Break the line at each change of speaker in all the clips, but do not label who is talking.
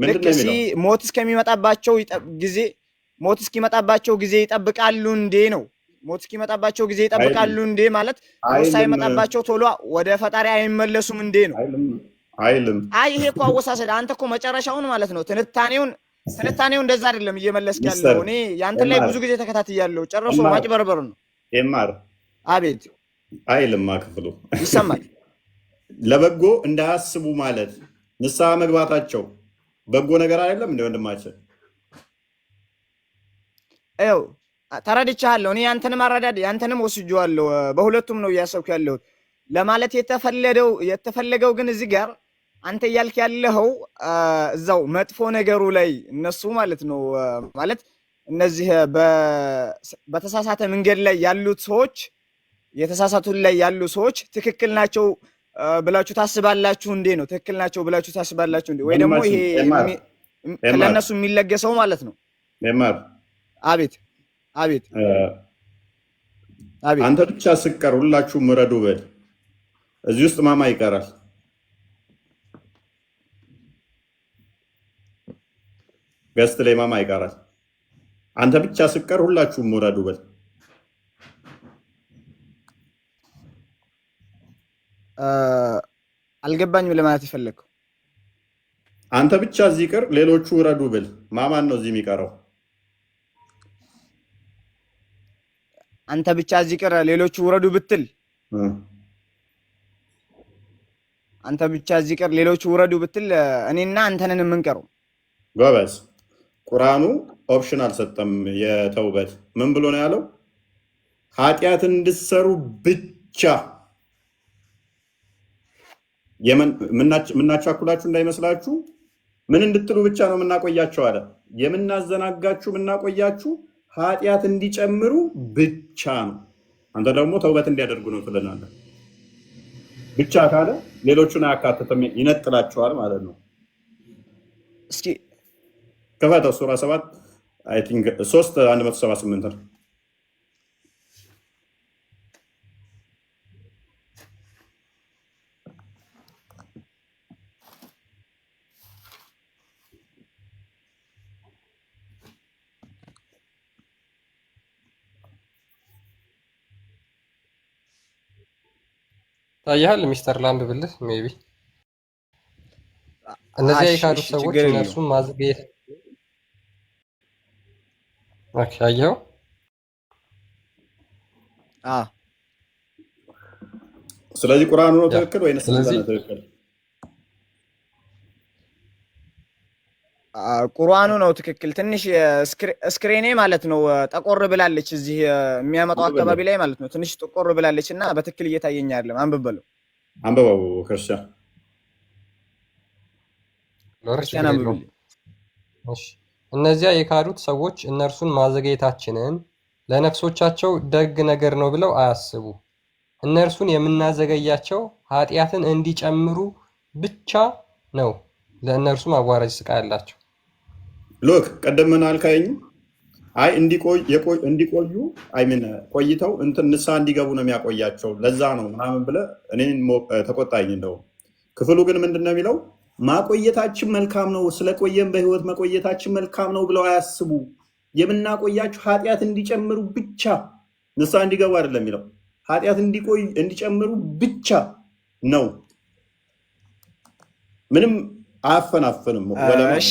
ልክ ሞት እስከሚመጣባቸው ጊዜ ይጠብቃሉ እንዴ ነው። ሞት እስኪመጣባቸው ጊዜ ይጠብቃሉ እንዴ ማለት ሞት ሳይመጣባቸው ቶሎ ወደ ፈጣሪ አይመለሱም እንዴ ነው
አይልም።
አይ ይሄ እኮ አወሳሰድ አንተ እኮ መጨረሻውን ማለት ነው ትንታኔው እንደዛ አይደለም እየመለስክ ያለው። እኔ ያንተ ላይ ብዙ ጊዜ ተከታትያለሁ። ጨርሶ ማጭበርበር ነው።
ኤማር
አቤት
አይልም። ክፍሉ
ይሰማል።
ለበጎ እንዳያስቡ ማለት ንስሐ መግባታቸው በጎ ነገር አይደለም እንደ ወንድማችን
አው ተረድቻለሁ። እኔ ያንተንም አረዳድ ያንተንም ወስጄዋለሁ። በሁለቱም ነው እያሰብኩ ያለሁት ለማለት የተፈለገው ግን እዚህ ጋር አንተ እያልክ ያለኸው እዛው መጥፎ ነገሩ ላይ እነሱ ማለት ነው ማለት እነዚህ በተሳሳተ መንገድ ላይ ያሉት ሰዎች የተሳሳቱት ላይ ያሉ ሰዎች ትክክል ናቸው ብላችሁ ታስባላችሁ እንዴ ነው? ትክክል ናቸው ብላችሁ ታስባላችሁ እንዴ? ወይ ደግሞ ይሄ ለነሱ የሚለገሰው ማለት ነው።
ኤማር
አቤት
አንተ ብቻ ስቀር ሁላችሁም ምረዱ በል። እዚህ ውስጥ ማማ ይቀራል። ገስት ላይ ማማ ይቀራል። አንተ ብቻ ስቀር ሁላችሁም ምረዱ በል።
አልገባኝም ለማለት ይፈልገው።
አንተ ብቻ እዚህ ቅር ሌሎቹ ውረዱ ብል ማማን ነው እዚህ የሚቀረው?
አንተ ብቻ እዚህ ቅር ሌሎቹ ውረዱ ብትል አንተ ብቻ እዚህ ቅር ሌሎቹ ውረዱ ብትል እኔና አንተንን የምንቀረው።
ጎበዝ። ቁርአኑ ኦፕሽን አልሰጠም። የተውበት ምን ብሎ ነው ያለው? ኃጢአት እንድትሰሩ ብቻ የምናቻኩላችሁ እንዳይመስላችሁ ምን እንድትሉ ብቻ ነው የምናቆያቸው አለ። የምናዘናጋችሁ የምናቆያችሁ ኃጢአት እንዲጨምሩ ብቻ ነው። አንተ ደግሞ ተውበት እንዲያደርጉ ነው ትለናለህ። ብቻ ካለ ሌሎቹን አያካትትም፣ ይነጥላቸዋል ማለት ነው።
እስኪ
ከፈተው ሱራ 7 አይ ቲንክ 3:178 ነው።
ታያል ሚስተር ላምብ ብልህ ሜቢ እነዚህ የካዱት ሰዎች እነሱን ማዘግየት አያየው።
ስለዚህ ቁርአኑ ነው ትክክል ወይስ ነው ትክክል?
ቁርአኑ ነው ትክክል። ትንሽ ስክሪኔ ማለት ነው ጠቆር ብላለች፣ እዚህ የሚያመጣው አካባቢ ላይ ማለት ነው ትንሽ ጠቆር ብላለች እና በትክክል እየታየኝ አይደለም። አንብበለው
ክርስቲያን
እነዚያ የካዱት ሰዎች እነርሱን ማዘግየታችንን ለነፍሶቻቸው ደግ ነገር ነው ብለው አያስቡ። እነርሱን የምናዘገያቸው ኃጢአትን እንዲጨምሩ ብቻ ነው፣ ለእነርሱም አዋራጅ ስቃይ አላቸው።
ሎክ ቀደም ምን አልካኝ? አይ እንዲቆዩ አይ ምን ቆይተው እንትን ንስሐ እንዲገቡ ነው የሚያቆያቸው፣ ለዛ ነው ምናምን ብለህ እኔን ተቆጣኝ። እንደው ክፍሉ ግን ምንድን ነው የሚለው? ማቆየታችን መልካም ነው፣ ስለቆየም በህይወት መቆየታችን መልካም ነው ብለው አያስቡ። የምናቆያቸው ኃጢአት እንዲጨምሩ ብቻ፣ ንስሐ እንዲገቡ አይደለም የሚለው፣ ኃጢአት እንዲጨምሩ ብቻ ነው። ምንም አያፈናፍንም።
እሺ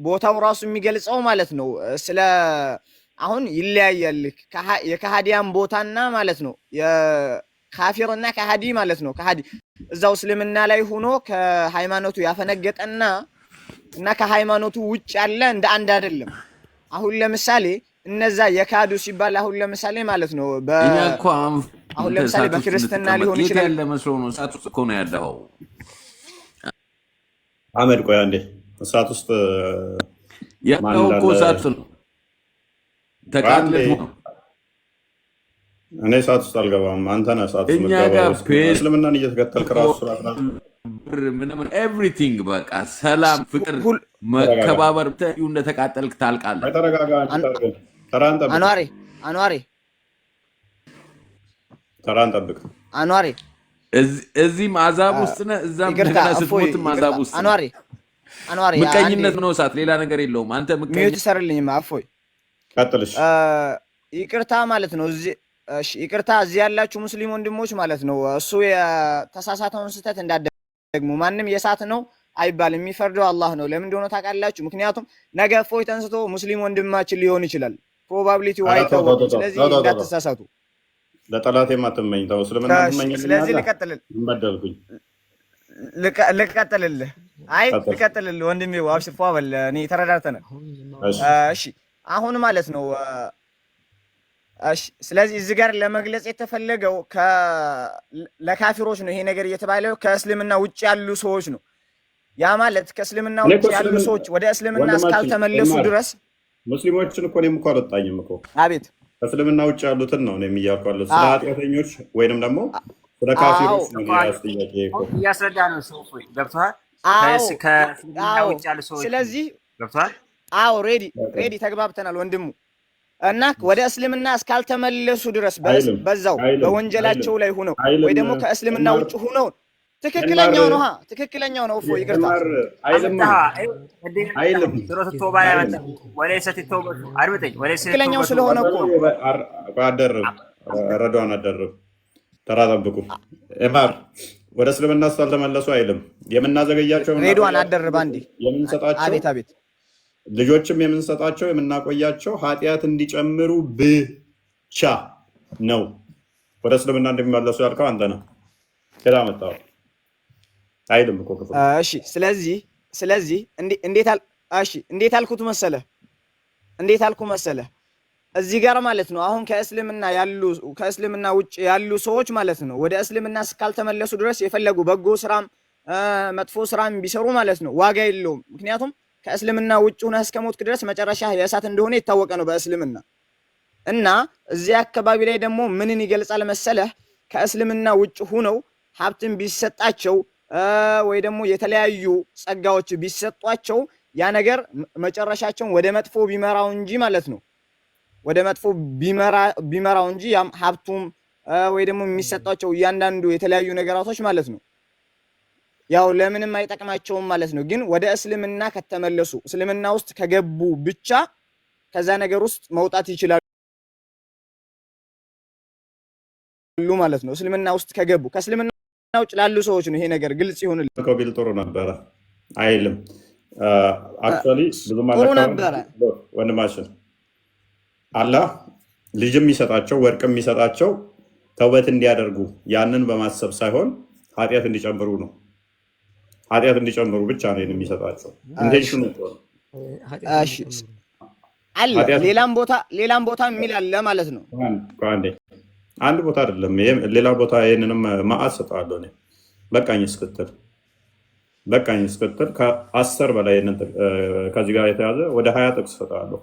ቦታው ራሱ የሚገልጸው ማለት ነው ስለ አሁን ይለያያል። የከሃዲያን ቦታና ማለት ነው የካፊርና ከሃዲ ማለት ነው። ከሃዲ እዛው እስልምና ላይ ሆኖ ከሃይማኖቱ ያፈነገጠና ከሃይማኖቱ ውጭ ያለ እንደ አንድ አይደለም። አሁን ለምሳሌ እነዛ የካዱ ሲባል አሁን ለምሳሌ ማለት ነው አሁን ለምሳሌ በክርስትና ሊሆን ይችላል።
ለመስሎ ነው እሳት ውስጥ እኮ ነው ያለው።
አመድ ቆይ አንዴ፣ እሳት ውስጥ
ያለው እኮ እሳት ነው ተቃጥለህ ነው።
እኔ እሳት ውስጥ አልገባም። አንተ ነህ እሳት ውስጥ የምትገባው። እስልምናን እየተከተልክ ራሱ
ምንም ኤቭሪቲንግ በቃ ሰላም፣ ፍቅር፣ መከባበር ብትዩ እንደተቃጠልክ ታልቃለህ።
አንዋሪ
ተራን ጠብቅ
አንዋሪ።
እዚህም አዛብ ውስጥ ነህ፣ እዛም እንደገና ስትሞትም አዛብ ውስጥ ነህ።
አንዋሪ
ምቀኝነት ነው እሳት፣ ሌላ ነገር የለውም። አንተ ምቀኝ
ሚዩት ሰርልኝማ። እፎይ
ቀጥልሽ።
ይቅርታ ማለት ነው። እሺ ይቅርታ፣ እዚህ ያላችሁ ሙስሊም ወንድሞች ማለት ነው። እሱ የተሳሳተውን ስህተት እንዳትደግሙ። ማንም የሳት ነው አይባልም፣ የሚፈርደው አላህ ነው። ለምን እንደሆነ ታውቃላችሁ? ምክንያቱም ነገ እፎይ ተንስቶ ሙስሊም ወንድማችን ሊሆን ይችላል። ፕሮባቢሊቲው አይታወቅም። ስለዚህ እንዳትሳሳቱ።
ለጠላቴ ማትመኝ ተው። ስለምን አትመኝ?
ስለዚህ ልቀጥልልህ አይ ልቀጥልልህ ወንድሜ፣ አብሽር ፏ በል። እኔ ተረዳርተናል። እሺ አሁን ማለት ነው። እሺ ስለዚህ እዚህ ጋር ለመግለጽ የተፈለገው ለካፊሮች ነው ይሄ ነገር እየተባለው ከእስልምና ውጭ ያሉ ሰዎች ነው። ያ ማለት ከእስልምና ውጭ ያሉ ሰዎች ወደ እስልምና እስካልተመለሱ ድረስ
ሙስሊሞችን እኮ እኔም እኮ አልወጣኝም እኮ።
አቤት
ከእስልምና ውጭ ያሉትን ነው እኔም እያልኩ ያለሁት። ስለ ኃጢአተኞች ወይንም ደግሞ ስለ ካፊሮች ነው ጥያቄ እኮ
እያስረዳ ነው። ሰው ገብቶሃል? ከእስልምና ውጭ ያሉ ሰዎች
ስለዚህ
ገብቶሃል?
አዎ ሬዲ ተግባብተናል ወንድሙ። እና ወደ እስልምና እስካልተመለሱ ድረስ በዛው በወንጀላቸው ላይ ሆነው ወይ ደግሞ ከእስልምና ውጭ ሆነው ትክክለኛው ነው ትክክለኛው ነው። እፎይ ይቅርታ ትክክለኛው ስለሆነ እኮ
ረዷን አደርብ ተራ ጠብቁ። ኤማር ወደ እስልምና ስላልተመለሱ አይልም። የምናዘገያቸው
ሬድዋን አደርብ አንዴ
የምንሰጣቸው
አቤት አቤት
ልጆችም የምንሰጣቸው የምናቆያቸው ኃጢአት እንዲጨምሩ ብቻ ነው። ወደ እስልምና እንደሚመለሱ ያልከው አንተ ነው። ሄዳ መጣው አይልም እኮ ክፍል።
እሺ ስለዚህ እንዴት አልኩ መሰለህ እዚህ ጋር ማለት ነው። አሁን ከእስልምና ውጭ ያሉ ሰዎች ማለት ነው ወደ እስልምና እስካልተመለሱ ድረስ የፈለጉ በጎ ስራም መጥፎ ስራም ቢሰሩ ማለት ነው ዋጋ የለውም። ምክንያቱም ከእስልምና ውጭ ሆነህ እስከ ሞትክ ድረስ መጨረሻ የእሳት እንደሆነ የታወቀ ነው በእስልምና። እና እዚህ አካባቢ ላይ ደግሞ ምንን ይገልጻል መሰለህ? ከእስልምና ውጭ ሆነው ሀብትን ቢሰጣቸው ወይ ደግሞ የተለያዩ ጸጋዎች ቢሰጧቸው ያ ነገር መጨረሻቸውን ወደ መጥፎ ቢመራው እንጂ ማለት ነው ወደ መጥፎ ቢመራው እንጂ ያም ሀብቱም ወይ ደግሞ የሚሰጣቸው እያንዳንዱ የተለያዩ ነገራቶች ማለት ነው ያው ለምንም አይጠቅማቸውም ማለት ነው። ግን ወደ እስልምና ከተመለሱ እስልምና ውስጥ ከገቡ ብቻ ከዛ ነገር ውስጥ መውጣት ይችላሉ ማለት ነው። እስልምና ውስጥ ከገቡ ከእስልምና ውጭ ላሉ ሰዎች ነው ይሄ ነገር ግልጽ ይሆንልኝ።
ኮቢል ጥሩ ነበረ አይልም። አክቹአሊ ብዙ
ጥሩ ነበረ
ወንድማችን አላህ ልጅም የሚሰጣቸው ወርቅም የሚሰጣቸው ተውበት እንዲያደርጉ ያንን በማሰብ ሳይሆን ኃጢአት እንዲጨምሩ ነው። ኃጢአት እንዲጨምሩ ብቻ ነው የሚሰጣቸው። ኢንቴንሽኑ ነው።
እሺ አለ ሌላም ቦታ የሚል አለ ማለት ነው።
አንድ ቦታ አይደለም፣ ሌላ ቦታ ይሄንንም ማአት ሰጣለሁ እኔ በቃኝ እስክትል ከ10 በላይ ከዚህ ጋር የተያዘ ወደ 20 ጥቅስ ሰጣለሁ።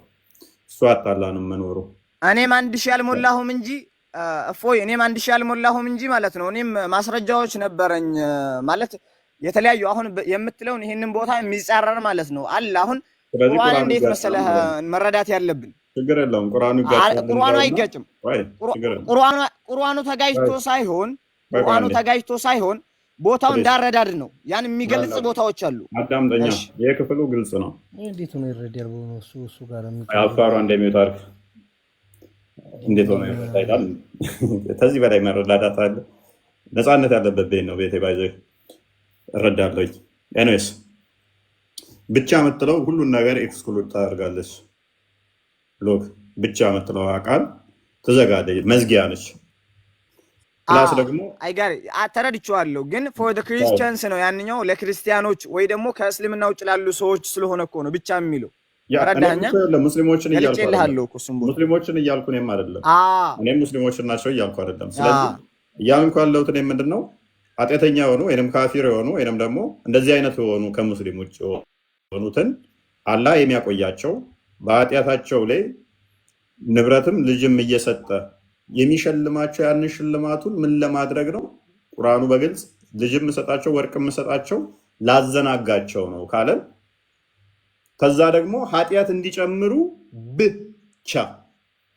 እሱ አጣላንም መኖሩ
እኔም 1000 አልሞላሁም እንጂ እፎይ እኔም 1000 አልሞላሁም እንጂ ማለት ነው። እኔም ማስረጃዎች ነበረኝ ማለት የተለያዩ አሁን የምትለውን ይሄንን ቦታ የሚጻረር ማለት ነው አለ። አሁን ቁርአን እንዴት መሰለህ መረዳት ያለብን?
ችግር የለውም።
ቁርአኑ አይጋጭም። ቁርአኑ ተጋጭቶ ሳይሆን ቦታው እንዳረዳድ ነው። ያን የሚገልጽ ቦታዎች አሉ።
አዳምጠኛ ይሄ ክፍሉ ግልጽ ነው።
እንዴት ነው ይረዳል? እሱ ጋር
አፋሩ እንደሚወጣው እንዴት ነው ይረዳል? ከዚህ በላይ መረዳዳት አለ። ነፃነት ያለበት ቤት ነው ቤቴ ባይዘ እረዳለሁ። ኤኒዌይስ ብቻ የምትለው ሁሉን ነገር ኤክስክሉድ ታደርጋለች። ሎክ ብቻ የምትለው ቃል ትዘጋለች፣ መዝጊያ ነች። ፕላስ ደግሞ
አይጋር ተረድቼዋለሁ፣ ግን ፎር ዘ ክሪስቲያንስ ነው ያንኛው ለክርስቲያኖች ወይ ደግሞ ከእስልምና ውጭ ላሉ ሰዎች ስለሆነ እኮ ነው ብቻ የሚለው። ተረዳኸኝ?
ሙስሊሞችን እያልኩ እኔም አይደለም፣ እኔም ሙስሊሞችን ናቸው እያልኩ አይደለም። ስለዚህ እያልኩ ያለሁት እኔ ምንድን ነው ኃጢአተኛ የሆኑ ወይም ካፊር የሆኑ ወይም ደግሞ እንደዚህ አይነት የሆኑ ከሙስሊም ውጭ የሆኑትን አላህ የሚያቆያቸው በኃጢአታቸው ላይ ንብረትም ልጅም እየሰጠ የሚሸልማቸው ያንን ሽልማቱን ምን ለማድረግ ነው? ቁርአኑ በግልጽ ልጅም እሰጣቸው ወርቅም እሰጣቸው ላዘናጋቸው ነው ካለን፣ ከዛ ደግሞ ኃጢአት እንዲጨምሩ ብቻ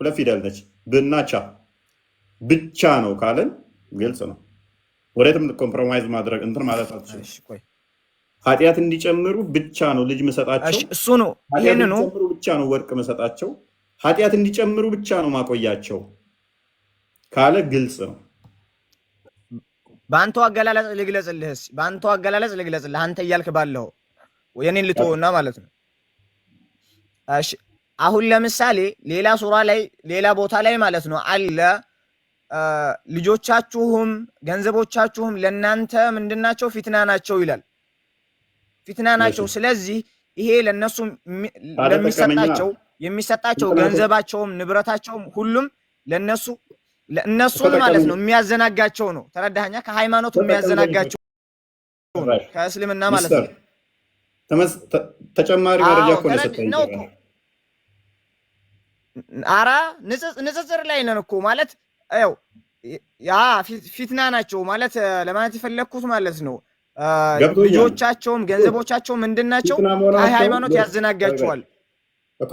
ሁለት ፊደል ነች ብና ቻ ብቻ ነው ካለን ግልጽ ነው። ወደትም ኮምፕሮማይዝ ማድረግ እንትን ማለት አትችልም። ኃጢአት እንዲጨምሩ ብቻ ነው ልጅ መሰጣቸው።
እሱ ነው ይሄን ነው
ብቻ ነው ወርቅ መሰጣቸው። ኃጢአት እንዲጨምሩ ብቻ ነው ማቆያቸው ካለ ግልጽ ነው።
በአንተ አገላለጽ ልግለጽልህ አንተ እያልክ ባለው የኔን ልትወና ማለት ነው። እሺ አሁን ለምሳሌ ሌላ ሱራ ላይ ሌላ ቦታ ላይ ማለት ነው አለ ልጆቻችሁም ገንዘቦቻችሁም ለናንተ ምንድናቸው? ፊትና ናቸው ይላል። ፊትና ናቸው። ስለዚህ ይሄ ለነሱ የሚሰጣቸው ገንዘባቸውም ንብረታቸውም ሁሉም ለነሱ ማለት ነው የሚያዘናጋቸው ነው። ተረዳኸኛ? ከሃይማኖቱ የሚያዘናጋቸው ከእስልምና ማለት ነው።
ተጨማሪ መረጃ እኮ ነው የሰጠኝ።
ኧረ ንጽጽር ላይ ነን እኮ ማለት ያው ያ ፊትና ናቸው ማለት ለማለት የፈለግኩት ማለት ነው። ልጆቻቸውም ገንዘቦቻቸው ምንድናቸው? ሃይማኖት ያዘናጋቸዋል
እኮ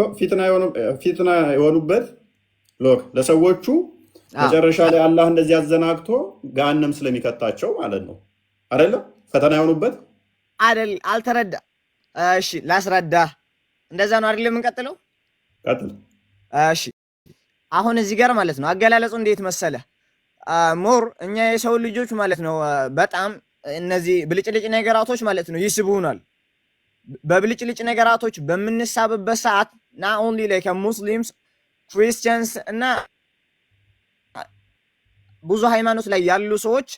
ፊትና የሆኑበት ሎክ ለሰዎቹ መጨረሻ ላይ አላህ እንደዚህ ያዘናግቶ ገሃነም ስለሚከታቸው ማለት ነው አይደለም? ፈተና የሆኑበት
አይደል? አልተረዳ። እሺ ላስረዳ። እንደዛ ነው አይደል? የምንቀጥለው
ቀጥል።
እሺ አሁን እዚህ ጋር ማለት ነው አገላለጹ እንዴት መሰለ? ሞር እኛ የሰው ልጆች ማለት ነው በጣም እነዚህ ብልጭልጭ ነገራቶች ማለት ነው ይስቡናል። በብልጭልጭ ነገራቶች በምንሳብበት ሰዓት ና ኦንሊ ላይክ ሙስሊምስ ክሪስቲያንስ እና ብዙ ሃይማኖት ላይ ያሉ ሰዎች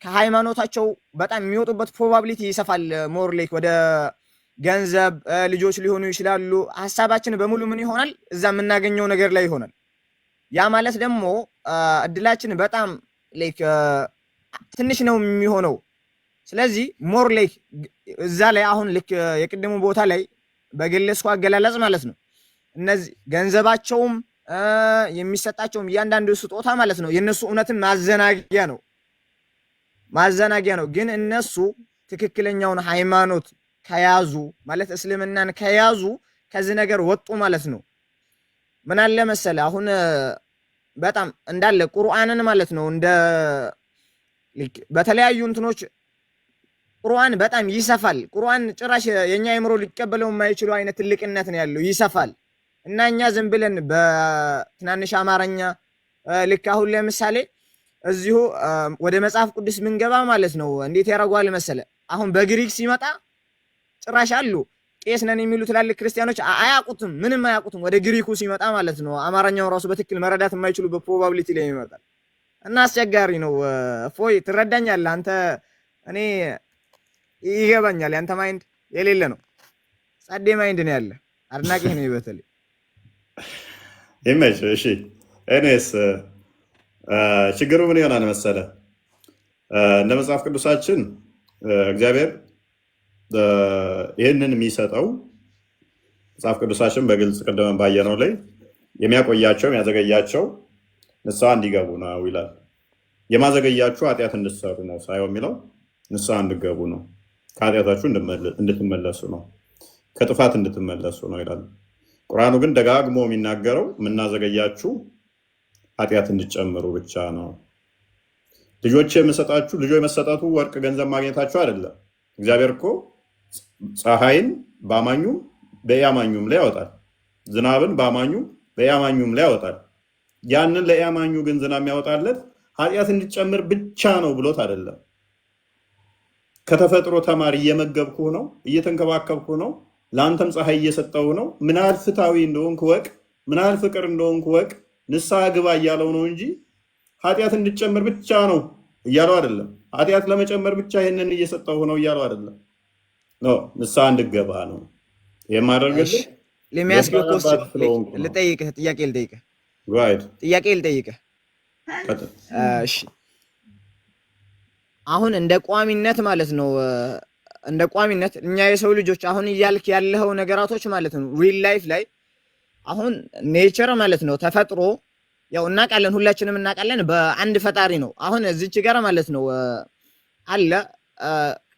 ከሃይማኖታቸው በጣም የሚወጡበት ፕሮባቢሊቲ ይሰፋል። ሞር ላይክ ወደ ገንዘብ ልጆች ሊሆኑ ይችላሉ። ሐሳባችን በሙሉ ምን ይሆናል? እዛ የምናገኘው ነገር ላይ ይሆናል። ያ ማለት ደግሞ እድላችን በጣም ላይክ ትንሽ ነው የሚሆነው። ስለዚህ ሞር ላይክ እዛ ላይ አሁን ልክ የቅድሙ ቦታ ላይ በገለጽኩ አገላለጽ ማለት ነው እነዚህ ገንዘባቸውም የሚሰጣቸውም እያንዳንዱ ስጦታ ማለት ነው የነሱ እውነትን ማዘናጊያ ነው። ግን እነሱ ትክክለኛውን ሃይማኖት ከያዙ ማለት እስልምናን ከያዙ ከዚህ ነገር ወጡ ማለት ነው። ምን አለ መሰለ አሁን በጣም እንዳለ ቁርአንን ማለት ነው እንደ በተለያዩ እንትኖች ቁርአን በጣም ይሰፋል። ቁርአን ጭራሽ የኛ አይምሮ ሊቀበለው የማይችሉ አይነት ትልቅነት ነው ያለው፣ ይሰፋል። እና እኛ ዝም ብለን በትናንሽ አማርኛ ልክ አሁን ለምሳሌ እዚሁ ወደ መጽሐፍ ቅዱስ ምንገባ ማለት ነው እንዴት ያደርጓል መሰለ አሁን በግሪክ ሲመጣ ጭራሽ አሉ ቄስ ነን የሚሉ ትላልቅ ክርስቲያኖች አያውቁትም፣ ምንም አያውቁትም። ወደ ግሪኩ ሲመጣ ማለት ነው አማርኛው ራሱ በትክክል መረዳት የማይችሉ በፕሮባቢሊቲ ላይ ይመጣል። እና አስቸጋሪ ነው። ፎይ ትረዳኛለህ አንተ? እኔ ይገባኛል። ያንተ ማይንድ የሌለ ነው፣ ጸዴ ማይንድ ነው ያለ። አድናቂህ ነው በተለይ
ይመች። እሺ እኔስ ችግሩ ምን ይሆናል መሰለ እንደ መጽሐፍ ቅዱሳችን እግዚአብሔር ይህንን የሚሰጠው መጽሐፍ ቅዱሳችን በግልጽ ቅድም ባየነው ላይ የሚያቆያቸው የሚያዘገያቸው ንስሐ እንዲገቡ ነው ይላል። የማዘገያችሁ ኃጢአት እንድትሰሩ ነው ሳይሆን የሚለው ንስሐ እንድገቡ ነው፣ ከኃጢአታችሁ እንድትመለሱ ነው፣ ከጥፋት እንድትመለሱ ነው ይላል። ቁርአኑ ግን ደጋግሞ የሚናገረው የምናዘገያችሁ ኃጢአት እንድትጨምሩ ብቻ ነው። ልጆች የምሰጣችሁ ልጆች መሰጠቱ ወርቅ ገንዘብ ማግኘታችሁ አይደለም። እግዚአብሔር እኮ ፀሐይን በአማኙም በኢአማኙም ላይ ያወጣል፣ ዝናብን በአማኙም በኢአማኙም ላይ ያወጣል። ያንን ለኢአማኙ ግን ዝናብ የሚያወጣለት ኃጢአት እንዲጨምር ብቻ ነው ብሎት አይደለም። ከተፈጥሮ ተማሪ እየመገብኩህ ነው፣ እየተንከባከብኩ ነው፣ ለአንተም ፀሐይ እየሰጠው ነው። ምን ያህል ፍትሃዊ እንደሆንክ ወቅ፣ ምን ያህል ፍቅር እንደሆንክ ወቅ፣ ንስሐ ግባ እያለው ነው እንጂ ኃጢአት እንድጨምር ብቻ ነው እያለው አይደለም። ኃጢአት ለመጨመር ብቻ ይህንን እየሰጠው ነው እያለው አይደለም። ንስሐ እንድገባ ነው የማደርግልህ።
ልጠይቅህ ጥያቄ ልጠይቅህ። እሺ አሁን እንደ ቋሚነት ማለት ነው እንደ ቋሚነት እኛ የሰው ልጆች አሁን እያልክ ያለው ነገራቶች ማለት ነው ሪል ላይፍ ላይ አሁን ኔቸር ማለት ነው ተፈጥሮ ያው እናውቃለን፣ ሁላችንም እናውቃለን በአንድ ፈጣሪ ነው። አሁን እዚች ጋር ማለት ነው አለ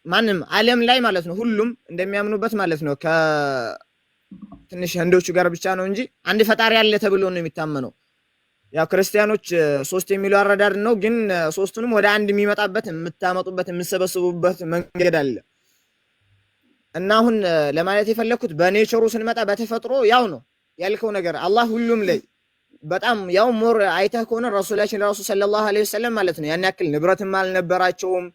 ማንም ዓለም ላይ ማለት ነው ሁሉም እንደሚያምኑበት ማለት ነው ከትንሽ ህንዶቹ ጋር ብቻ ነው እንጂ አንድ ፈጣሪ አለ ተብሎ ነው የሚታመነው። ያው ክርስቲያኖች ሶስት የሚሉ አረዳድ ነው፣ ግን ሶስቱንም ወደ አንድ የሚመጣበት የምታመጡበት የምትሰበስቡበት መንገድ አለ። እና አሁን ለማለት የፈለኩት በኔቸሩ ስንመጣ በተፈጥሮ ያው ነው ያልከው ነገር አላህ ሁሉም ላይ በጣም ያው ሞር አይተህ ከሆነ ረሱላችን ራሱ ሰለላሁ ዐለይሂ ወሰለም ማለት ነው ያን ያክል ንብረትም አልነበራቸውም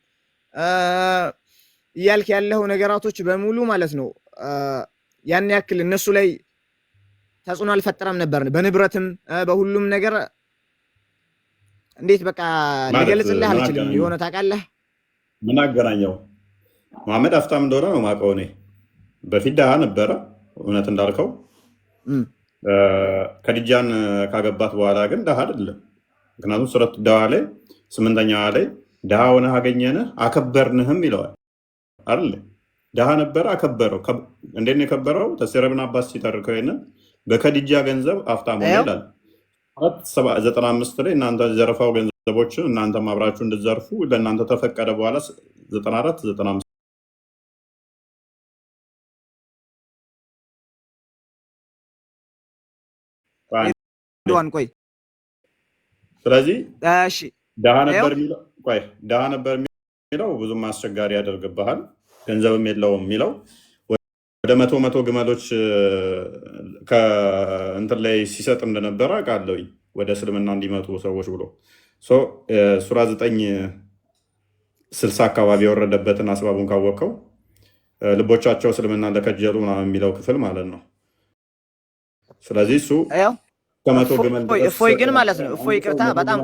እያልክ ያለው ነገራቶች በሙሉ ማለት ነው ያን ያክል እነሱ ላይ ተጽዕኖ አልፈጠረም ነበር በንብረትም በሁሉም ነገር። እንዴት በቃ ልገልጽልህ አልችልም። የሆነ ታውቃለህ
ምን አገናኘው? መሐመድ ሀብታም እንደሆነ ነው የማውቀው እኔ። በፊት ደሃ ነበረ እውነት እንዳልከው። ከዲጃን ካገባት በኋላ ግን ደሃ አይደለም። ምክንያቱም ሱረት ደዋ ላይ 8ኛዋ ላይ ደሃ ሆነህ አገኘንህ አከበርንህም ይለዋል አይደል? ደሃ ነበረ አከበረው። እንዴት ነው የከበረው? ተፍሲር ኢብኑ አባስ ሲተርከው ይሄንን በከዲጃ ገንዘብ ሀብታም ሆነ ይላል። 95 ላይ እናንተ ዘረፋው ገንዘቦችን እናንተም አብራችሁ እንድትዘርፉ ለእናንተ ተፈቀደ። በኋላ 94 95
ቆይ
ስለዚህ
እሺ
ደሃ ነበር የሚለው ብዙም አስቸጋሪ ያደርግብሃል። ገንዘብም የለውም የሚለው ወደ መቶ ግመሎች ከእንትን ላይ ሲሰጥ እንደነበረ አውቃለሁ ወደ እስልምና እንዲመጡ ሰዎች ብሎ ሱራ 9:60 አካባቢ የወረደበትን አስባቡን ካወቀው ልቦቻቸው እስልምና ለከጀሉ ምናምን የሚለው ክፍል ማለት ነው። ስለዚህ እሱ ከመቶ ግመል
እፎይ ግን ማለት ነው እፎይ ይቅርታ፣ በጣም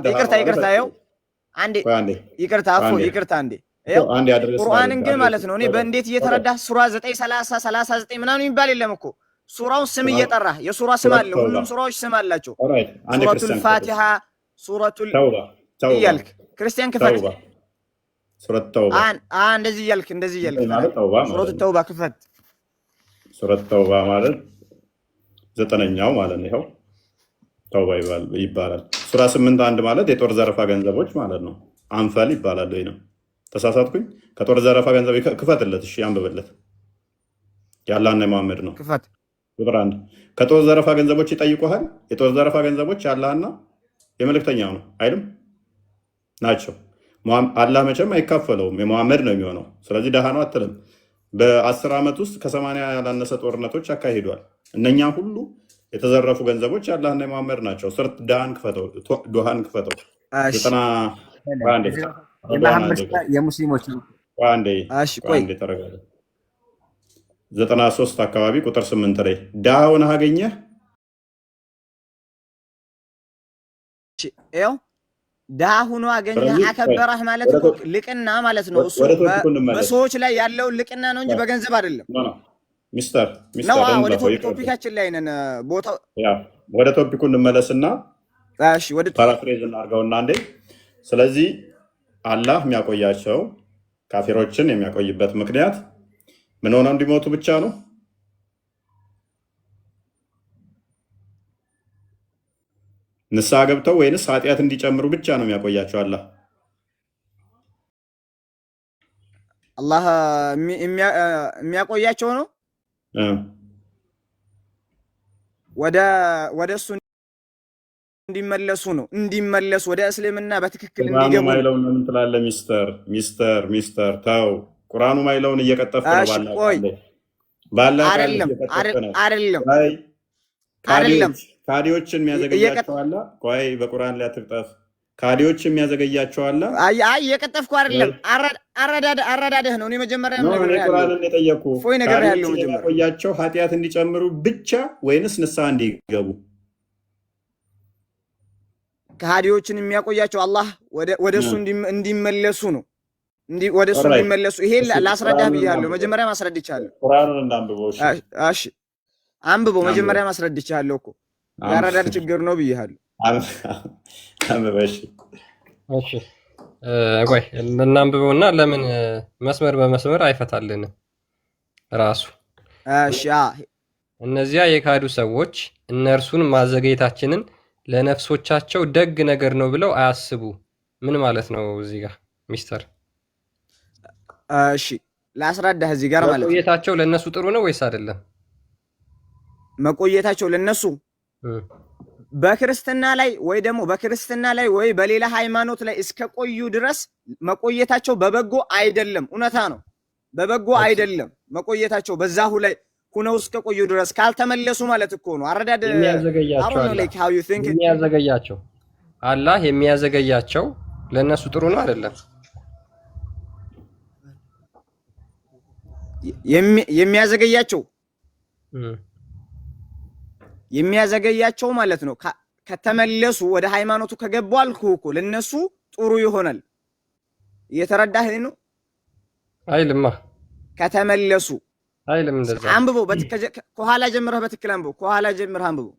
ይቅርታ ይኸው አንዴ ይቅርታ እፎይ ይቅርታ አንዴ ቁርአንን ግን ማለት ነው እኔ በእንዴት እየተረዳ ሱራ 9:30 39 ምናምን የሚባል የለም እኮ ሱራውን ስም እየጠራ የሱራ ስም አለ። ሁሉም ሱራዎች ስም አላቸው። ሱረቱል ፋቲሃ፣ ሱረቱል እያልክ ክርስቲያን ክፈት፣
ሱረት ተውባ
እንደዚህ እያልክ ሱረቱል ተውባ ክፈት።
ሱረት ተውባ ማለት 9ኛው ማለት ነው። ይኸው ተውባ ይባላል። ሱራ 8:1 ማለት የጦር ዘረፋ ገንዘቦች ማለት ነው። አንፈል ይባላል ወይ ነው? ተሳሳትኩኝ? ከጦር ዘረፋ ገንዘብ ክፈትለት። እሺ አንብብለት። የአላህና የመሐመድ ነው።
ክፈት።
ቁጥር 1 ከጦር ዘረፋ ገንዘቦች ይጠይቁሃል። የጦር ዘረፋ ገንዘቦች የአላህና የመልእክተኛው ነው አይደል? ናቸው። አላህ መቼም አይካፈለውም፣ የመሐመድ ነው የሚሆነው። ስለዚህ ደሃ ነው አትልም። በ10 ዓመት ውስጥ ከ80 ያላነሰ ጦርነቶች አካሂዷል። እነኛ ሁሉ የተዘረፉ ገንዘቦች የአላህና የመሐመድ ናቸው። ሱረት ዶሃን ክፈተው።
የሙስሊሞች ነው።
ቆይ
93 አካባቢ ቁጥር 8 ላይ ደሃ ሆነህ አገኘህ።
ይኸው ደሃ ሆኖ አገኘህ አከበረህ ማለት እኮ ልቅና ማለት ነው። እሱ በሰዎች ላይ ያለውን ልቅና ነው እንጂ በገንዘብ አይደለም።
ሚስተር
ወደ ቶፒካችን ላይ ነን። ቦታው
ወደ ቶፒኩ እንመለስና ፓራፍሬዝ እናድርገውና አንዴ። ስለዚህ አላህ የሚያቆያቸው ካፊሮችን የሚያቆይበት ምክንያት ምን ሆነው እንዲሞቱ ብቻ ነው? ንስሐ ገብተው ወይንስ ኃጢአት እንዲጨምሩ ብቻ ነው የሚያቆያቸው?
አላህ የሚያቆያቸው ነው ወደ እሱ እንዲመለሱ ነው። እንዲመለሱ ወደ እስልምና በትክክል እንዲገቡ
ማይለውን ምን ትላለህ? ሚስተር ተው። ቁርአኑ ማይለውን እየቀጠፍክ ነው።
አይደለም
ካዲዎችን የሚያዘገያቸው አለ። ቆይ በቁርአን ላይ አትቅጠፍ። ካዲዎችን የሚያዘገያቸው አለ።
አይ እየቀጠፍኩ አይደለም። አረዳድህ ነው። እኔ መጀመሪያ
ቁርአንን የጠየኩህ
ፎይ ነገር ያለው መጀመሪያ
የሚያቆያቸው ኃጢአት እንዲጨምሩ ብቻ ወይንስ ንስሐ እንዲገቡ?
ከሃዲዎችን የሚያቆያቸው አላህ ወደ እሱ እንዲመለሱ ነው። ወደ እሱ እንዲመለሱ ይሄ ላስረዳህ ብያለሁ። መጀመሪያ ማስረድቻለሁ።
ቁርአኑን እንዳንብበው።
እሺ አንብበው። መጀመሪያ ማስረድቻለሁ እኮ ያረዳድ ችግር ነው ብያለሁ።
አንብበሽ።
እሺ ቆይ እናንብበውና ለምን መስመር በመስመር አይፈታልንም ራሱ?
እሺ
እነዚያ የካዱ ሰዎች እነርሱን ማዘግየታችንን ለነፍሶቻቸው ደግ ነገር ነው ብለው አያስቡ። ምን ማለት ነው እዚህ ጋር ሚስተር?
እሺ ላስረዳህ። እዚህ ጋር ማለት
መቆየታቸው ለነሱ ጥሩ ነው ወይስ አይደለም?
መቆየታቸው ለነሱ በክርስትና ላይ ወይ ደግሞ በክርስትና ላይ ወይ በሌላ ሃይማኖት ላይ እስከ ቆዩ ድረስ መቆየታቸው በበጎ አይደለም። እውነታ ነው። በበጎ አይደለም መቆየታቸው በዛሁ ላይ ሁነው እስከ ቆዩ ድረስ ካልተመለሱ ማለት እኮ ነው። አረዳድ
የሚያዘገያቸው አላህ የሚያዘገያቸው ለነሱ ጥሩ ነው አይደለም?
የሚያዘገያቸው ማለት ነው። ከተመለሱ ወደ ሃይማኖቱ ከገቡ አልኩህ እኮ ለነሱ ጥሩ ይሆናል። እየተረዳህ ነው?
አይልማ
ከተመለሱ
አይልም። እንደዛ
አንብበው። ከኋላ ጀምረህ በትክክል አንብበው። ከኋላ ጀምረህ አንብበው።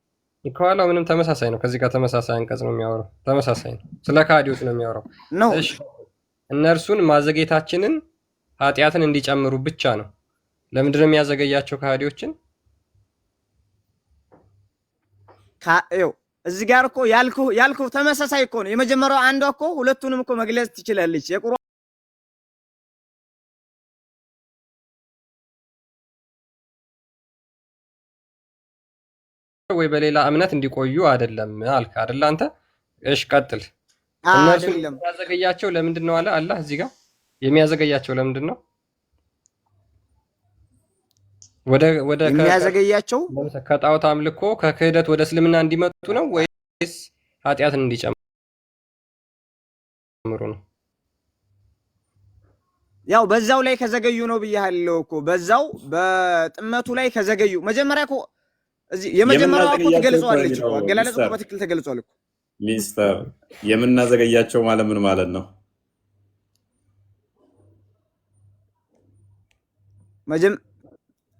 ከኋላው ምንም ተመሳሳይ ነው። ከዚህ ጋር ተመሳሳይ አንቀጽ ነው የሚያወራው። ተመሳሳይ ነው። ስለ ካዲዎች ነው የሚያወራው። እሺ እነርሱን ማዘግየታችንን ኃጢአትን እንዲጨምሩ ብቻ ነው። ለምንድን ነው የሚያዘገያቸው ካዲዎችን?
እዚህ ጋር እኮ ያልኩህ ተመሳሳይ እኮ ነው። የመጀመሪያው አንዷ እኮ ሁለቱንም እኮ መግለጽ ትችላለች።
ወይ በሌላ እምነት እንዲቆዩ አይደለም አልክ አይደል አንተ? እሺ ቀጥል። እነርሱ የሚያዘገያቸው ለምንድን ነው አለ አላህ እዚህ ጋር የሚያዘገያቸው ለምንድን ነው? ወደ
የሚያዘገያቸው
ከጣዖት አምልኮ ከክህደት ወደ እስልምና እንዲመጡ ነው ወይስ ኃጢአትን እንዲጨምሩ ነው?
ያው በዛው ላይ ከዘገዩ ነው ብያለሁ እኮ። በዛው በጥመቱ ላይ ከዘገዩ መጀመሪያ እኮ እዚህ የመጀመሪያው እኮ ተገልጿለች እኮ አገላለጹ እኮ በትክክል ተገልጿል እኮ።
ሚስተር የምናዘገያቸው ማለት ምን ማለት ነው?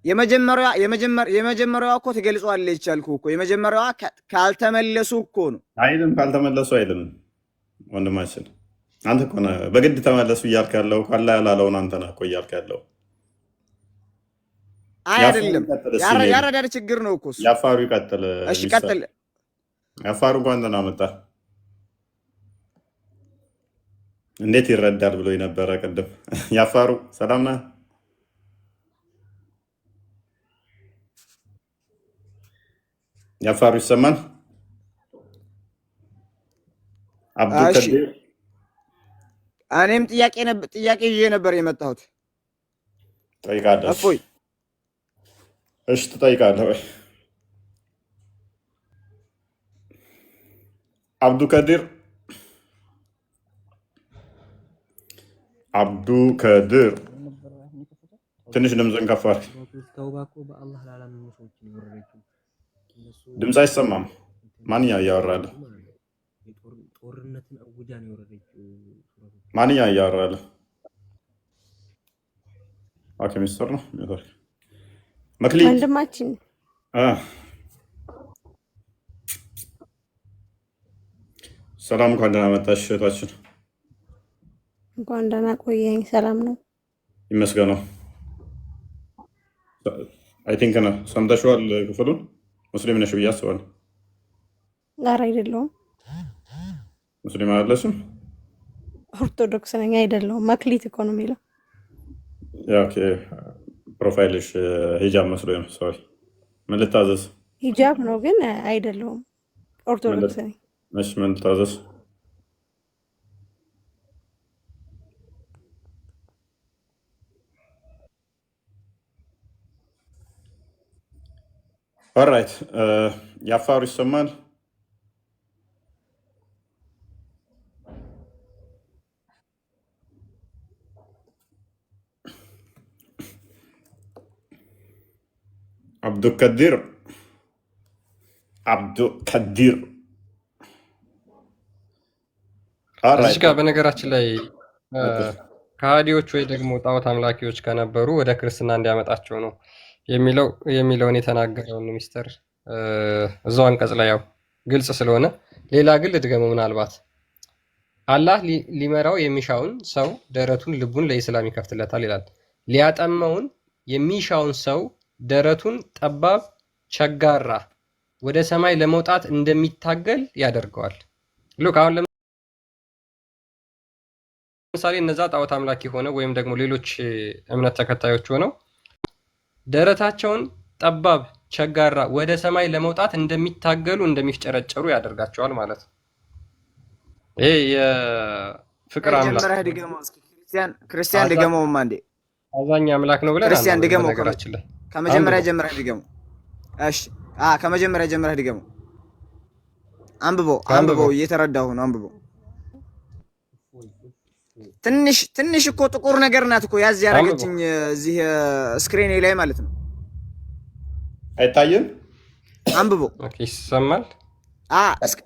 የመጀመሪያዋ እኮ ተገልጿለች አልኩህ እኮ። የመጀመሪያዋ ካልተመለሱ እኮ ነው አይልም። ካልተመለሱ አይልም ወንድማችን። አንተ እኮ ነህ በግድ ተመለሱ እያልክ ያለው። ካላ ያላለውን አንተ ነህ እኮ እያልክ ያለው።
አይደለም ያረዳድ ችግር ነው እኮ።
ያፋሩ ይቀጥል።
እሺ ቀጥል።
ያፋሩ እንኳን እንትን አመጣ። እንዴት ይረዳል ብሎ የነበረ ቅድም። ያፋሩ ሰላም ነህ? ያፋሩ ይሰማል? አብዱልከዲር
እኔም ጥያቄ ይዤ ነበር የመጣሁት።
ጠይቃለህ?
እፎይ
እሺ ትጠይቃለህ ወይ? አብዱልከዲር ትንሽ ድምፅን ከፍ አድርግ። ድምፅ አይሰማም። ማንኛ እያወራለህ? ማንኛ እያወራለህ? ኦኬ ሚስተር ነው መክሊ
ወንድማችን
ሰላም፣ እንኳን ደህና መጣሽ እህታችን።
እንኳን ደህና ቆየኝ። ሰላም ነው
ይመስገነው። አይ ቲንክ ነው ሰምተሽዋል ክፍሉን። ሙስሊም ነሽ ብዬ አስባለሁ።
ጋር አይደለሁም።
ሙስሊም አይደለሽም?
ኦርቶዶክስ ነኝ። አይደለሁም። መክሊት እኮ ነው የሚለው።
ኦኬ ፕሮፋይልሽ ሂጃብ መስሎኝ ነው። ሶሪ። ምን ልታዘዝ?
ሂጃብ ነው ግን አይደለሁም። ኦርቶዶክስ ነኝ።
እሺ ምን ልታዘዝ? ኦልራይት ያፋሩ ይሰማል? አብዱልከዲር
እዚህ ጋር በነገራችን ላይ ከሃዲዎች ወይ ደግሞ ጣዖት አምላኪዎች ከነበሩ ወደ ክርስትና እንዲያመጣቸው ነው የሚለውን የተናገረውን ሚስተር እዛው አንቀጽ ላይ ያው ግልጽ ስለሆነ ሌላ ግል ድገመው። ምናልባት አላህ ሊመራው የሚሻውን ሰው ደረቱን ልቡን ለኢስላም ይከፍትለታል ይላል። ሊያጠመውን የሚሻውን ሰው ደረቱን ጠባብ ቸጋራ ወደ ሰማይ ለመውጣት እንደሚታገል ያደርገዋል። ሉክ አሁን ለምሳሌ እነዛ ጣዖት አምላኪ ሆነው ወይም ደግሞ ሌሎች እምነት ተከታዮች ሆነው ደረታቸውን ጠባብ ቸጋራ ወደ ሰማይ ለመውጣት እንደሚታገሉ እንደሚፍጨረጨሩ ያደርጋቸዋል ማለት ነው። ይሄ የፍቅር አምላክ
ጀምረህ ድገመው እስኪ ክርስቲያን ድገመውማ እንዴ
አዛኝ አምላክ ነው ብለን
ክርስቲያን ድገመው
ነገራችን ላይ
ከመጀመሪያ ጀምረህ ድገመው። እሺ ከመጀመሪያ ጀምረህ ድገመው። አንብበው እየተረዳሁ ነው። አንብበው። ትንሽ እኮ ጥቁር ነገር ናት እኮ ያዝ ያደረገችኝ እዚህ ስክሪኔ ላይ ማለት ነው።
አይታየም?
አንብበው።
ኦኬ ይሰማል?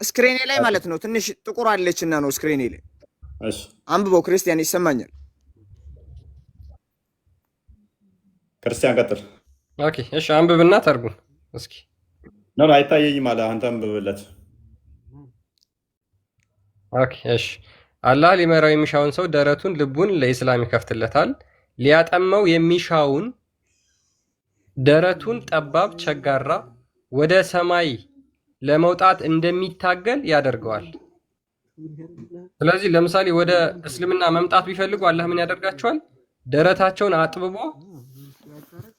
ስክሪኔ ላይ ማለት ነው። ትንሽ ጥቁር አለችና ነው ስክሪኔ ላይ።
እሺ
አንብበው ክርስቲያን፣ ይሰማኛል።
ክርስቲያን ቀጥል።
ኦኬ እሺ፣ አንብብና ተርጉም እስኪ።
ነው አይታየኝም አለ። አንተ አንብብለት።
ኦኬ እሺ። አላህ ሊመራው የሚሻውን ሰው ደረቱን ልቡን ለኢስላም ይከፍትለታል። ሊያጠመው የሚሻውን ደረቱን ጠባብ ቸጋራ ወደ ሰማይ ለመውጣት እንደሚታገል ያደርገዋል። ስለዚህ ለምሳሌ ወደ እስልምና መምጣት ቢፈልጉ አላህ ምን ያደርጋቸዋል? ደረታቸውን አጥብቦ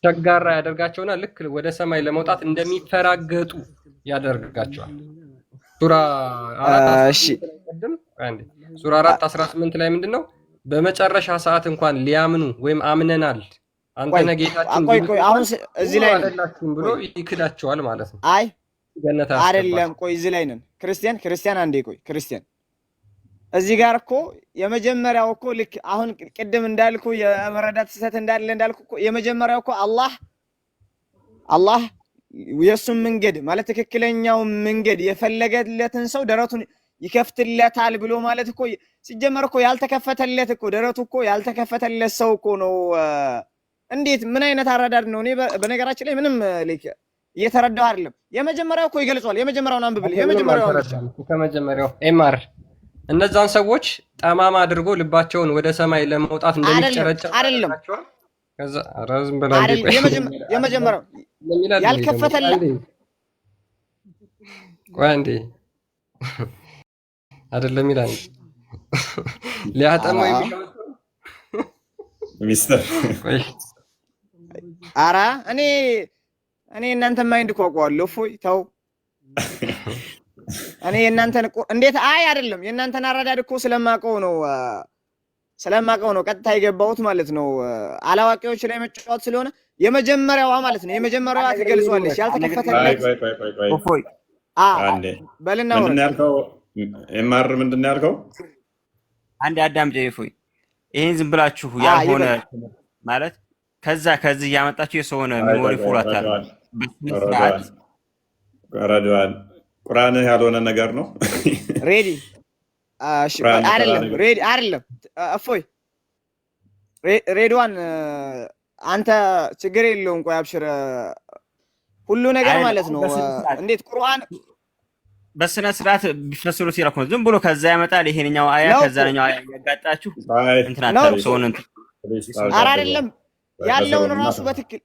ቸጋራ ያደርጋቸውና ልክ ወደ ሰማይ ለመውጣት እንደሚፈራገጡ ያደርጋቸዋል። ሱራ 4:18 ላይ ምንድነው? በመጨረሻ ሰዓት እንኳን ሊያምኑ ወይም አምነናል አንተ ነህ ጌታችን
አሁን እዚህ ላይ
አይደላችሁም ብሎ ይክዳቸዋል ማለት ነው።
አይ
ገነት
አይደለም፣ ቆይ እዚህ ላይ ነን። ክርስቲያን አንዴ ቆይ ክርስቲያን፣ እዚህ ጋር እኮ የመጀመሪያው እኮ ልክ አሁን ቅድም እንዳልኩ የመረዳት ስህተት እንዳልኩ እኮ የመጀመሪያው እኮ አላህ የሱን መንገድ ማለት ትክክለኛው መንገድ የፈለገለትን ሰው ደረቱን ይከፍትለታል ብሎ ማለት እኮ ሲጀመር እኮ ያልተከፈተለት እኮ ደረቱ እኮ ያልተከፈተለት ሰው እኮ ነው። እንዴት ምን አይነት አረዳድ ነው? እኔ በነገራችን ላይ ምንም እየተረዳሁ አይደለም። የመጀመሪያው እኮ ይገልጿል። የመጀመሪያውን አንብብልህ።
ከመጀመሪያው ኤምአር እነዛን ሰዎች ጠማማ አድርጎ ልባቸውን ወደ ሰማይ ለመውጣት እንደሚጨረጨር
አይደለም።
ከዛ ረዝም ብላ
የመጀመሪያው ያልከፈተለት
ቆይ አንዴ አይደለም ይላል ሊያጠመው የሚሻው
ሚስተር
ኧረ እኔ እናንተ ማይንድ ቋቋለሁ። እፎይ ተው። እኔ የእናንተን እንዴት አይደለም የእናንተን አረዳድ እኮ ስለማውቀው ነው ቀጥታ የገባሁት ማለት ነው። አላዋቂዎች ላይ መጫወት ስለሆነ የመጀመሪያዋ ማለት ነው። የመጀመሪያዋ ትገልጿለች። ያልተከፈተለት
እፎይ
በልና
ምንድን ያልከው? ኤምአር ምንድን ያልከው?
አንዴ አዳምጪ እፎይ። ይሄን ዝም ብላችሁ ያልሆነ ማለት ከዚህ ያመጣችሁ የሰውን ሜሞሪ ፉል አታርጉ።
ረድዋን ቁርአን ያልሆነ ነገር ነው።
ሬዲ አይደለም። እፎይ ሬድዋን አንተ ችግር የለውም። ቆይ አብሽር፣ ሁሉ ነገር ማለት ነው። እንዴት ቁርአን
በስነ ስርዓት ቢፈስሩት ይላል እኮ ዝም ብሎ ከዛ ያመጣል። ይሄንኛው አያ ከዛኛው አያ ያጋጣችሁ እንትና ሰውን
አይደለም ያለውን ራሱ በትክክል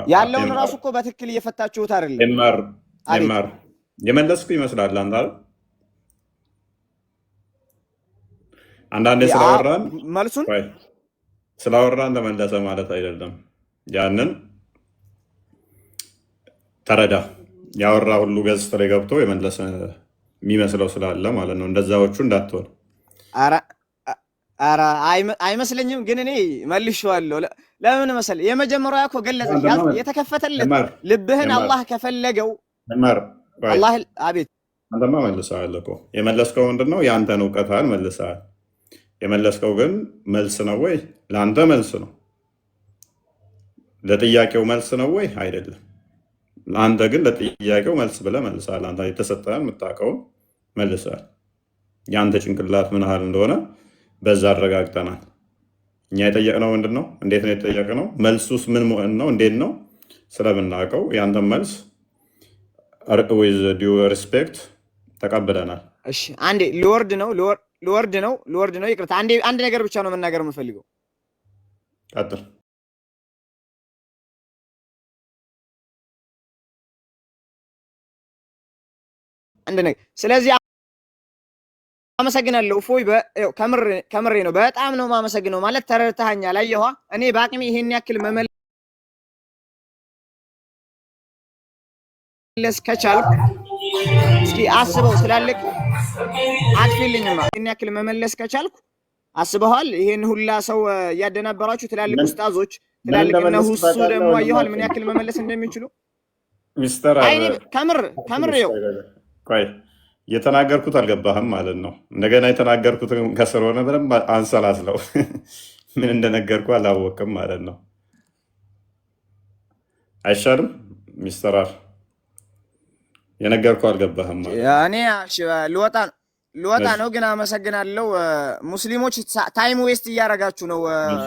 ያለውን ራሱ እኮ በትክክል እየፈታችሁት አይደለም።
ኤምአር የመለስኩ ይመስላል አንተ አይደል? አንዳንዴ ስላወራን ተመለሰ ማለት አይደለም። ያንን ተረዳ። ያወራ ሁሉ ገጽታ ላይ ገብቶ የመለሰ የሚመስለው ስላለ ማለት ነው። እንደዛዎቹ እንዳትሆን።
ኧረ አይመስለኝም፣ ግን እኔ መልሼዋለሁ። ለምን መሰለህ? የመጀመሪያው እኮ ገለጸ። የተከፈተለት ልብህን አላህ ከፈለገው አላህ አቤት
አንተማ መልሰሃል እኮ። የመለስከው ምንድን ነው? የአንተን እውቀትህን መልሰሃል። የመለስከው ግን መልስ ነው ወይ? ለአንተ መልስ ነው። ለጥያቄው መልስ ነው ወይ? አይደለም። አንተ ግን ለጥያቄው መልስ ብለህ መልሰሃል። አንተ የተሰጠህን የምታውቀውን መልሰሃል። የአንተ ጭንቅላት ምን ያህል እንደሆነ በዛ አረጋግጠናል። እኛ የጠየቅነው ምንድን ነው? እንዴት ነው የጠየቅነው? መልሱስ ምን መሆን ነው? እንዴት ነው? ስለምናውቀው የአንተን መልስ ዊዝ ዲው ሪስፔክት ተቀብለናል።
እሺ አንዴ ልወርድ ነው። ይቅርታ አንድ ነገር ብቻ ነው መናገር የምፈልገው።
ቀጥል።
አንድ ነገር ስለዚህ አመሰግናለሁ። እፎይ ከምሬ ነው። በጣም ነው የማመሰግነው። ማለት ተረድተኸኛል። አየኋ እኔ በአቅሜ ይሄን ያክል መመለስ ከቻልክ እስኪ አስበው። ትላልቅ አትፊልኝማ ይሄን ያክል መመለስ ከቻልኩ አስበዋል። ይሄን ሁላ ሰው ያደናበራችሁ ትላልቅ ኡስታዞች ትላልቅ ነው ሁሱ ደግሞ አየኋል ምን ያክል መመለስ እንደሚችሉ
ሚስተር
አይኔ ከምር ይው
ቆይ የተናገርኩት አልገባህም ማለት ነው። እንደገና የተናገርኩት ከስር ሆነ በደንብ አንሰላስለው ምን እንደነገርኩ አላወቅም ማለት ነው። አይሻልም ሚስተር አር የነገርኩ አልገባህም ማለት
እኔ ልወጣ ነው ግን አመሰግናለሁ። ሙስሊሞች ታይም ዌስት እያደረጋችሁ ነው።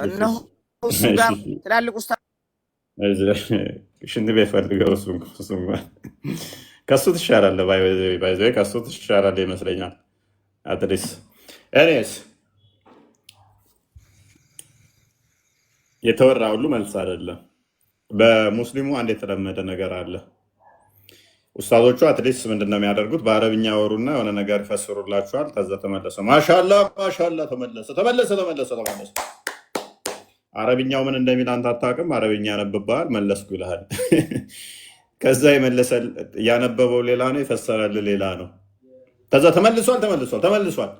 እነሆ እሱ ጋር ትላልቅ ኡስታዝ
ሽንት ቤት ፈልገው እሱ ከሱ ትሻላለህ። ባይዘ ከሱ ትሻላለህ ይመስለኛል። አትሊስ ኤኒዌይስ የተወራ ሁሉ መልስ አይደለም። በሙስሊሙ አንድ የተለመደ ነገር አለ። ኡስታዞቹ አትሊስ ምንድነው የሚያደርጉት? በአረብኛ ወሩና የሆነ ነገር ይፈስሩላችኋል። ከዛ ተመለሰ ማሻላ ተመለሰ። አረብኛው ምን እንደሚል አንተ አታውቅም። አረብኛ ያነብብሃል፣ መለስኩ ይልሃል። ከዛ ያነበበው ሌላ ነው፣ የፈሰረል ሌላ ነው። ከዛ ተመልሷል።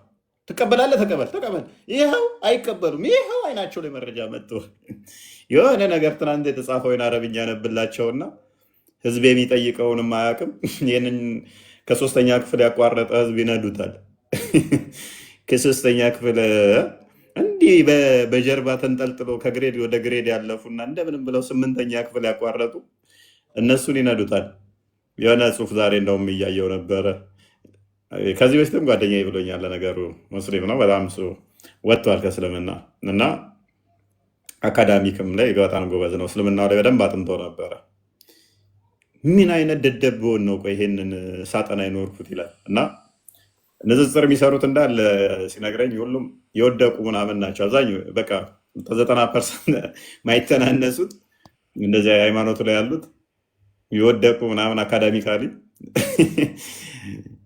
ትቀበላለህ? ተቀበል። ይኸው አይቀበሉም። ይኸው አይናቸው ላይ መረጃ መጥቶ የሆነ ነገር ትናንት የተጻፈውን አረብኛ ያነብላቸውና ህዝብ የሚጠይቀውንም አያውቅም። ይህንን ከ3ኛ ክፍል ያቋረጠ ህዝብ ይነዱታል። ከ3ኛ ክፍል እንዲህ በጀርባ ተንጠልጥሎ ከግሬድ ወደ ግሬድ ያለፉና እንደምንም ብለው 8ኛ ክፍል ያቋረጡ እነሱን ይነዱታል። የሆነ ጽሁፍ ዛሬ እንደውም እያየው ነበረ። ከዚህ በፊትም ጓደኛ ብሎኛል። ለነገሩ ሙስሊም ነው፣ በጣም እሱ ወጥቷል ከእስልምና እና አካዳሚክም ላይ በጣም ጎበዝ ነው። እስልምና ላይ በደንብ አጥንቶ ነበረ። ምን አይነት ደደብ ብሆን ነው ቆይ ይሄንን ሳጠና ይኖርኩት ይላል። እና ንጽጽር የሚሰሩት እንዳለ ሲነግረኝ ሁሉም የወደቁ ምናምን ናቸው። አብዛኛው በቃ 90% ማይተናነሱት እንደዚያ ሃይማኖቱ ላይ ያሉት የወደቁ ምናምን አካዳሚካሊ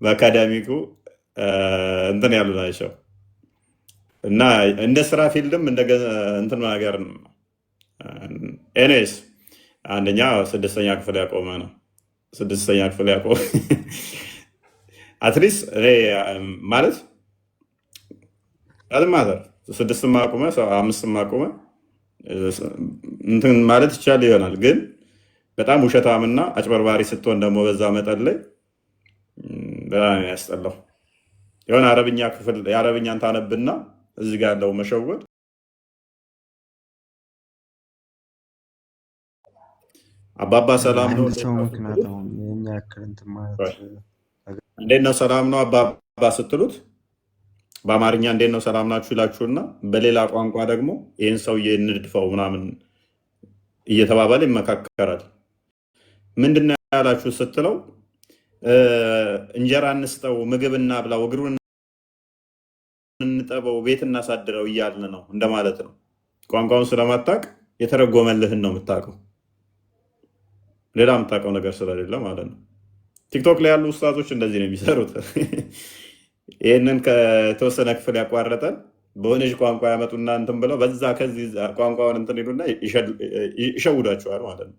በአካዳሚኩ እንትን ያሉ ናቸው። እና እንደ ስራ ፊልድም እንትን ነገር ነው። ኤኒዌይስ አንደኛ 6ኛ ክፍል ያቆመ ነው። 6ኛ ክፍል ያቆመ አትሊስት ማለት አልማተር 6ም አቆመ 5ም አቆመ እንትን ማለት ይቻል ይሆናል። ግን በጣም ውሸታምና አጭበርባሪ ስትሆን ደግሞ በዛ መጠን ላይ በጣም ያስጠላው የሆነ አረብኛ ክፍል የአረብኛን ታነብና እዚህ ጋር ያለው መሸወድ አባባ ሰላም ነው። እንዴት ነው ሰላም ነው አባባ ስትሉት በአማርኛ እንዴት ነው ሰላም ናችሁ ይላችሁና በሌላ ቋንቋ ደግሞ ይህን ሰውዬ እንድድፈው ምናምን እየተባባለ ይመካከራል። ምንድነው ያላችሁ ስትለው እንጀራ እንስጠው፣ ምግብ እናብላው፣ እግሩን እንጠበው፣ ቤት እናሳድረው እያልን ነው እንደማለት ነው። ቋንቋውን ስለማታውቅ የተረጎመልህን ነው የምታውቀው፣ ሌላ የምታውቀው ነገር ስለሌለ ማለት ነው። ቲክቶክ ላይ ያሉ ኡስታዞች እንደዚህ ነው የሚሰሩት። ይህንን ከተወሰነ ክፍል ያቋረጠን በሆነች ቋንቋ ያመጡና እንትን ብለው በዛ ከዚህ ቋንቋውን እንትን ይሉና ይሸውዳቸዋል ማለት ነው።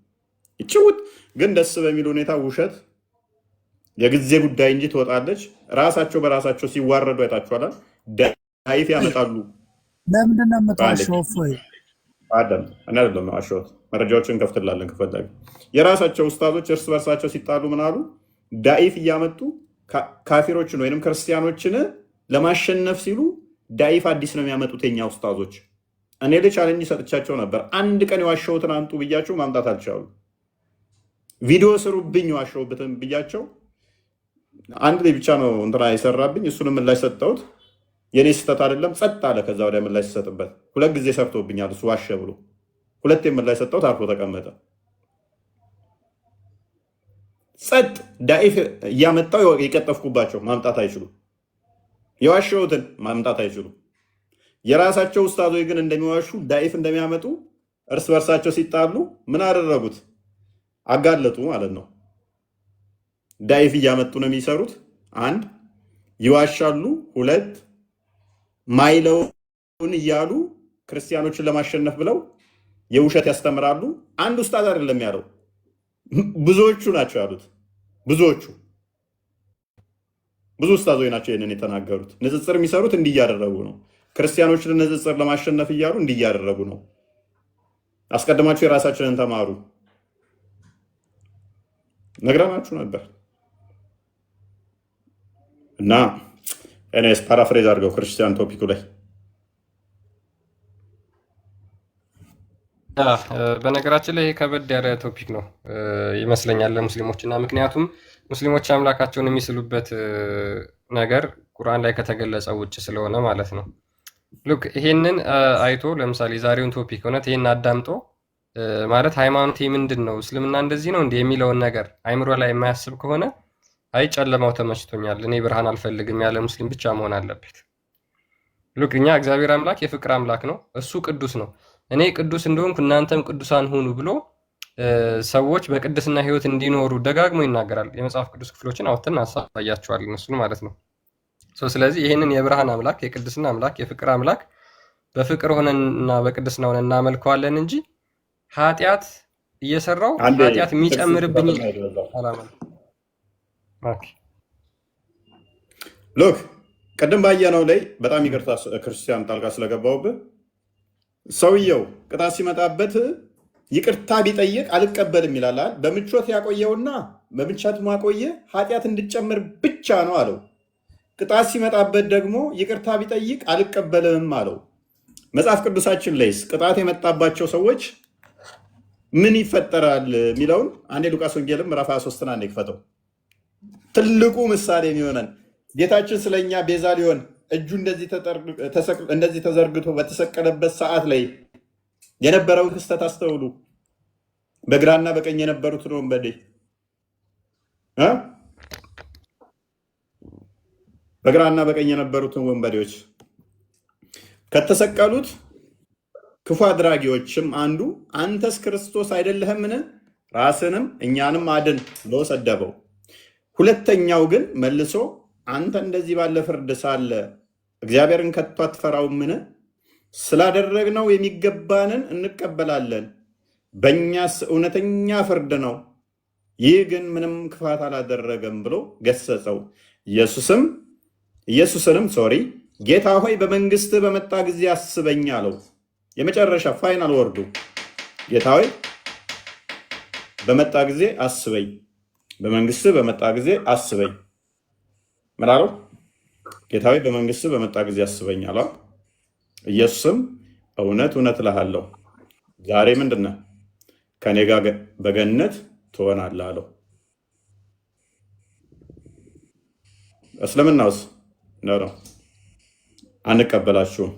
ይችውት ግን ደስ በሚል ሁኔታ ውሸት የጊዜ ጉዳይ እንጂ ትወጣለች። ራሳቸው በራሳቸው ሲዋረዱ አይታችኋል። ዳይፍ ያመጣሉ።
ለምንድን ነው የምታሸው?
አዳም እኔ አይደለም አሸወት፣ መረጃዎችን ከፍትላለን ከፈለገ። የራሳቸው ኡስታዞች እርስ በርሳቸው ሲጣሉ ምን አሉ? ዳይፍ እያመጡ ካፊሮችን ወይንም ክርስቲያኖችን ለማሸነፍ ሲሉ ዳይፍ አዲስ ነው የሚያመጡት የኛ ኡስታዞች። እኔ ልጅ ቻሌንጅ ሰጥቻቸው ነበር። አንድ ቀን የዋሸሁትን አንጡ ብያቸው ማምጣት አልቻሉ። ቪዲዮ ስሩብኝ የዋሸሁበትን ብያቸው አንድ ላይ ብቻ ነው እንትና የሰራብኝ። እሱንም ምላሽ ሰጠሁት። የኔ ስህተት አይደለም ጸጥ አለ። ከዛ ወዲያ ምላሽ ሲሰጥበት 2 ጊዜ ሰርቶብኛል እሱ ዋሸ ብሎ 2 ምላሽ ሰጠሁት። አርፎ ተቀመጠ። ጸጥ ዳኢፍ እያመጣው የቀጠፍኩባቸው ማምጣት አይችሉም። የዋሸሁትን ማምጣት አይችሉም። የራሳቸው ኡስታዞች ግን እንደሚዋሹ ዳኢፍ እንደሚያመጡ እርስ በርሳቸው ሲጣሉ ምን አደረጉት? አጋለጡ ማለት ነው። ዳኢፍ እያመጡ ነው የሚሰሩት። 1 ይዋሻሉ፣ 2 ማይለውን እያሉ ክርስቲያኖችን ለማሸነፍ ብለው የውሸት ያስተምራሉ። አንድ ኡስታዝ አይደለም ያለው፣ ብዙዎቹ ናቸው ያሉት። ብዙዎቹ ብዙ ኡስታዞች ናቸው ይህንን የተናገሩት። ንጽጽር የሚሰሩት እንዲህ እያደረጉ ነው። ክርስቲያኖችን ንጽጽር ለማሸነፍ እያሉ እንዲህ እያደረጉ ነው። አስቀድማችሁ የራሳችንን ተማሩ ነግረናችሁ ነበር እና እኔስ ፓራፍሬዝ አድርገው ክርስቲያን ቶፒኩ ላይ
በነገራችን ላይ ከበድ ያለ ቶፒክ ነው ይመስለኛል ለሙስሊሞች እና ምክንያቱም ሙስሊሞች አምላካቸውን የሚስሉበት ነገር ቁርአን ላይ ከተገለጸው ውጭ ስለሆነ ማለት ነው። ሉክ ይሄንን አይቶ ለምሳሌ ዛሬውን ቶፒክ እውነት ይሄን አዳምጦ ማለት ሃይማኖቴ ምንድን ነው እስልምና እንደዚህ ነው እንዴ የሚለውን ነገር አይምሮ ላይ የማያስብ ከሆነ አይ ጨለማው ተመችቶኛል እኔ ብርሃን አልፈልግም ያለ ሙስሊም ብቻ መሆን አለበት። ሉክ እኛ እግዚአብሔር አምላክ የፍቅር አምላክ ነው፣ እሱ ቅዱስ ነው። እኔ ቅዱስ እንደሆንኩ እናንተም ቅዱሳን ሁኑ ብሎ ሰዎች በቅድስና ህይወት እንዲኖሩ ደጋግሞ ይናገራል። የመጽሐፍ ቅዱስ ክፍሎችን አውጥተን እናሳያቸዋለን እሱን ማለት ነው። ስለዚህ ይህንን የብርሃን አምላክ የቅድስና አምላክ የፍቅር አምላክ በፍቅር ሆነንና በቅድስና ሆነን እናመልከዋለን እንጂ ኃጢአት እየሰራው ኃጢአት የሚጨምርብኝ አላማ
ሎክ ቀደም ባየነው ላይ በጣም ይቅርታ ክርስቲያን ጣልቃ ስለገባውብህ ሰውየው ቅጣት ሲመጣበት ይቅርታ ቢጠይቅ አልቀበልም ይላል። በምቾት ያቆየውና በምቾት ማቆየ ኃጢአት እንድጨምር ብቻ ነው አለው። ቅጣት ሲመጣበት ደግሞ ይቅርታ ቢጠይቅ አልቀበልም አለው። መጽሐፍ ቅዱሳችን ላይስ ቅጣት የመጣባቸው ሰዎች ምን ይፈጠራል የሚለውን አንዴ ሉቃስ ወንጌልም ምዕራፍ 23 አንዴ ክፈተው። ትልቁ ምሳሌ የሚሆነን ጌታችን ስለኛ ቤዛ ሊሆን እጁ እንደዚህ ተዘርግቶ በተሰቀለበት ሰዓት ላይ የነበረውን ክስተት አስተውሉ። በግራና በቀኝ የነበሩትን ወንበዴ በግራና በቀኝ የነበሩትን ወንበዴዎች ከተሰቀሉት ክፉ አድራጊዎችም አንዱ አንተስ ክርስቶስ አይደለህምን? ራስንም እኛንም አድን ብሎ ሰደበው። ሁለተኛው ግን መልሶ አንተ እንደዚህ ባለ ፍርድ ሳለ እግዚአብሔርን ከቶ አትፈራውምን? ስላደረግነው የሚገባንን እንቀበላለን፣ በእኛስ እውነተኛ ፍርድ ነው። ይህ ግን ምንም ክፋት አላደረገም ብሎ ገሰጸው። ኢየሱስንም ጌታ ሆይ በመንግስት በመጣ ጊዜ አስበኝ አለው። የመጨረሻ ፋይናል ወርዱ ጌታ ሆይ በመጣ ጊዜ አስበኝ፣ በመንግስት በመጣ ጊዜ አስበኝ። ምን አለው? ጌታ ሆይ በመንግስት በመጣ ጊዜ አስበኝ አለው። ኢየሱስም እውነት እውነት እልሃለሁ ዛሬ ምንድነው ከኔ ጋር በገነት ትሆናለህ አለው። እስልምናውስ ነው አንቀበላችሁም።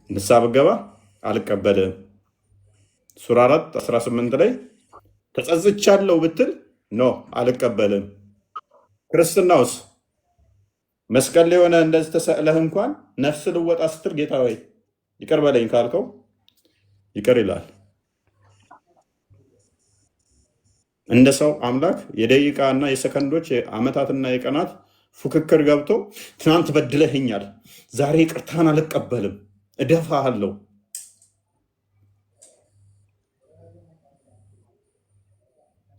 ንስሐ ብገባ አልቀበልም። ሱራ 4:18 ላይ ተጸጽቻለሁ ብትል ኖ አልቀበልም። ክርስትናውስ መስቀል ላይ ሆነ እንደዚህ ተሰቅለህ እንኳን ነፍስ ልወጣ ስትል ጌታ ወይ ይቅር በለኝ ካልከው ይቅር ይላል። እንደ ሰው አምላክ የደቂቃና የሰከንዶች የዓመታትና የቀናት ፉክክር ገብቶ ትናንት በድለህኛል፣ ዛሬ ይቅርታን አልቀበልም፣ እደፋሃለሁ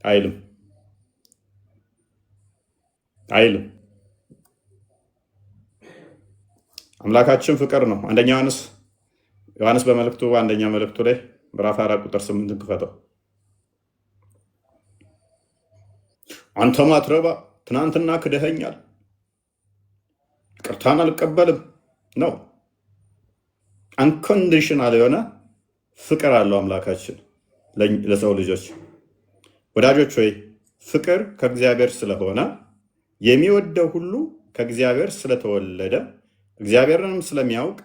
አይልም አይልም። አምላካችን ፍቅር ነው። አንደኛ ዮሐንስ በመልእክቱ አንደኛ መልእክቱ ላይ ምዕራፍ 4:8 ክፈተው። አንተ ማትረባ ትናንትና ክደኸኛል፣ ይቅርታን አልቀበልም ነው። አንኮንዲሽናል የሆነ ፍቅር አለው አምላካችን ለሰው ልጆች። ወዳጆች ሆይ ፍቅር ከእግዚአብሔር ስለሆነ የሚወደው ሁሉ ከእግዚአብሔር ስለተወለደ እግዚአብሔርንም ስለሚያውቅ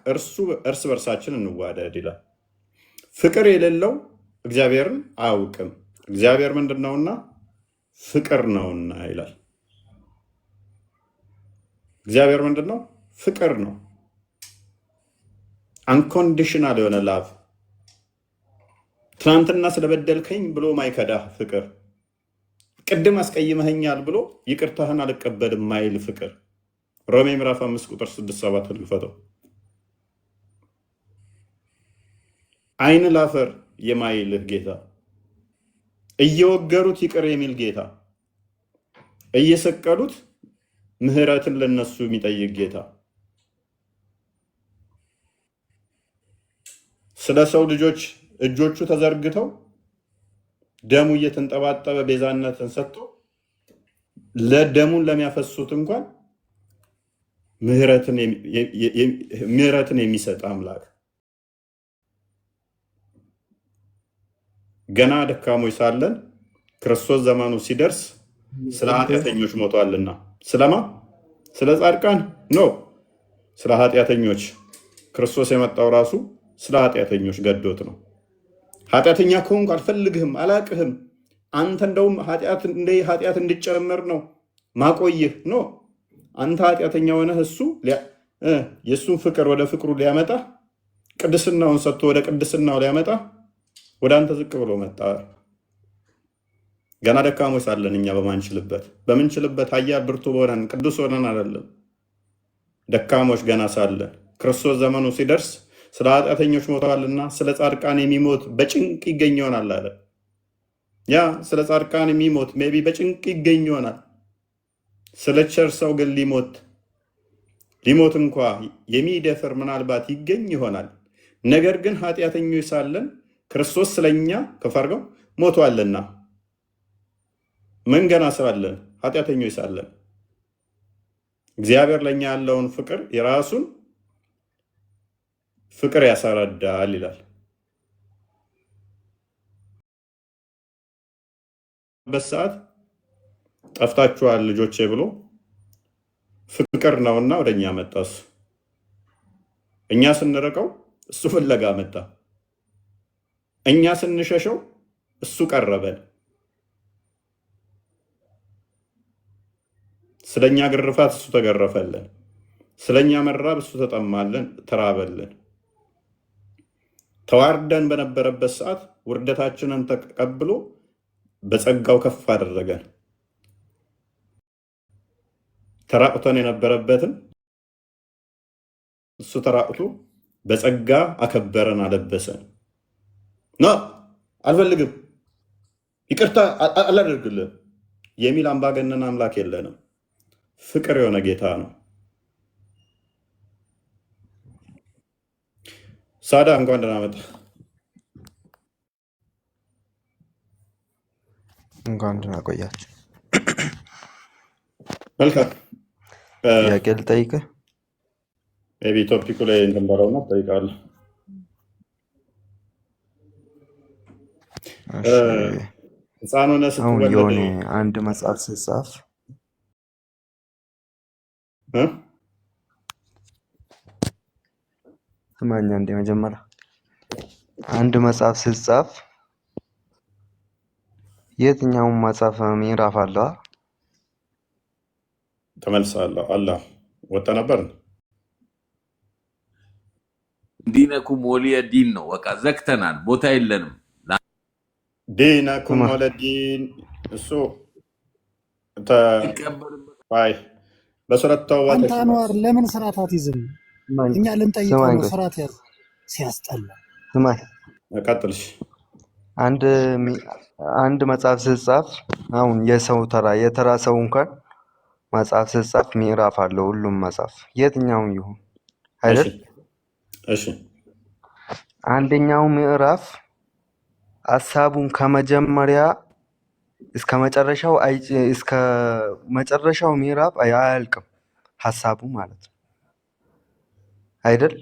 እርስ በርሳችን እንዋደድ ይላል። ፍቅር የሌለው እግዚአብሔርን አያውቅም፣ እግዚአብሔር ምንድን ነውና ፍቅር ነውና ይላል። እግዚአብሔር ምንድን ነው? ፍቅር ነው። አንኮንዲሽናል የሆነ ላቭ፣ ትናንትና ስለበደልከኝ ብሎ ማይከዳህ ፍቅር፣ ቅድም አስቀይመኸኛል ብሎ ይቅርታህን አልቀበልም ማይል ፍቅር። ሮሜ ምዕራፍ 5:6-7 ልፈተው። አይን ላፈር የማይልህ ጌታ እየወገሩት ይቅር የሚል ጌታ፣ እየሰቀሉት ምህረትን ለነሱ የሚጠይቅ ጌታ፣ ስለ ሰው ልጆች እጆቹ ተዘርግተው ደሙ እየተንጠባጠበ ቤዛነትን ሰጥቶ ለደሙን ለሚያፈሱት እንኳን ምህረትን የሚሰጥ አምላክ ገና ደካሞች ሳለን ክርስቶስ ዘመኑ ሲደርስ ስለ ኃጢአተኞች ሞቷልና። ስለማ? ስለ ጻድቃን ነው፣ ስለ ኃጢአተኞች። ክርስቶስ የመጣው ራሱ ስለ ኃጢአተኞች ገዶት ነው። ኃጢአተኛ ከሆንኩ አልፈልግህም፣ አላቅህም፣ አንተ እንደውም ኃጢአት እንድጨመር ነው ማቆይህ ነው። አንተ ኃጢአተኛ ሆነህ እሱ የእሱን ፍቅር ወደ ፍቅሩ ሊያመጣ ቅድስናውን ሰጥቶ ወደ ቅድስናው ሊያመጣ ወደ አንተ ዝቅ ብሎ መጣ። ገና ደካሞች ሳለን እኛ በምንችልበት ኃያል ብርቱ ሆነን ቅዱስ ሆነን አይደለም። ደካሞች ገና ሳለን ክርስቶስ ዘመኑ ሲደርስ ስለ ኃጢአተኞች ሞተዋልና ስለ ጻድቃን የሚሞት በጭንቅ ይገኝ ይሆናል አለ። ያ ስለ ጻድቃን የሚሞት ሜይ ቢ በጭንቅ ይገኝ ይሆናል። ስለ ቸር ሰው ግን ሊሞት እንኳ የሚደፍር ምናልባት ይገኝ ይሆናል። ነገር ግን ኃጢአተኞች ሳለን ክርስቶስ ስለኛ ከፍ አድርገው ሞቷልና ምን ገና ሳለን ኃጢአተኞች ሳለን እግዚአብሔር ለኛ ያለውን ፍቅር የራሱን ፍቅር ያሳረዳል ይላል። በሰዓት ጠፍታችኋል ልጆቼ ብሎ ፍቅር ነውና ወደኛ መጣ። እኛ ስንርቀው እሱ ፍለጋ መጣ። እኛ ስንሸሸው እሱ ቀረበን። ስለኛ ግርፋት እሱ ተገረፈልን። ስለኛ መራብ እሱ ተራበልን። ተዋርደን በነበረበት ሰዓት ውርደታችንን ተቀብሎ በጸጋው ከፍ አደረገን። ተራቁተን የነበረበትን እሱ ተራቁቶ በጸጋ አከበረን፣ አለበሰን። አልፈልግም፣ ይቅርታ አላደርግልህ የሚል አምባገነን አምላክ የለንም። ፍቅር የሆነ ጌታ ነው። ሳዳ እንኳን ደህና መጣ።
እንኳን ደህና ቆያችሁ።
መልካም
ጥያቄ ልጠይቅህ።
ቢ ቶፒኩ ላይ እንተንበረው ነው ጠይቃለሁ። ህፃን ሆነ
አሁን የሆነ አንድ መጽሐፍ ስጻፍ ስማኛ እንደ መጀመሪያ አንድ መጽሐፍ ስጻፍ የትኛውም መጽሐፍ ምዕራፍ አለው?
ተመልሳለሁ። አላህ ወጣ ነበር
ዲነኩም ወሊየ ዲን ነው። በቃ ዘግተናል፣ ቦታ የለንም።
ዲነኩም ወሊየ ዲን እሱ አይ በሱረት ተውባ
አንተ አንዋር ለምን ስርዓት አትይዝም? እኛ ልንጠይቀው ነው። ስርዓት ያዝ። ሲያስጠላ
ስማኝ፣
ቀጥልሽ።
አንድ መጽሐፍ ስጻፍ አሁን የተራ ሰው እንኳን መጽሐፍ ስጻፍ ምዕራፍ አለው። ሁሉም መጽሐፍ የትኛውም ይሁን አይደል?
እሺ።
አንደኛው ምዕራፍ ሐሳቡን ከመጀመሪያ እስከ መጨረሻው ምዕራፍ አያልቅም ሐሳቡ ማለት ነው አይደል?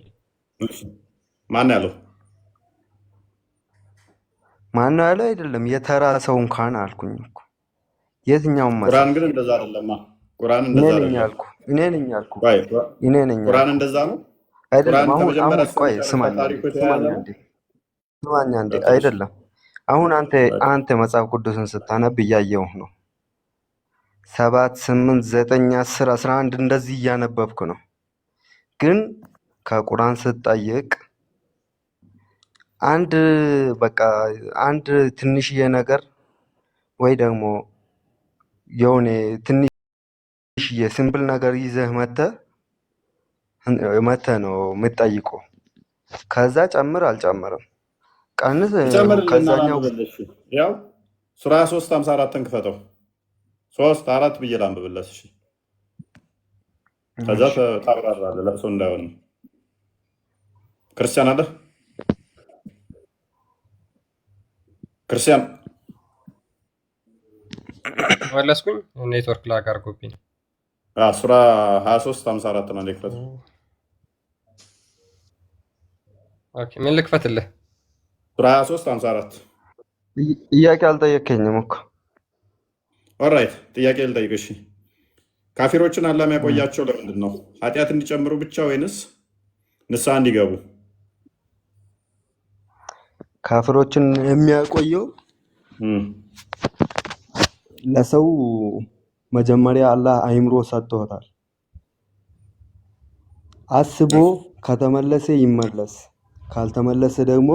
ማን ያለው
አይደለም፣ የተራ ሰው እንኳን አልኩኝ እኮ። የትኛውም መጽሐፍ
ቁርአን ግን እንደዛ አይደለም። ቁርአን እንደዛ አይደለም።
እኔ ነኝ ያልኩ።
ቁርአን እንደዛ ነው
አይደለም። አሁን ቆይ ስማኝ እንዴ አይደለም። አሁን አንተ መጽሐፍ ቅዱስን ስታነብ እያየሁህ ነው። 7 8 9 10 11 እንደዚህ እያነበብክ ነው። ግን ከቁርአን ስትጠይቅ አንድ ትንሽዬ ነገር ወይ ደግሞ የሆነ ትንሽዬ ሲምፕል ነገር ይዘህ መተህ ነው የምትጠይቀው። ከዛ ጨምር አልጨምርም ቀንስ ከዛኛው
ያው ሱራ 23:54 ክፈተው። 3:4 ብዬ ላንብብለት። እሺ ከዛ ታብራራለህ። ለብሶ እንዳይሆን ክርስቲያን አለ ክርስቲያን
መለስኩኝ። ኔትወርክ ላግ አድርጎብኝ።
ሱራ 23:54 ነው ክፈተው።
ኦኬ ምን ልክፈትልህ?
ሱራ 23:54
ጥያቄ አልጠየከኝም እኮ።
ኦራይት ጥያቄ ልጠይቅ። እሺ ካፊሮችን አላህ የሚያቆያቸው ለምንድን ነው? ኃጢአት እንዲጨምሩ ብቻ ወይንስ ንስሐ እንዲገቡ?
ካፊሮችን የሚያቆየው ለሰው መጀመሪያ አላህ አይምሮ ሰጥቶታል። አስቦ ከተመለሰ ይመለስ፣ ካልተመለሰ ደግሞ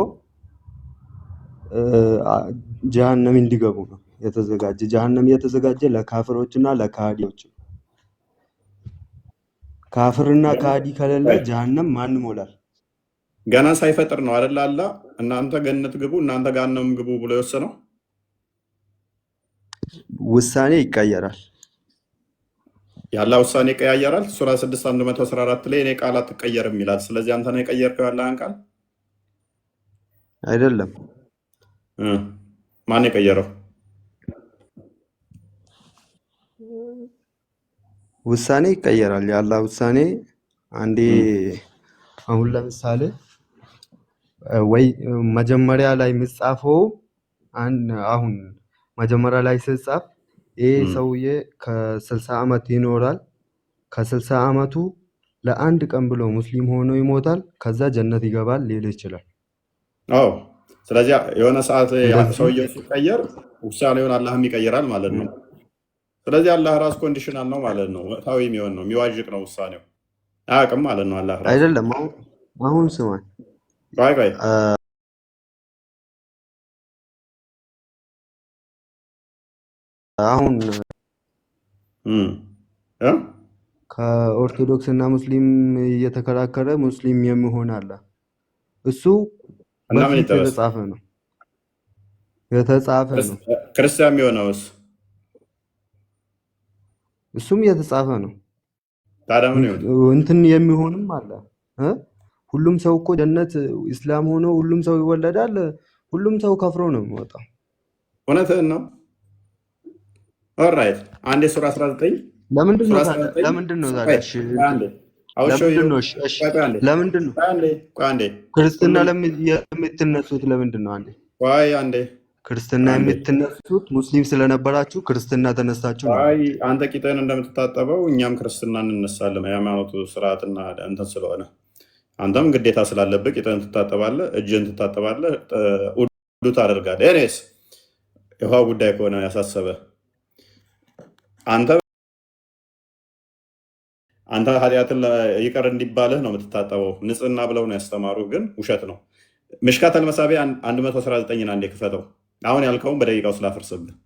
ጀሃነም እንዲገቡ ነው የተዘጋጀ። ጀሃነም የተዘጋጀ ለካፊሮችና ለካሃዲዎች። ካፊርና ካሃዲ ከሌለ ጀሃነም ማን ይሞላል?
ገና ሳይፈጥር ነው አይደል? አላህ እናንተ ገነት ግቡ እናንተ ገሃነም ግቡ ብሎ የወሰነው።
ውሳኔ ይቀየራል።
የአላህ ውሳኔ ይቀያየራል። ሱራ 6:114 ላይ እኔ ቃል አትቀየርም ይላል። ስለዚህ አንተ ነው የቀየርከው ያለህን ቃል
አይደለም።
ማን የቀየረው?
ውሳኔ ይቀየራል። የአላህ ውሳኔ አንዴ አሁን ለምሳሌ ወይ መጀመሪያ ላይ የምጻፈው አሁን መጀመሪያ ላይ ሲጻፍ ይሄ ሰውዬ ከ60 ዓመት ይኖራል። ከ60 ዓመቱ ለአንድ ቀን ብሎ ሙስሊም ሆኖ ይሞታል። ከዛ ጀነት ይገባል ሊል ይችላል።
አዎ ስለዚህ የሆነ ሰዓት ሰውየው ሲቀየር ውሳኔውን አላህም ይቀይራል ማለት ነው። ስለዚህ አላህ ራስ ኮንዲሽናል ነው ማለት ነው። ወቅታዊ የሚሆን ነው፣ የሚዋዥቅ ነው ውሳኔው። አያውቅም ማለት ነው አላህ ራስ።
አይደለም አሁን ስማኝ
ቆይ
አሁን ከኦርቶዶክስ እና ሙስሊም እየተከራከረ ሙስሊም የሚሆን አለ። እሱ በፊት የተጻፈ ነው ነው።
ክርስቲያን የሚሆነውስ
እሱም የተጻፈ ነው።
ታዲያ ምን ይሆን?
እንትን የሚሆንም አለ። ሁሉም ሰው እኮ ጀነት ኢስላም ሆኖ ሁሉም ሰው ይወለዳል። ሁሉም ሰው ከፍሮ ነው የሚወጣው።
እውነትህን ነው። ኦልራይት አንዴ ሱራ 19 ለምንድን ነው
ክርስትና የምትነሱት? ለምንድን ነው አንዴ ክርስትና የምትነሱት? ሙስሊም ስለነበራችሁ ክርስትና ተነሳችሁ ነው?
አንተ ቂጥህን እንደምትታጠበው እኛም ክርስትና እንነሳለን። የሃይማኖቱ ስርዓትና እንትን ስለሆነ አንተም ግዴታ ስላለብህ ቂጥህን ትታጠባለህ፣ እጅህን ትታጠባለህ፣ ውዱ ታደርጋለህ። ኤኒዌይስ የውሃ ጉዳይ ከሆነ ያሳሰበ አንተ ኃጢአትን ይቅር እንዲባልህ ነው የምትታጠበው። ንጽህና ብለው ነው ያስተማሩህ፣ ግን ውሸት ነው። ምሽካት አልመሳቢያ 119 አንዴ ክፈተው። አሁን ያልከውን በደቂቃው ስላፈርስብህ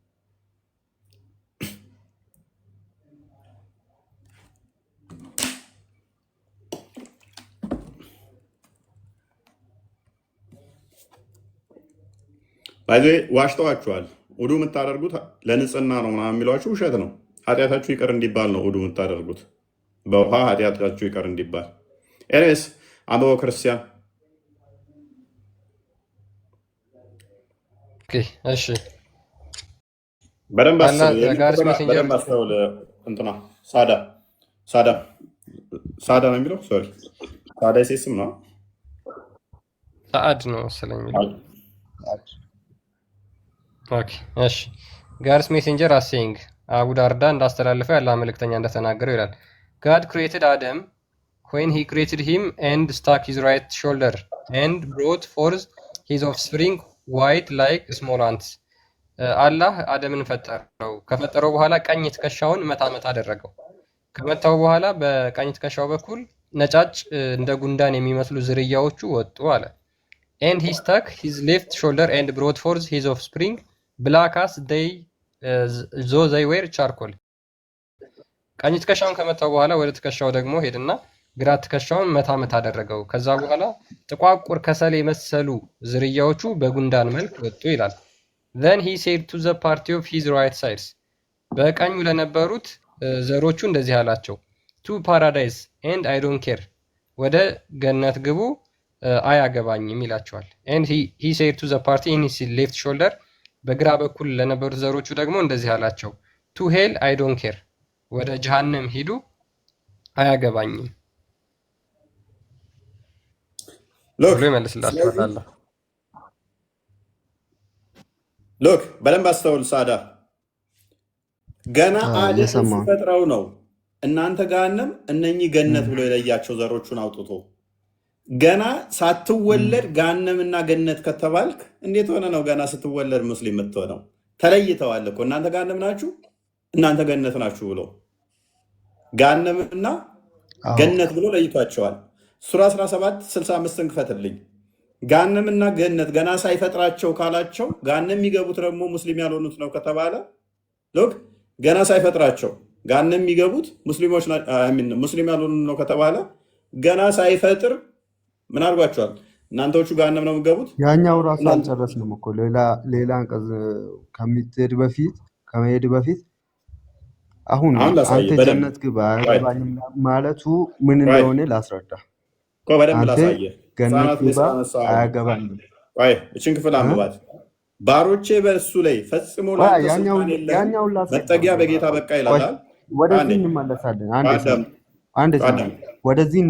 ባይዜ ዋሽተዋችኋል። ውዱ የምታደርጉት ለንጽህና ነው ምናምን የሚሏችሁ ውሸት ነው። ኃጢአታችሁ ይቅር እንዲባል ነው ውዱ የምታደርጉት፣ በውሃ ኃጢአታችሁ ይቅር እንዲባል። ኤኒዌይስ አንብበው ክርስቲያን።
እሺ
በደንብ አስተውል። እንትና ሳዳ ነው የሚለው። ሶሪ ሳዳ የሴት ስም ነው።
ሰዓድ ነው መሰለኝ የሚለው። ኦኬ እሺ። ጋድስ ሜሴንጀር አሴይንግ አቡ ዳርዳ እንዳስተላለፈው ያለ መልእክተኛ እንደተናገረው ይላል። God created Adam when he created him and stuck his right shoulder and brought forth his offspring white like small ants. አላህ አደምን ፈጠረው። ከፈጠረው በኋላ ቀኝ ትከሻውን መታ አደረገው። ከመታው በኋላ በቀኝ ትከሻው በኩል ነጫጭ እንደ ጉንዳን የሚመስሉ ዝርያዎቹ ወጡ አለ። And he stuck his left shoulder and brought forth his offspring black as though they were charcoal. ቀኝ ትከሻውን ከመታው በኋላ ወደ ትከሻው ደግሞ ሄድና ግራ ትከሻውን መታ አደረገው። ከዛ በኋላ ጥቋቁር ከሰል የመሰሉ ዝርያዎቹ በጉንዳን መልክ ወጡ ይላል። then he said to the party of his right sides በቀኙ ለነበሩት ዘሮቹ እንደዚህ አላቸው to paradise and I don't care ወደ ገነት ግቡ አያገባኝም ይላቸዋል and he said to the party in his left shoulder በግራ በኩል ለነበሩት ዘሮቹ ደግሞ እንደዚህ አላቸው to hell I don't care ወደ ጀሃነም ሂዱ አያገባኝም ብሎ ይመልስላቸዋል።
ሎክ በደንብ አስተውል ሳዳ ገና አደም ሲፈጥረው ነው እናንተ ገሃነም እነኚህ ገነት ብሎ የለያቸው ዘሮቹን አውጥቶ ገና ሳትወለድ ገሃነምና ገነት ከተባልክ እንዴት ሆነ ነው ገና ስትወለድ ሙስሊም የምትሆነው? ተለይተዋል እኮ እናንተ ገሃነም ናችሁ እናንተ ገነት ናችሁ ብሎ ገሃነምና ገነት ብሎ ለይቷቸዋል። ሱራ 17:65 ክፈትልኝ። ገሃነምና ገነት ገና ሳይፈጥራቸው ካላቸው ገሃነም የሚገቡት ደግሞ ሙስሊም ያልሆኑት ነው ከተባለ ሎክ ገና ሳይፈጥራቸው ገሃነም የሚገቡት ሙስሊሞች ሙስሊም ያልሆኑ ነው ከተባለ ገና ሳይፈጥር ምን አድርጓቸዋል? እናንተዎቹ ገሃነም ነው የሚገቡት።
ያኛው ራሱ አልጨረስንም እኮ ሌላ አንቀጽ ከመሄድ በፊት አሁን አንተ ጀነት ግባ አያገባኝም ማለቱ ምን እንደሆነ ላስረዳ።
በደንብ ላሳየህ።
ገነት ግባ አያገባኝም።
እችን ክፍል አንብባት። ባሮቼ በእሱ ላይ ፈጽሞ መጠጊያ በጌታ በቃ ይላል።
ወደዚህ እንመለሳለን። ወደዚህ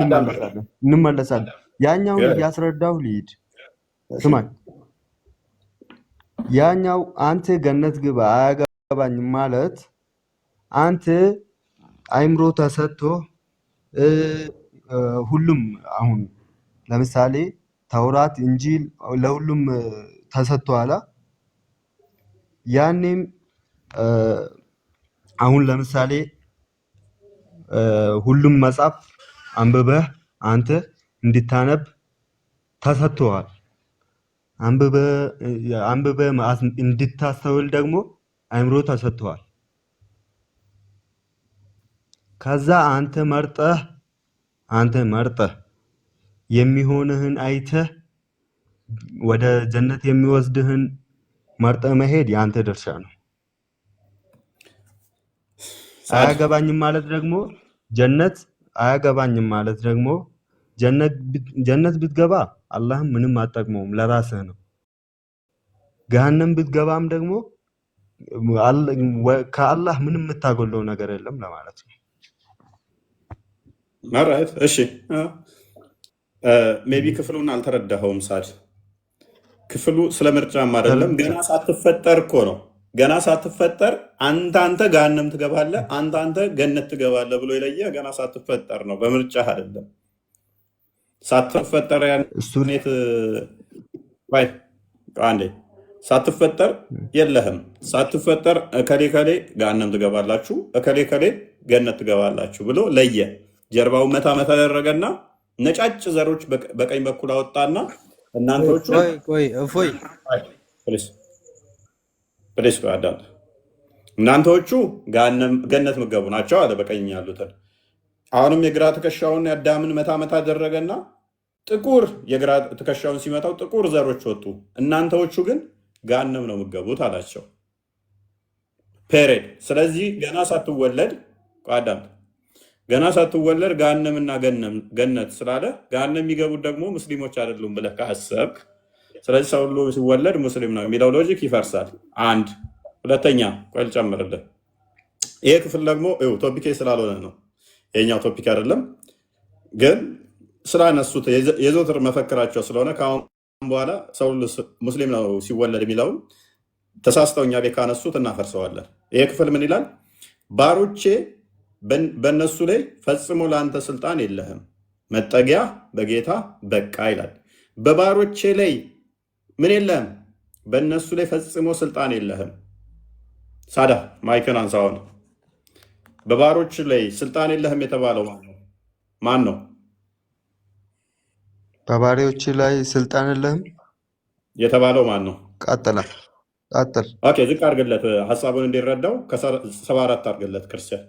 እንመለሳለን። ያኛውን እያስረዳሁ ልሂድ። ስማኝ። ያኛው አንተ ገነት ግባ አያገባኝም ማለት አንተ አይምሮ ተሰጥቶ ሁሉም አሁን ለምሳሌ ተውራት፣ እንጂል ለሁሉም ተሰጥቷል። ያኔም አሁን ለምሳሌ ሁሉም መጽሐፍ አንብበህ አንተ እንድታነብ ተሰጥቷል። አንብበህ እንድታስተውል ደግሞ አይምሮ ተሰጥቷል። ከዛ አንተ መርጠህ የሚሆንህን አይተህ ወደ ጀነት የሚወስድህን መርጠህ መሄድ ያንተ ድርሻ ነው። አያገባኝም ማለት ደግሞ ጀነት ብትገባ አላህም ምንም አጠቅመውም ለራስህ ነው። ገሃነም ብትገባም ደግሞ ከአላህ ምንም የምታጎለው ነገር የለም ለማለት ነው።
ማራይት እሺ። ሜቢ ክፍሉን አልተረዳኸውም ሳድ። ክፍሉ ስለ ምርጫም አይደለም። ገና ሳትፈጠር እኮ ነው። ገና ሳትፈጠር አንተ ገሃነም ትገባለህ፣ አንተ ገነት ትገባለህ ብሎ የለየ ገና ሳትፈጠር ነው፣ በምርጫ አይደለም። ሳትፈጠር ሳትፈጠር የለህም። ሳትፈጠር እከሌ ገሃነም ትገባላችሁ፣ እከሌ ገነት ትገባላችሁ ብሎ ለየ። ጀርባው መታ ተደረገና ነጫጭ ዘሮች በቀኝ በኩል አወጣና እናንተዎቹ እናንተዎቹ ገነት ምገቡ ናቸው አለ በቀኝ ያሉትን። አሁንም የግራ ትከሻውን የአዳምን መታ አደረገና ጥቁር የግራ ትከሻውን ሲመታው ጥቁር ዘሮች ወጡ። እናንተዎቹ ግን ገሃነም ነው ምገቡት አላቸው። ፔሬድ። ስለዚህ ገና ሳትወለድ ገሃነምና ገነት ስላለ ገሃነም የሚገቡት ደግሞ ሙስሊሞች አይደሉም ብለህ ካሰብክ፣ ስለዚህ ሰው ሁሉ ሲወለድ ሙስሊም ነው የሚለው ሎጂክ ይፈርሳል። አንድ ሁለተኛ፣ ቆይ ልጨምርልህ። ይሄ ክፍል ደግሞ ቶፒኬ ስላልሆነ ነው፣ የኛው ቶፒክ አይደለም፣ ግን ስላነሱት የዘወትር መፈክራቸው ስለሆነ ከአሁን በኋላ ሰው ሙስሊም ነው ሲወለድ የሚለውን ተሳስተው እኛ ቤት ካነሱት እናፈርሰዋለን። ይሄ ክፍል ምን ይላል? ባሮቼ በእነሱ ላይ ፈጽሞ ለአንተ ስልጣን የለህም፣ መጠጊያ በጌታ በቃ ይላል። በባሮቼ ላይ ምን የለህም? በእነሱ ላይ ፈጽሞ ስልጣን የለህም። ሳዳ ማይክን አንሳውን። በባሮች ላይ ስልጣን የለህም የተባለው ማን ነው?
በባሪያዎች ላይ ስልጣን የለህም
የተባለው ማን ነው?
ቀጥል።
ኦኬ፣ ዝቅ አድርግለት ሀሳቡን እንዲረዳው። ከ74 አድርግለት ክርስቲያን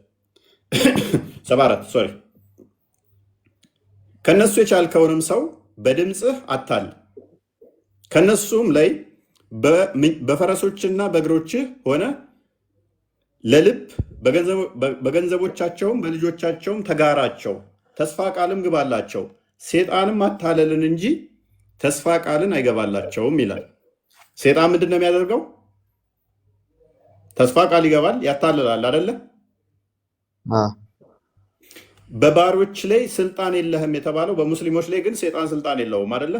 74 ሶሪ። ከነሱ የቻልከውንም ሰው በድምፅህ አታል፣ ከነሱም ላይ በፈረሶችና በእግሮችህ ሆነ ለልብ በገንዘቦቻቸውም በልጆቻቸውም ተጋራቸው፣ ተስፋ ቃልም ግባላቸው፣ ሴጣንም አታለልን እንጂ ተስፋ ቃልን አይገባላቸውም ይላል። ሴጣን ምንድን ነው የሚያደርገው? ተስፋ ቃል ይገባል፣ ያታልላል አይደለ? በባሮች ላይ ስልጣን የለህም የተባለው በሙስሊሞች ላይ ግን ሴጣን ስልጣን የለውም አይደለ?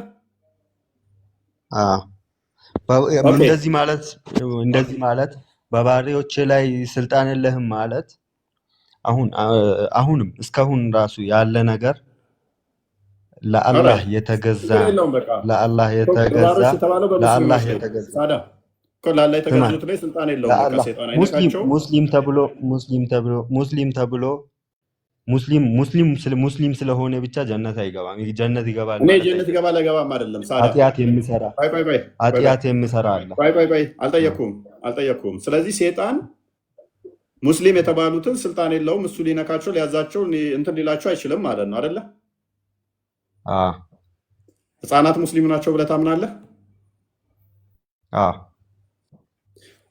እንደዚህ ማለት በባሪያዎች ላይ ስልጣን የለህም ማለት አሁንም እስካሁን ራሱ ያለ ነገር ለአላህ የተገዛ ለአላህ የተገዛ
የተገዙት ላይ ስልጣን የለውም። ሴጣን አይነካቸውም።
ሙስሊም ስለሆነ ብቻ ጀነት አይገባም። ጀነት ይገባል
እኔ ጀነት ይገባል አይገባም አይደለም።
ኃጢአት የሚሰራ አለ።
አልጠየኩም። ስለዚህ ሴጣን ሙስሊም የተባሉትን ስልጣን የለውም። እሱ ሊነካቸው ሊያዛቸው እንትን ሊላቸው አይችልም ማለት ነው አይደለ? ህፃናት ሙስሊም ናቸው ብለህ ታምናለህ?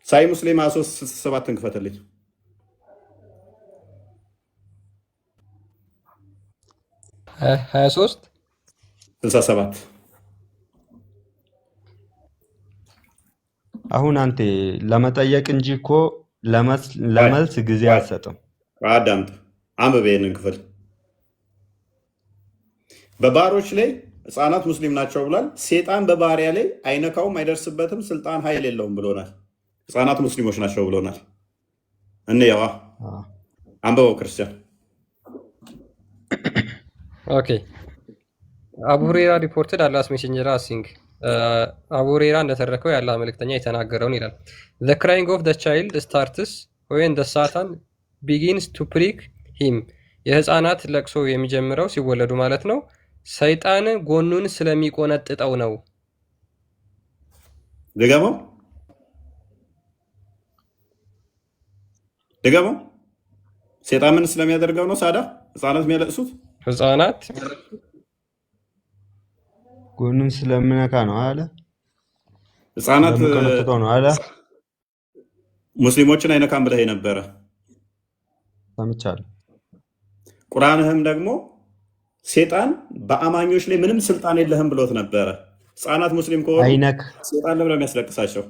ሳይ ሙስሊም 23:7 ክፈትልኝ።
23:67
አሁን አንተ ለመጠየቅ እንጂ እኮ ለመልስ ጊዜ አትሰጥም።
አዳምጥ፣ አንብብ ይሄንን ክፍል። በባሮች ላይ ህፃናት ሙስሊም ናቸው ብሏል። ሴጣን በባሪያ ላይ አይነካውም፣ አይደርስበትም፣ ስልጣን ኃይል የለውም ብሎናል። ህፃናት ሙስሊሞች ናቸው ብሎናል። እንየዋ፣ አንብበው ክርስቲያን።
ኦኬ አቡ ሁሬራ ሪፖርትድ አላህስ ሜሴንጀር አሲንግ አቡ ሁሬራ እንደተረከው የአላህ መልእክተኛ የተናገረውን ይላል። the crying of the child starts when the satan begins to prick him የህፃናት ለቅሶ የሚጀምረው ሲወለዱ ማለት ነው። ሰይጣን ጎኑን ስለሚቆነጥጠው ነው።
ደገሞ ሰይጣን ምን ስለሚያደርገው ነው? ሳዳ ህፃናት የሚያለቅሱት
ህፃናት
ጎኑን ስለምነካ ነው አለ።
ህፃናት
ነው አለ።
ሙስሊሞችን አይነካም ብለህ ነበረ
ሰምቻለሁ።
ቁርአንህም ደግሞ ሴጣን በአማኞች ላይ ምንም ስልጣን የለህም ብሎት ነበረ። ህፃናት ሙስሊም ከሆኑ ሴጣን ለምን የሚያስለቅሳቸው?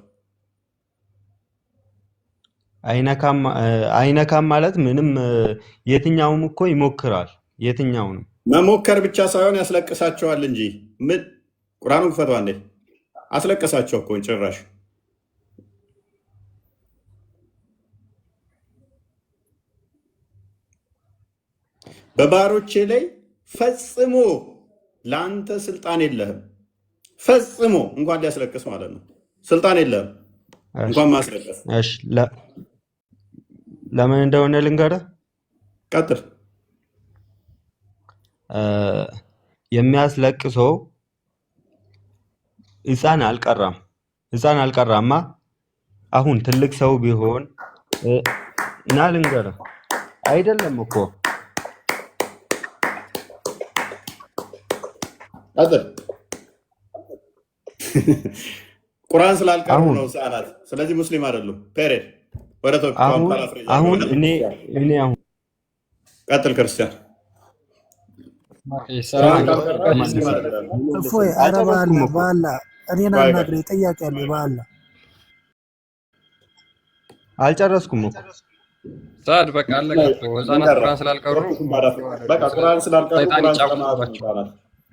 አይነካም ማለት ምንም የትኛውም እኮ ይሞክራል። የትኛውንም
መሞከር ብቻ ሳይሆን ያስለቅሳቸዋል እንጂ ምን ቁርአኑን ክፈተው አንዴ። አስለቅሳቸው እኮ ጭራሽ በባሮቼ ላይ ፈጽሞ ለአንተ ስልጣን የለህም። ፈጽሞ እንኳን ሊያስለቅስ ማለት ነው። ስልጣን የለህም እንኳን ማስለቀስ።
ለምን እንደሆነ ልንገርህ።
ቀጥል።
የሚያስለቅሰው ህፃን አልቀራማ። አሁን ትልቅ ሰው ቢሆን እና ልንገርህ አይደለም እኮ
ቁርአን ስላልቀሩ ነው ህፃናት። ስለዚህ ሙስሊም አይደሉም። ፔሬድ ወደ
አሁን እኔ አሁን
ቀጥል ክርስቲያን።
እፎይ ኧረ በአላህ እኔን አናግረኝ። ጥያቄ አለኝ በአላህ።
አልጨረስኩም እኮ
ሳድ በቃ አለቀ እኮ። ህፃናት ቁርአን ስላልቀሩ
በቃ ቁርአን ስላልቀሩ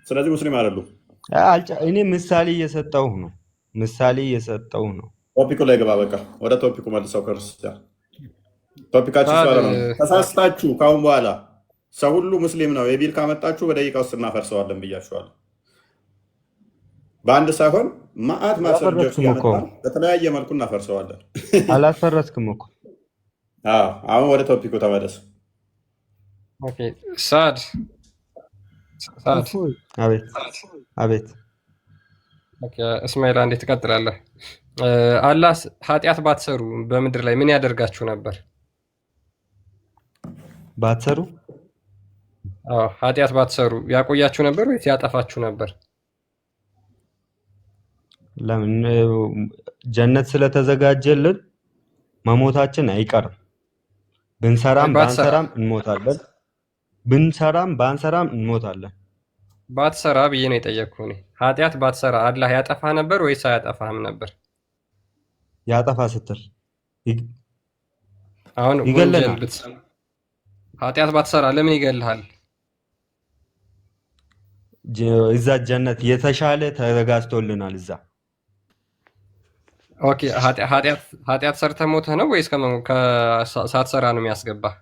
ስለዚህ ሙስሊም አይደሉም።
እኔ ምሳሌ እየሰጠሁ ነው።
ቶፒኩ ላይ ገባ። በቃ ወደ ቶፒኩ መልሰው ክርስቲያን። ቶፒካችሁ ነው። ተሳስታችሁ ካሁን በኋላ ሰው ሁሉ ሙስሊም ነው የቢል ካመጣችሁ በደቂቃ ውስጥ እናፈርሰዋለን ብያችኋለሁ። በአንድ ሳይሆን ማአት ማስረጃዎች ያመጣል። በተለያየ መልኩ እናፈርሰዋለን።
አላፈረስክም እኮ።
አሁን ወደ ቶፒኩ ተመለስ።
ኦኬ ሳድ
አቤት።
ኦኬ እስማኤል አንዴ ትቀጥላለህ። አላህ ኃጢአት ባትሰሩ በምድር ላይ ምን ያደርጋችሁ ነበር?
ባትሰሩ
ኃጢአት ባትሰሩ ያቆያችሁ ነበር ወይስ ያጠፋችሁ ነበር?
ለምን ጀነት ስለተዘጋጀልን መሞታችን አይቀርም። ብንሰራም ባንሰራም እንሞታለን። ብንሰራም ባንሰራም እንሞታለን።
ባትሰራ ብዬ ነው የጠየቅኩህ እኔ። ኃጢአት ባትሰራ አላህ ያጠፋ ነበር ወይስ አያጠፋህም ነበር?
ያጠፋ ስትል
አሁን ወንጀል
ይገለናል።
ብትሰራ ኃጢአት ባትሰራ ለምን ይገልሃል?
እዛ ጀነት የተሻለ ተዘጋጅቶልናል። እዛ
ኦኬ። ኃጢአት ሰርተህ ሞተህ ነው ወይስ ሳትሰራ ነው የሚያስገባህ?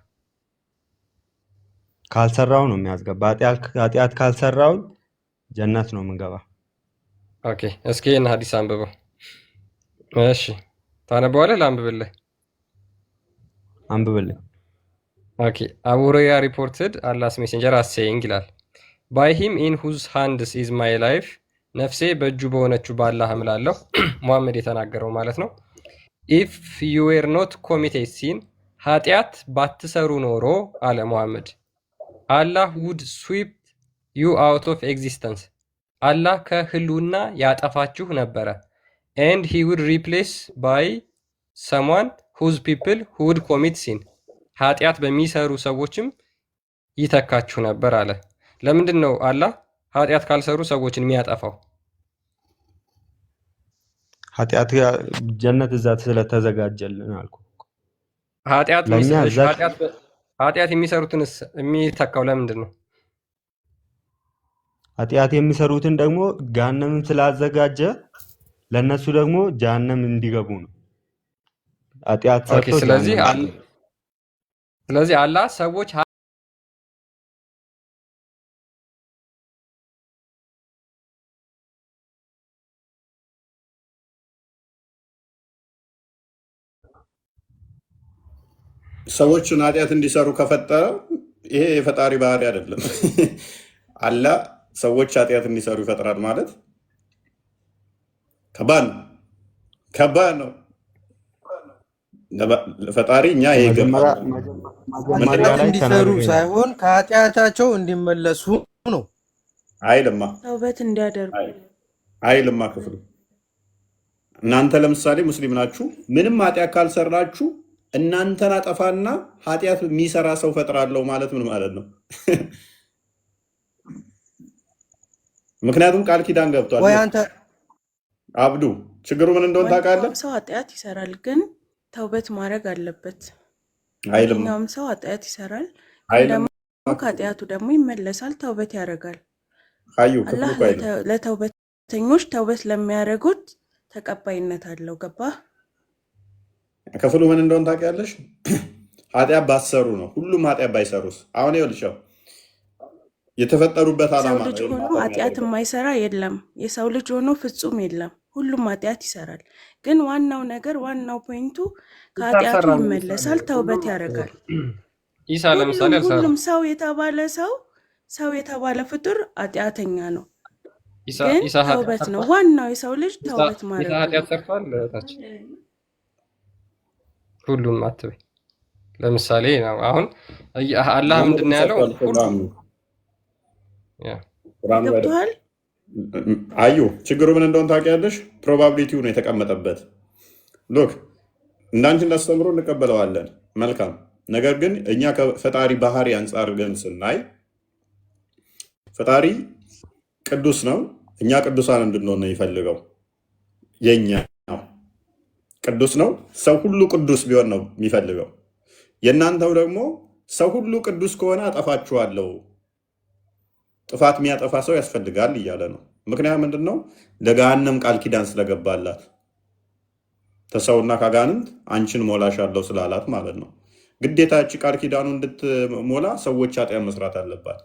ካልሰራው ነው የሚያስገባ። ኃጢአት ካልሰራው ጀነት ነው የምንገባ።
ኦኬ። እስኪ ይህን ሀዲስ አንብበው። እሺ ታነበዋለህ? ላንብብልህ?
አንብብልኝ።
ኦኬ። አቡ ሁረይራ ሪፖርትድ አላህስ ሜሴንጀር አስ ሴይንግ ይላል ባይ ሂም ኢን ሁዝ ሃንድስ ኢዝ ማይ ላይፍ፣ ነፍሴ በእጁ በሆነችው በአላህ እምላለሁ። ሙሐመድ የተናገረው ማለት ነው። ኢፍ ዩ ዌር ኖት ኮሚቴድ ሲን፣ ኃጢአት ባትሰሩ ኖሮ አለ ሙሐመድ፣ አላህ ውድ ስዊፕ ዩ አውት ኦፍ ኤግዚስተንስ፣ አላህ ከህልውና ያጠፋችሁ ነበረ። ኤንድ ሂ ውድ ሪፕሌስ ባይ ሰምዋን ሁዝ ፒፕል ሁ ውድ ኮሚት ሲን፣ ኃጢአት በሚሰሩ ሰዎችም ይተካችሁ ነበር አለ። ለምንድን ነው አላህ ኃጢአት ካልሰሩ ሰዎችን የሚያጠፋው?
ኃጢአት ጀነት እዛ ስለተዘጋጀልን አልኩ።
ኃጢአት የሚሰሩትንስ የሚተካው ለምንድን ነው?
ኃጢአት የሚሰሩትን ደግሞ ገሃነምን ስላዘጋጀ ለነሱ ደግሞ ጀሃነም እንዲገቡ ነው። ኃጢአት ሰርቶ
ስለዚህ አላህ ሰዎች
ሰዎችን ኃጢአት እንዲሰሩ ከፈጠረ ይሄ የፈጣሪ ባህሪ አይደለም። አላህ ሰዎች ኃጢአት እንዲሰሩ ይፈጥራል ማለት ከባድ ነው። ፈጣሪ እኛ ይሄ
እንዲሰሩ ሳይሆን ከኃጢአታቸው እንዲመለሱ ነው።
አይልማ
ተውበት እንዲያደርጉ
አይልማ። ክፍሉ እናንተ ለምሳሌ ሙስሊም ናችሁ፣ ምንም ኃጢአት ካልሰራችሁ እናንተን አጠፋና ኃጢአት የሚሰራ ሰው ፈጥራለሁ ማለት ምን ማለት ነው? ምክንያቱም ቃል ኪዳን ገብቷል።
ወይ አንተ
አብዱ ችግሩ ምን እንደሆነ ታውቃለህ?
ሰው ኃጢአት ይሰራል፣ ግን ተውበት ማድረግ አለበት።
አይልም።
ማንኛውም ሰው ኃጢአት ይሰራል፣ ደግሞ ከኃጢአቱ ደግሞ ይመለሳል፣ ተውበት ያደርጋል። አላህ ለተውበተኞች ተውበት ለሚያደርጉት ተቀባይነት አለው። ገባህ?
ክፍሉ ምን እንደሆነ ታውቂያለሽ? ኃጢአት ባሰሩ ነው። ሁሉም ኃጢአት ባይሰሩስ? አሁን ይኸውልሽ የተፈጠሩበት ዓላማ
ሰው ልጅ ሆኖ ኃጢአት የማይሰራ የለም። የሰው ልጅ ሆኖ ፍጹም የለም። ሁሉም ኃጢአት ይሰራል። ግን ዋናው ነገር ዋናው ፖይንቱ ከኃጢአቱ ይመለሳል፣ ተውበት ያደርጋል።
ኢሳ ለምሳሌ
ሁሉም ሰው የተባለ ፍጡር ኃጢአተኛ ነው። ግን ተውበት ነው ዋናው። የሰው ልጅ ተውበት ማድረግ ነው።
ኃጢአት ሰርቷል ታች ሁሉም አትበይ። ለምሳሌ ነው አሁን አላህ ምንድን ነው ያለው?
ገብቶሃል?
አዩ ችግሩ ምን እንደሆነ ታውቂያለሽ? ፕሮባቢሊቲው ነው የተቀመጠበት። ሎክ እንዳንቺ እንዳስተምሮ እንቀበለዋለን። መልካም ነገር ግን እኛ ከፈጣሪ ባህሪ አንጻር ግን ስናይ ፈጣሪ ቅዱስ ነው። እኛ ቅዱሳን እንድንሆን ነው የሚፈልገው። የኛ ቅዱስ ነው። ሰው ሁሉ ቅዱስ ቢሆን ነው የሚፈልገው። የእናንተው ደግሞ ሰው ሁሉ ቅዱስ ከሆነ አጠፋችኋለሁ፣ ጥፋት የሚያጠፋ ሰው ያስፈልጋል እያለ ነው። ምክንያት ምንድን ነው? ለገሃነም ቃል ኪዳን ስለገባላት ተሰውና ከአጋንንት አንቺን ሞላሻለሁ ስላላት ማለት ነው። ግዴታ እቺ ቃል ኪዳኑ እንድትሞላ ሰዎች ኃጢአት መስራት አለባት።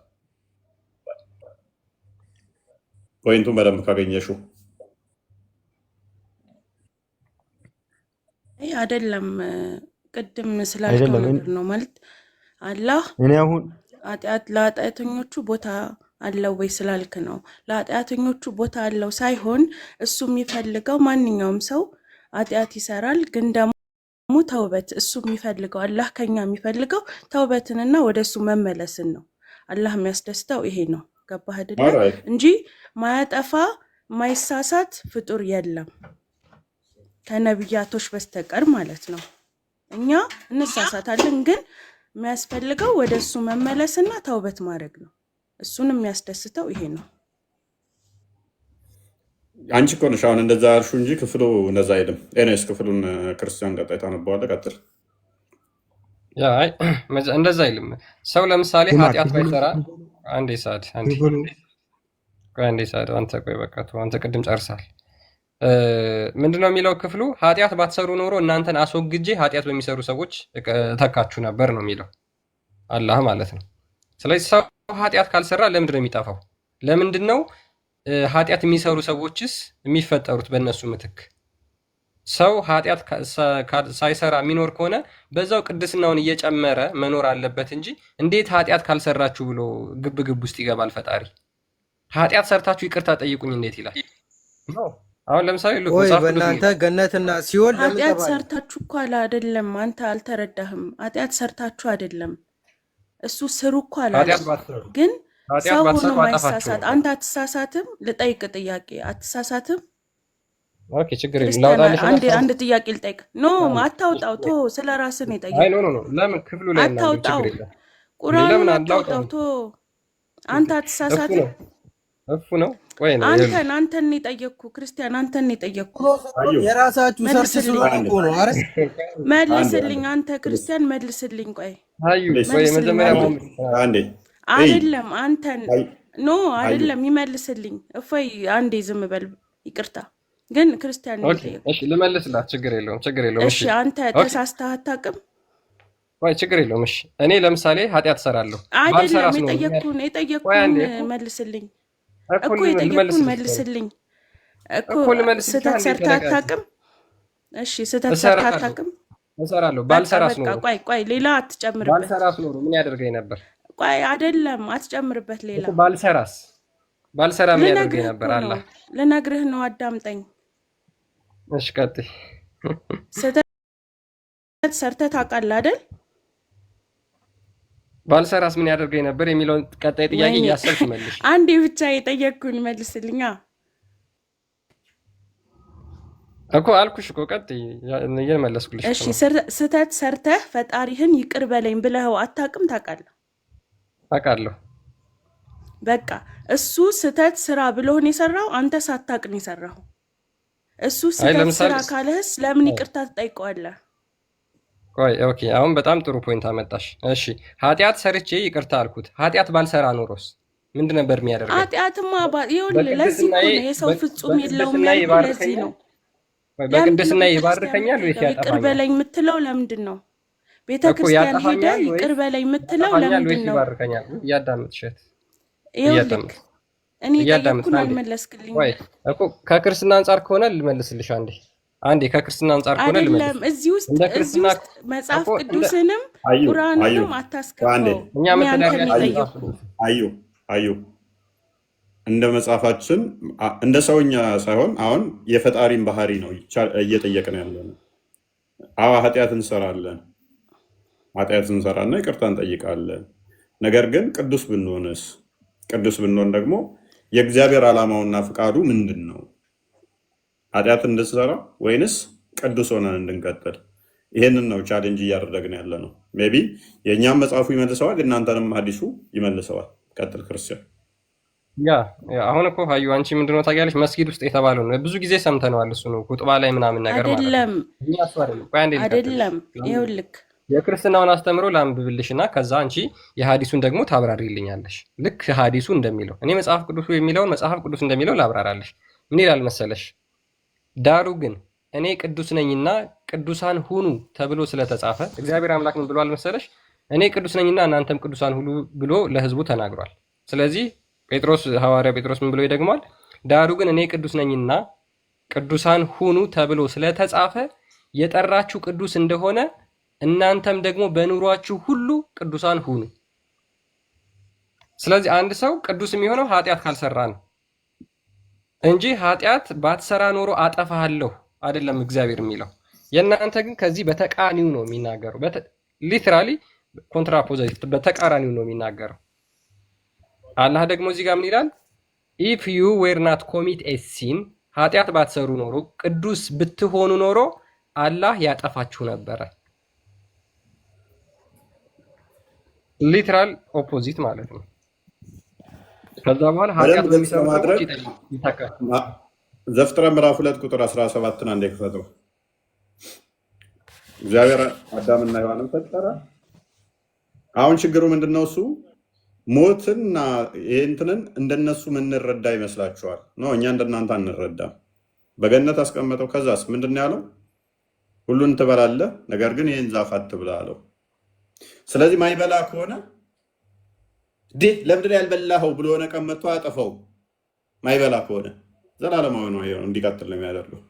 ፖይንቱን በደንብ ካገኘሽው
አይደለም ቅድም ስላልከው ነገር ነው ማለት አላህ ለኃጢአተኞቹ ቦታ አለው ወይ ስላልክ ነው። ለኃጢአተኞቹ ቦታ አለው ሳይሆን እሱ የሚፈልገው ማንኛውም ሰው ኃጢአት ይሰራል፣ ግን ደግሞ ተውበት እሱ የሚፈልገው አላህ ከኛ የሚፈልገው ተውበትንና ወደ እሱ መመለስን ነው። አላህ የሚያስደስተው ይሄ ነው። ገባህ አይደለ? እንጂ ማያጠፋ ማይሳሳት ፍጡር የለም ከነብያቶች በስተቀር ማለት ነው። እኛ እንሳሳታለን፣ ግን የሚያስፈልገው ወደሱ መመለስና ተውበት ማድረግ ነው። እሱን የሚያስደስተው ይሄ ነው።
አንቺ እኮ ነሽ አሁን እንደዛ ያልሽው እንጂ ክፍሉ እንደዛ አይልም። ኤኔስ ክፍሉን ክርስቲያን ቀጣይ ታነበዋለህ። ቀጥል።
እንደዛ አይልም። ሰው ለምሳሌ ኃጢአት ባይሰራ አንዴ ሰዓት አንተ ቆይ በቃ አንተ ቅድም ጨርሳል። ምንድነው የሚለው ክፍሉ? ኃጢአት ባትሰሩ ኖሮ እናንተን አስወግጄ ኃጢአት በሚሰሩ ሰዎች እተካችሁ ነበር ነው የሚለው አላህ ማለት ነው። ስለዚህ ሰው ኃጢአት ካልሰራ ለምንድን ነው የሚጠፋው? ለምንድን ነው ኃጢአት የሚሰሩ ሰዎችስ የሚፈጠሩት በእነሱ ምትክ? ሰው ኃጢአት ሳይሰራ የሚኖር ከሆነ በዛው ቅድስናውን እየጨመረ መኖር አለበት እንጂ እንዴት ኃጢአት ካልሰራችሁ ብሎ ግብ ግብ ውስጥ ይገባል ፈጣሪ? ኃጢአት ሰርታችሁ ይቅርታ ጠይቁኝ እንዴት ይላል? አሁን ለምሳሌ
ወይ በእናንተ ገነትና ሲኦል
ኃጢአት ሰርታችሁ እኮ አይደለም። አንተ አልተረዳህም። ኃጢአት ሰርታችሁ አይደለም፣ እሱ ስሩ እኮ አላለም። ግን ሰው ሆኖ ማይሳሳት አንተ አትሳሳትም? ልጠይቅ ጥያቄ፣ አትሳሳትም?
ኦኬ ችግር የለም።
አንድ ጥያቄ ልጠይቅ። ኖ አታውጣው፣ ቶ ስለ ራስህ ነው የጠየቅኩት።
አይ ኖ ለምን ክፍሉ ላይ
አታውጣው፣ ቁርአኑን አታውጣው፣ ቶ አንተ አትሳሳትም?
እፉ ነው ወይ ነው?
አንተን ነው የጠየቅኩ። ክርስቲያን አንተን ነው የጠየቅኩ።
የራሳችሁ ሰርች ስለሆነ ነው። አረ
መልስልኝ፣ አንተ ክርስቲያን መልስልኝ። ቆይ
አዩ ወይ መጀመሪያ
አንዴ
አይደለም አንተን ኖ አይደለም ይመልስልኝ። እፎይ አንዴ ዝም በል ይቅርታ። ግን ክርስቲያን ነው የጠየቅኩ።
እሺ ልመልስላት። ችግር የለውም።
እሺ አንተ ተሳስተህ አታውቅም
ወይ? ችግር የለውም። እሺ እኔ ለምሳሌ ኃጢአት እሰራለሁ
አይደለም የጠየቅኩህን መልስልኝ እኮ የጠየቅኩህን መልስልኝ እኮ። ስህተት ሰርተህ አታውቅም? እሺ ስህተት ሰርተህ አታውቅም?
እሰራለሁ። ባልሰራስ ነው።
ቆይ ሌላ አትጨምርበት።
ባልሰራስ ነው ምን ያደርገኝ ነበር?
ቆይ አይደለም አትጨምርበት። ሌላ
ባልሰራ ምን ያደርገኝ ነበር? አላህ
ልነግርህ ነው። አዳምጠኝ።
እሺ ቀጥይ።
ስህተት ሰርተህ ታውቃለህ አይደል?
ባልሰራስ ምን ያደርገኝ ነበር የሚለውን ቀጣይ ጥያቄ እያሰብሽ መልሽ።
አንዴ ብቻ የጠየቅኩህን መልስልኛ
እኮ አልኩሽ እኮ ቀጥይ፣ እየመለስኩልሽ።
እሺ ስህተት ሰርተህ ፈጣሪህን ይቅር በለኝ ብለኸው አታውቅም? ታውቃለህ?
አውቃለሁ።
በቃ እሱ ስህተት ስራ ብሎህን የሰራው፣ አንተ ሳታውቅ ነው የሰራው። እሱ ስህተት ስራ ካለህስ ለምን ይቅርታ ትጠይቀዋለህ?
ቆይ ኦኬ፣ አሁን በጣም ጥሩ ፖይንት አመጣሽ። እሺ ኃጢአት ሰርቼ ይቅርታ አልኩት። ኃጢአት ባልሰራ ኖሮስ ምንድን ነበር የሚያደርገው?
ኃጢአትማ ይኸውልህ፣ ለዚህ እኮ ነው የሰው ፍጹም የለውም ያልኩህ። ለዚህ ነው
በቅድስና ይባርከኛል ወይስ ያጠፋኛል?
ይቅር በለኝ የምትለው ለምንድን ነው? ቤተክርስቲያን ሄደህ ይቅር በለኝ የምትለው ለምንድን ነው?
ይባርከኛል። እያዳመጥሽት
ይኸውልህ፣ እኔ ጠየቅኩህን አልመለስክልኝም
እኮ። ከክርስትና አንጻር ከሆነ ልመልስልሽ አንዴ ከክርስትና አንጻር ከሆነ
አይደለም። እዚህ ውስጥ መጽሐፍ ቅዱስንም ቁርአንንም አታስገባው።
እኛ
አዩ እንደ መጽሐፋችን እንደ ሰውኛ ሳይሆን አሁን የፈጣሪን ባህሪ ነው እየጠየቅን ያለ ነው። አዎ ኃጢአት እንሰራለን፣ ኃጢአት እንሰራና ይቅርታ እንጠይቃለን። ነገር ግን ቅዱስ ብንሆንስ? ቅዱስ ብንሆን ደግሞ የእግዚአብሔር ዓላማውና ፍቃዱ ምንድን ነው? ኃጢአት እንድንሰራ ወይንስ ቅዱስ ሆነን እንድንቀጥል? ይሄንን ነው ቻሌንጅ እያደረግን ያለ ነው። ሜይ ቢ የእኛም መጽሐፉ ይመልሰዋል፣ እናንተንም ሀዲሱ ይመልሰዋል። ቀጥል ክርስቲያን።
አሁን እኮ ሀዩ አንቺ ምንድነው ታውቂያለሽ? መስጊድ ውስጥ የተባለው ነው ብዙ ጊዜ ሰምተነዋል። እሱ ነው ኹጥባ ላይ ምናምን ነገር ማለት
አይደለም። ይኸውልህ
የክርስትናውን አስተምሮ ላንብብልሽና ከዛ አንቺ የሀዲሱን ደግሞ ታብራሪልኛለሽ። ልክ ሀዲሱ እንደሚለው እኔ መጽሐፍ ቅዱሱ የሚለውን መጽሐፍ ቅዱስ እንደሚለው ላብራራለሽ። ምን ይላል መሰለሽ? ዳሩ ግን እኔ ቅዱስ ነኝና ቅዱሳን ሁኑ ተብሎ ስለተጻፈ እግዚአብሔር አምላክ ምን ብሏል መሰለሽ? እኔ ቅዱስ ነኝና እናንተም ቅዱሳን ሁኑ ብሎ ለህዝቡ ተናግሯል። ስለዚህ ሐዋርያ ጴጥሮስ ምን ብሎ ይደግማል? ዳሩ ግን እኔ ቅዱስ ነኝና ቅዱሳን ሁኑ ተብሎ ስለተጻፈ የጠራችሁ ቅዱስ እንደሆነ እናንተም ደግሞ በኑሯችሁ ሁሉ ቅዱሳን ሁኑ። ስለዚህ አንድ ሰው ቅዱስ የሚሆነው ኃጢአት ካልሰራ ነው እንጂ ኃጢአት ባትሰራ ኖሮ አጠፋሃለሁ አይደለም እግዚአብሔር የሚለው። የእናንተ ግን ከዚህ በተቃራኒው ነው የሚናገረው። ሊትራሊ ኮንትራፖዚት በተቃራኒው ነው የሚናገረው። አላህ ደግሞ እዚህ ጋር ምን ይላል? ኢፍ ዩ ዌር ናት ኮሚት ኤ ሲን ኃጢአት ባትሰሩ ኖሮ ቅዱስ ብትሆኑ ኖሮ አላህ ያጠፋችሁ ነበረ። ሊትራል ኦፖዚት ማለት ነው። ከዛ በኋላ ኃጢአት በሚሰሩ ሰዎች ይተካል።
ዘፍጥረት ምዕራፍ 2 ቁጥር 17 አንዴ ክፈተው። እግዚአብሔር አዳምና ሔዋንን ፈጠረ። አሁን ችግሩ ምንድነው? እሱ ሞትና እንትንን እንደነሱ ምንረዳ ይመስላችኋል? ነው እኛ እንደናንተ አንረዳም። በገነት አስቀመጠው። ከዛስ ምንድነው ያለው? ሁሉን ትበላለህ፣ ነገር ግን ይህን ዛፍ አትብላ አለው። ስለዚህ ማይበላ ከሆነ ለምንድን ነው ያልበላኸው ብሎ ሆነ ቀን መጥቶ አያጠፋው። ማይበላ ከሆነ ዘላለማዊ ነው፣ ይሄው እንዲቀጥል ነው የሚያደርገው።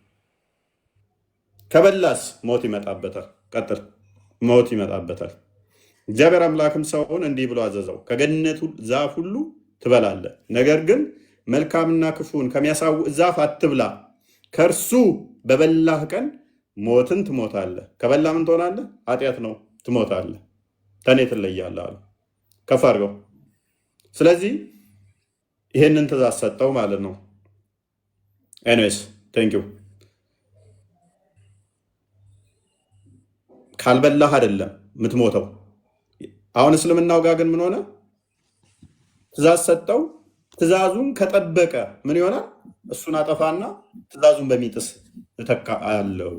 ከበላስ ሞት ይመጣበታል። ቀጥል፣ ሞት ይመጣበታል። እግዚአብሔር አምላክም ሰውን እንዲህ ብሎ አዘዘው፣ ከገነቱ ዛፍ ሁሉ ትበላለህ፣ ነገር ግን መልካምና ክፉን ከሚያሳውቅ ዛፍ አትብላ፣ ከእርሱ በበላህ ቀን ሞትን ትሞታለህ። ከበላ ምን ትሆናለህ? ኃጢአት ነው፣ ትሞታለህ፣ ከእኔ ትለያለህ አለ። ከፍ አድርገው። ስለዚህ ይሄንን ትእዛዝ ሰጠው ማለት ነው። ኤኒዌይስ ቴንኪው። ካልበላህ አይደለም የምትሞተው። አሁን እስልምናው ጋር ግን ምን ሆነ? ትእዛዝ ሰጠው። ትእዛዙን ከጠበቀ ምን ይሆናል? እሱን አጠፋና ትእዛዙን በሚጥስ እተካ አለው።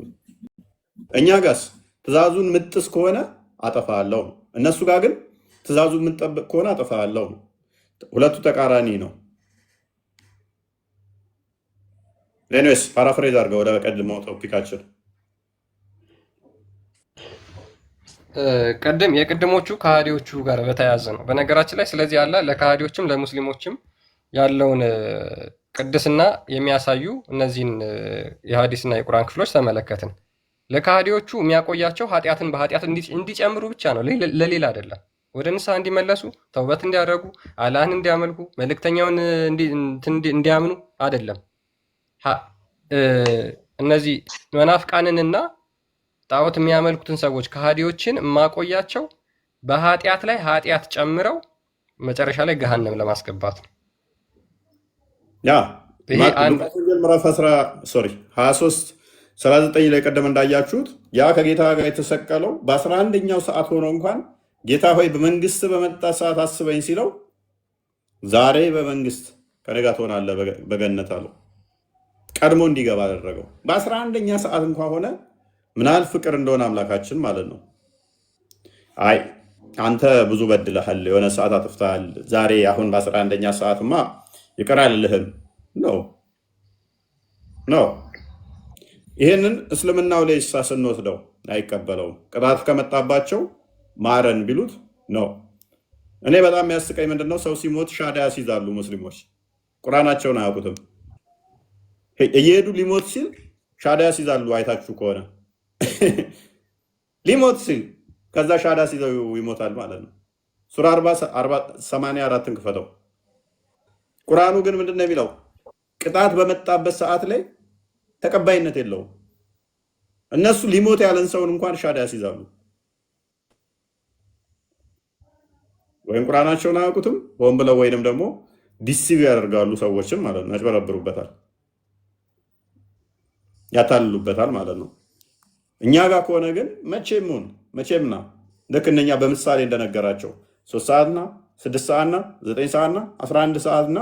እኛ ጋስ ትእዛዙን ምጥስ ከሆነ አጠፋለሁ ነው። እነሱ ጋር ግን ትእዛዙን የምጠብቅ ከሆነ አጠፋለሁ ነው። ሁለቱ ተቃራኒ ነው። ኤኒዌይስ ፓራፍሬዝ አድርገው ወደ ቀድሞው ቶፒካችን።
ቅድም የቅድሞቹ ከሃዲዎቹ ጋር በተያያዘ ነው በነገራችን ላይ። ስለዚህ አላህ ለከሃዲዎችም ለሙስሊሞችም ያለውን ቅድስና የሚያሳዩ እነዚህን የሐዲስና የቁርአን ክፍሎች ተመለከትን። ለከሃዲዎቹ የሚያቆያቸው ኃጢአትን በኃጢአት እንዲጨምሩ ብቻ ነው፣ ለሌላ አይደለም። ወደ ንስሐ እንዲመለሱ፣ ተውበት እንዲያደርጉ፣ አላህን እንዲያመልኩ፣ መልእክተኛውን እንዲያምኑ አይደለም። እነዚህ መናፍቃንንና ጣዖት የሚያመልኩትን ሰዎች ከሃዲዎችን ማቆያቸው በኃጢአት ላይ ኃጢአት ጨምረው መጨረሻ ላይ ገሃነም ለማስገባት ነው።
ምዕራፍ 23:39 ላይ ቀደም እንዳያችሁት ያ ከጌታ ጋር የተሰቀለው በ11ኛው ሰዓት ሆኖ እንኳን ጌታ ሆይ በመንግስት በመጣ ሰዓት አስበኝ ሲለው ዛሬ በመንግስት ከእኔ ጋር ትሆናለህ በገነት አለው። ቀድሞ እንዲገባ አደረገው። በ11ኛ ሰዓት እንኳን ሆነ። ምናል ፍቅር እንደሆነ አምላካችን ማለት ነው። አይ አንተ ብዙ በድለሃል፣ የሆነ ሰዓት አጥፍተሃል፣ ዛሬ አሁን በ11ኛ ሰዓትማ ይቅር አልልህም ነው። ይህንን እስልምናው ላይ ስንወስደው አይቀበለውም። ቅጣት ከመጣባቸው ማረን ቢሉት ነው። እኔ በጣም የሚያስቀኝ ምንድነው? ሰው ሲሞት ሻዳ ያስይዛሉ ሙስሊሞች። ቁርአናቸውን አያውቁትም። እየሄዱ ሊሞት ሲል ሻዳ ያስይዛሉ። አይታችሁ ከሆነ ሊሞት ሲል ከዛ ሻዳ ሲይዘው ይሞታል ማለት ነው። ሱራ 84ን ክፈተው። ቁርአኑ ግን ምንድን ነው የሚለው? ቅጣት በመጣበት ሰዓት ላይ ተቀባይነት የለውም። እነሱ ሊሞት ያለን ሰውን እንኳን ሻዳ ያስይዛሉ። ወይም ቁርአናቸውን አያውቁትም ሆን ብለው ወይንም ደግሞ ዲሲቭ ያደርጋሉ ሰዎችም ማለት ነው። ያጭበረብሩበታል፣ ያታልሉበታል ማለት ነው። እኛ ጋር ከሆነ ግን መቼምና ልክ እነኛ በምሳሌ እንደነገራቸው 3 ሰዓትና 6 ሰዓትና 9 ሰዓትና 11 ሰዓትና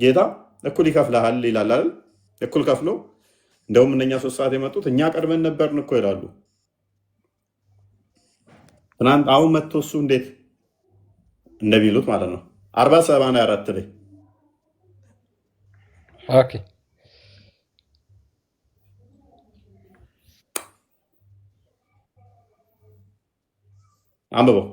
ጌታ እኩል ይከፍልሃል ይላል አይደል? እኩል ከፍሎ እንደውም እነኛ 3 ሰዓት የመጡት እኛ ቀድመን ነበርን እኮ ይላሉ። ትናንት አሁን መጥቶ እሱ እንዴት እንደሚሉት ማለት ነው። 40:84 ላይ
ኦኬ
አንብበው።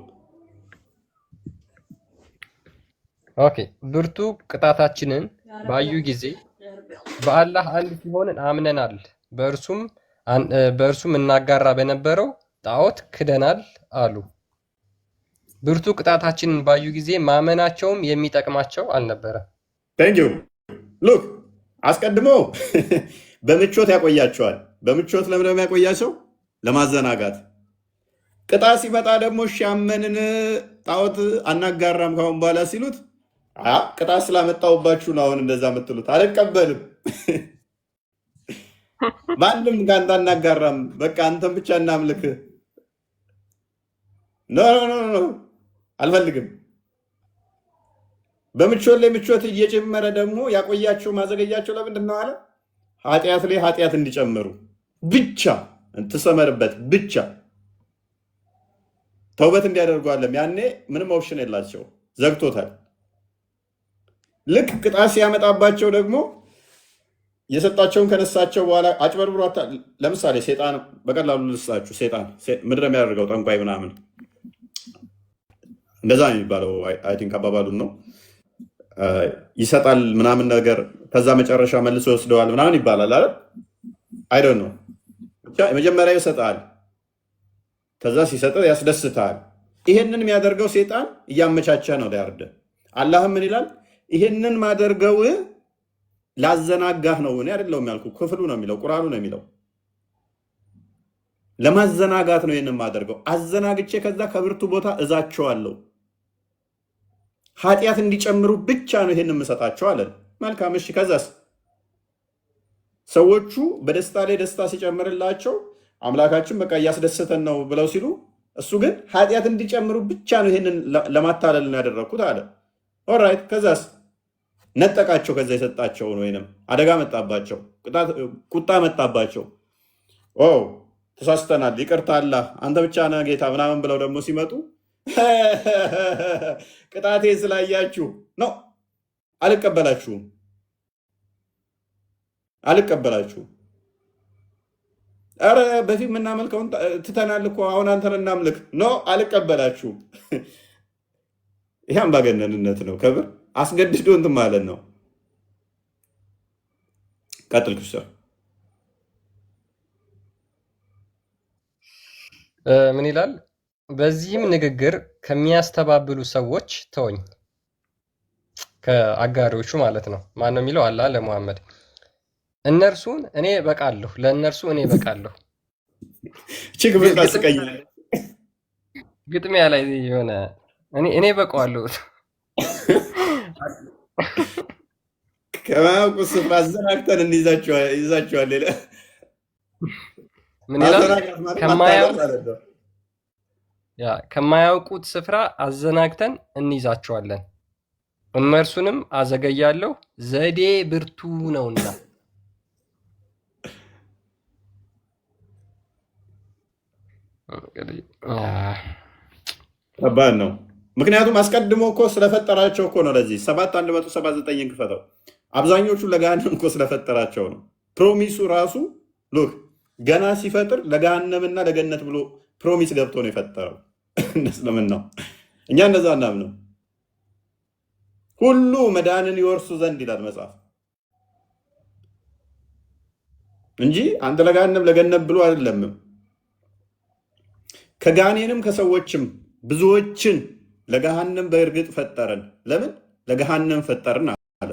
ኦኬ ብርቱ ቅጣታችንን ባዩ ጊዜ በአላህ አንድ ሲሆንን አምነናል፣ በእርሱም እናጋራ በነበረው ጣዖት ክደናል አሉ። ብርቱ ቅጣታችንን ባዩ ጊዜ ማመናቸውም የሚጠቅማቸው አልነበረም።
ቴንክ ዩ ሉክ አስቀድሞ በምቾት ያቆያቸዋል። በምቾት ለምን የሚያቆያቸው? ለማዘናጋት። ቅጣት ሲመጣ ደግሞ እሺ አመንን ጣዖት አናጋራም ካሁን በኋላ ሲሉት ቅጣት ስላመጣሁባችሁ ነው አሁን እንደዛ የምትሉት። አልቀበልም። ማንም ከአንተ አናጋራም። በቃ አንተን ብቻ እናምልክ። ኖ አልፈልግም። በምቾት ላይ ምቾት እየጨመረ ደግሞ ያቆያቸው ማዘገያቸው ለምንድን ነው አለ? ኃጢአት ላይ ኃጢአት እንዲጨምሩ ብቻ ትሰመርበት ብቻ ተውበት እንዲያደርጉ አለም። ያኔ ምንም ኦፕሽን የላቸው፣ ዘግቶታል። ልክ ቅጣት ሲያመጣባቸው ደግሞ የሰጣቸውን ከነሳቸው በኋላ አጭበርብሮ ለምሳሌ ሴጣን በቀላሉ ልስጣችሁ። ሴጣን ምድር የሚያደርገው ጠንቋይ ምናምን እንደዛ ነው የሚባለው። አይ ቲንክ አባባሉን ነው ይሰጣል ምናምን ነገር ከዛ መጨረሻ መልሶ ይወስደዋል ምናምን ይባላል አይደል? አይ ዶንት ኖ ብቻ መጀመሪያ ይሰጣል፣ ከዛ ሲሰጠው ያስደስታል። ይሄንን የሚያደርገው ሴጣን እያመቻቸ ነው ሊያርደ። አላህም ምን ይላል? ይሄንን ማደርገው ላዘናጋህ ነው። እኔ አይደለሁም ያልኩ፣ ክፍሉ ነው የሚለው፣ ቁርአኑ ነው የሚለው። ለማዘናጋት ነው ይሄንን ማደርገው። አዘናግቼ ከዛ ከብርቱ ቦታ እዛቸዋለሁ። ኃጢአት እንዲጨምሩ ብቻ ነው ይሄንን የምሰጣቸው አለን። መልካም እሺ። ከዛስ ሰዎቹ በደስታ ላይ ደስታ ሲጨምርላቸው አምላካችን በቃ እያስደሰተን ነው ብለው ሲሉ፣ እሱ ግን ኃጢአት እንዲጨምሩ ብቻ ነው ይሄንን ለማታለል ነው ያደረግኩት አለ። ኦራይት። ከዛስ ነጠቃቸው። ከዛ የሰጣቸውን ወይንም አደጋ መጣባቸው፣ ቁጣ መጣባቸው። ኦ ተሳስተናል፣ ይቅርታ አላህ አንተ ብቻ ነህ ጌታ ምናምን ብለው ደግሞ ሲመጡ ቅጣቴ ስላያችሁ ነው አልቀበላችሁም። ኧረ በፊት የምናመልከውን ትተናል እኮ አሁን አንተን እናምልክ። ኖ አልቀበላችሁም። ይህ አምባገነንነት ነው። ክብር አስገድዶ እንትን ማለት ነው። ቀጥል ክፍሰር
ምን ይላል? በዚህም ንግግር ከሚያስተባብሉ ሰዎች ተወኝ፣ ከአጋሪዎቹ ማለት ነው። ማን ነው የሚለው? አላህ ለሙሐመድ እነርሱን እኔ በቃለሁ፣ ለእነርሱ እኔ በቃለሁ። ግጥሚያ ላይ የሆነ እኔ በቃዋለሁ።
ከማያውቁት ስፍራ አዘናግተን እንይዛቸዋል።
ምን ይላል? ከማያውቁት ስፍራ አዘናግተን እንይዛቸዋለን፣ እነርሱንም አዘገያለሁ፣ ዘዴ ብርቱ ነውና።
ከባድ ነው። ምክንያቱም አስቀድሞ እኮ ስለፈጠራቸው እኮ ነው። ለዚህ 7:179 ክፈተው። አብዛኞቹ ለገሃነም እኮ ስለፈጠራቸው ነው። ፕሮሚሱ ራሱ ሉክ ገና ሲፈጥር ለገሃነምና ለገነት ብሎ ፕሮሚስ ገብቶ ነው የፈጠረው። ለምን ነው እኛ እንደዛ እናምነው? ሁሉ መዳንን ይወርሱ ዘንድ ይላል መጽሐፍ እንጂ አንተ ለገሃነም ለገነት ብሎ አይደለም። ከጋኔንም ከሰዎችም ብዙዎችን ለገሃነም በእርግጥ ፈጠረን። ለምን ለገሃነም ፈጠርን አለ?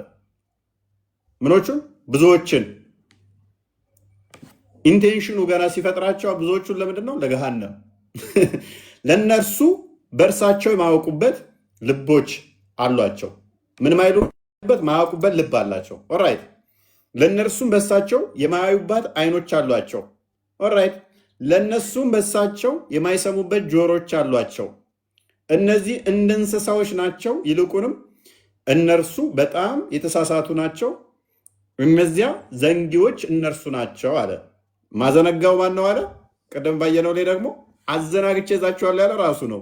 ምኖቹን? ብዙዎችን። ኢንቴንሽኑ ገና ሲፈጥራቸው ብዙዎቹን ለምንድን ነው? ለገሃነም። ለእነርሱ በእርሳቸው የማያውቁበት ልቦች አሏቸው። ምን ማይሉበት ማያውቁበት ልብ አላቸው። ኦራይት። ለእነርሱም በእርሳቸው የማያዩባት አይኖች አሏቸው። ኦራይት። ለእነሱም በእርሳቸው የማይሰሙበት ጆሮች አሏቸው። እነዚህ እንደ እንስሳዎች ናቸው፣ ይልቁንም እነርሱ በጣም የተሳሳቱ ናቸው። እነዚያ ዘንጊዎች እነርሱ ናቸው አለ። ማዘነጋው ማን ነው አለ? ቀደም ባየነው ላይ ደግሞ አዘናግቼ ይዛቸዋለሁ ያለ ራሱ ነው።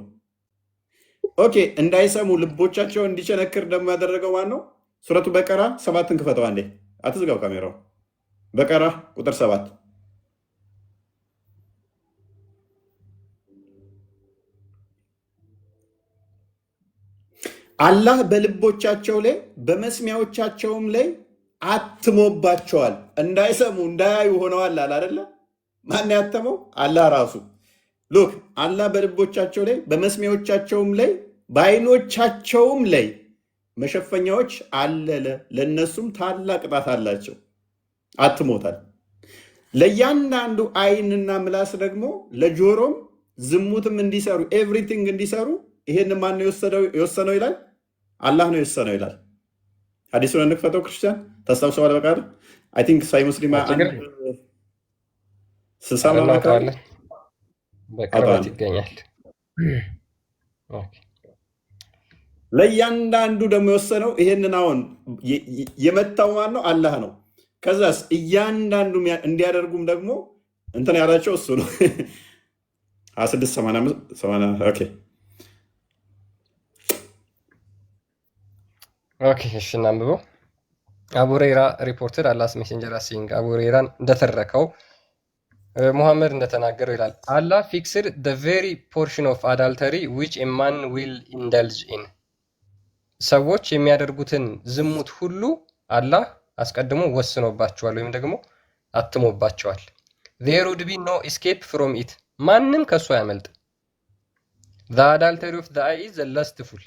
ኦኬ፣ እንዳይሰሙ ልቦቻቸው እንዲቸነክር ደግሞ ያደረገው ማን ነው? ሱረቱ በቀራ 7ን ክፈተው አንዴ። አትዝጋው ካሜራው። በቀራ ቁጥር 7 አላህ በልቦቻቸው ላይ በመስሚያዎቻቸውም ላይ አትሞባቸዋል፣ እንዳይሰሙ እንዳያዩ ሆነዋል አለ አይደለ? ማን ያተመው? አላህ ራሱ። ሉክ አላህ በልቦቻቸው ላይ በመስሚያዎቻቸውም ላይ በአይኖቻቸውም ላይ መሸፈኛዎች አለለ፣ ለእነሱም ታላቅ ቅጣት አላቸው፣ አትሞታል። ለእያንዳንዱ አይንና ምላስ ደግሞ ለጆሮም ዝሙትም እንዲሰሩ ኤቭሪቲንግ እንዲሰሩ ይሄን ማን የወሰነው ይላል? አላህ ነው የወሰነው ይላል። ሐዲሱን እንክፈተው ክርስቲያን ታስታውሰዋል። በቃ አይ ቲንክ ሳይ ሙስሊም
እናውቀዋለን። በቅርበት ይገኛል።
ለእያንዳንዱ ደግሞ የወሰነው ይሄንን አሁን የመታው ማን ነው? አላህ ነው። ከዛስ እያንዳንዱ እንዲያደርጉም ደግሞ እንትን ያላቸው እሱ ነው። 2685
ኦኬ እሺ እናንብበው። አቡ ሁረይራ ሪፖርትድ አላህስ ሜሴንጀር ሲንግ አቡ ሁረይራን እንደተረከው ሙሐመድ እንደተናገረው ይላል አላህ ፊክስድ the very portion of adultery which a man will indulge in ሰዎች የሚያደርጉትን ዝሙት ሁሉ አላህ አስቀድሞ ወስኖባቸዋል ወይም ደግሞ አትሞባቸዋል። there would be no escape from it ማንም ከሱ ያመልጥ። the adultery of the eye is lustful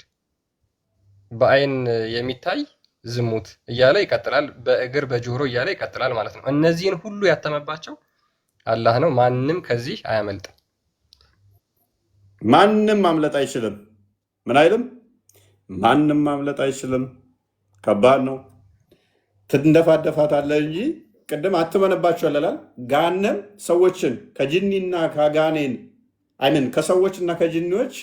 በአይን የሚታይ ዝሙት እያለ ይቀጥላል። በእግር በጆሮ እያለ ይቀጥላል ማለት ነው። እነዚህን ሁሉ ያተመባቸው አላህ ነው። ማንም ከዚህ አያመልጥም።
ማንም ማምለጥ አይችልም። ምን አይልም? ማንም ማምለጥ አይችልም። ከባድ ነው። ትንደፋደፋታለህ እንጂ ቅድም አትመነባቸው ያለላል። ጋነም ሰዎችን ከጅኒና ከጋኔን አይምን ከሰዎችና ከጅኒዎች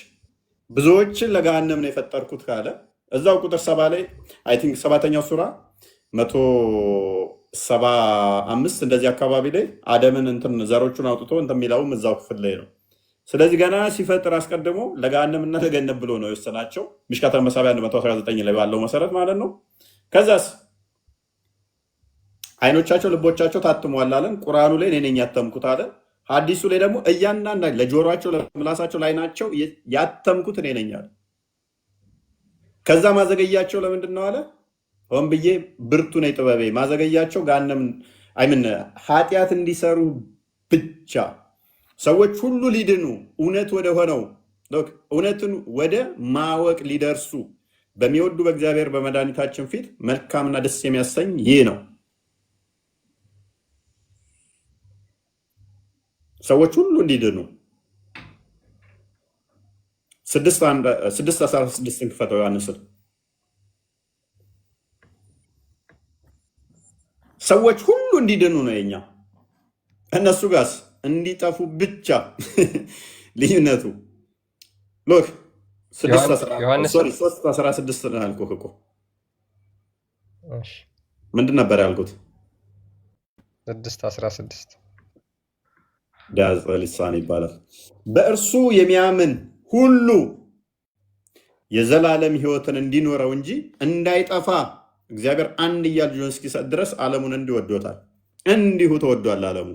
ብዙዎችን ለጋነም ነው የፈጠርኩት ካለ እዛው ቁጥር 7 ላይ አይ ቲንክ 7ኛው ሱራ 175 እንደዚህ አካባቢ ላይ አደምን እንትን ዘሮቹን አውጥቶ እንትን የሚለውም እዛው ክፍል ላይ ነው። ስለዚህ ገና ሲፈጥር አስቀድሞ ለገሃነምና ለገነት ብሎ ነው የወሰናቸው። ሚሽካተ መሳቢያ 119 ላይ ባለው መሰረት ማለት ነው። ከዛስ አይኖቻቸው ልቦቻቸው ታትሟል አለን። ቁርአኑ ላይ እኔ ነኝ ያተምኩት አለ። ሐዲሱ ላይ ደግሞ እያንዳንዱ ለጆሮአቸው ለምላሳቸው ለዓይናቸው ያተምኩት እኔ ነኝ አለ። ከዛ ማዘገያቸው ለምንድን ነው አለ? ሆን ብዬ ብርቱ ነኝ ጥበቤ። ማዘገያቸው ገሃነም አይምን ኃጢአት እንዲሰሩ ብቻ ሰዎች ሁሉ ሊድኑ እውነት ወደ ሆነው እውነትን ወደ ማወቅ ሊደርሱ በሚወዱ በእግዚአብሔር በመድኃኒታችን ፊት መልካምና ደስ የሚያሰኝ ይህ ነው። ሰዎች ሁሉ እንዲድኑ 6:16 ክፈተው ዮሐንስን። ሰዎች ሁሉ እንዲድኑ ነው የኛ። እነሱ ጋስ እንዲጠፉ ብቻ ልዩነቱ። ሎክ 3:16 ነው ያልኩህ እኮ። ምንድን ነበር ያልኩት?
6:16
ዳዝ ልሳን ይባላል። በእርሱ የሚያምን ሁሉ የዘላለም ሕይወትን እንዲኖረው እንጂ እንዳይጠፋ እግዚአብሔር አንድያ ልጁን እስኪሰጥ ድረስ ዓለሙን እንዲወዶታል። እንዲሁ ተወዷል ዓለሙ።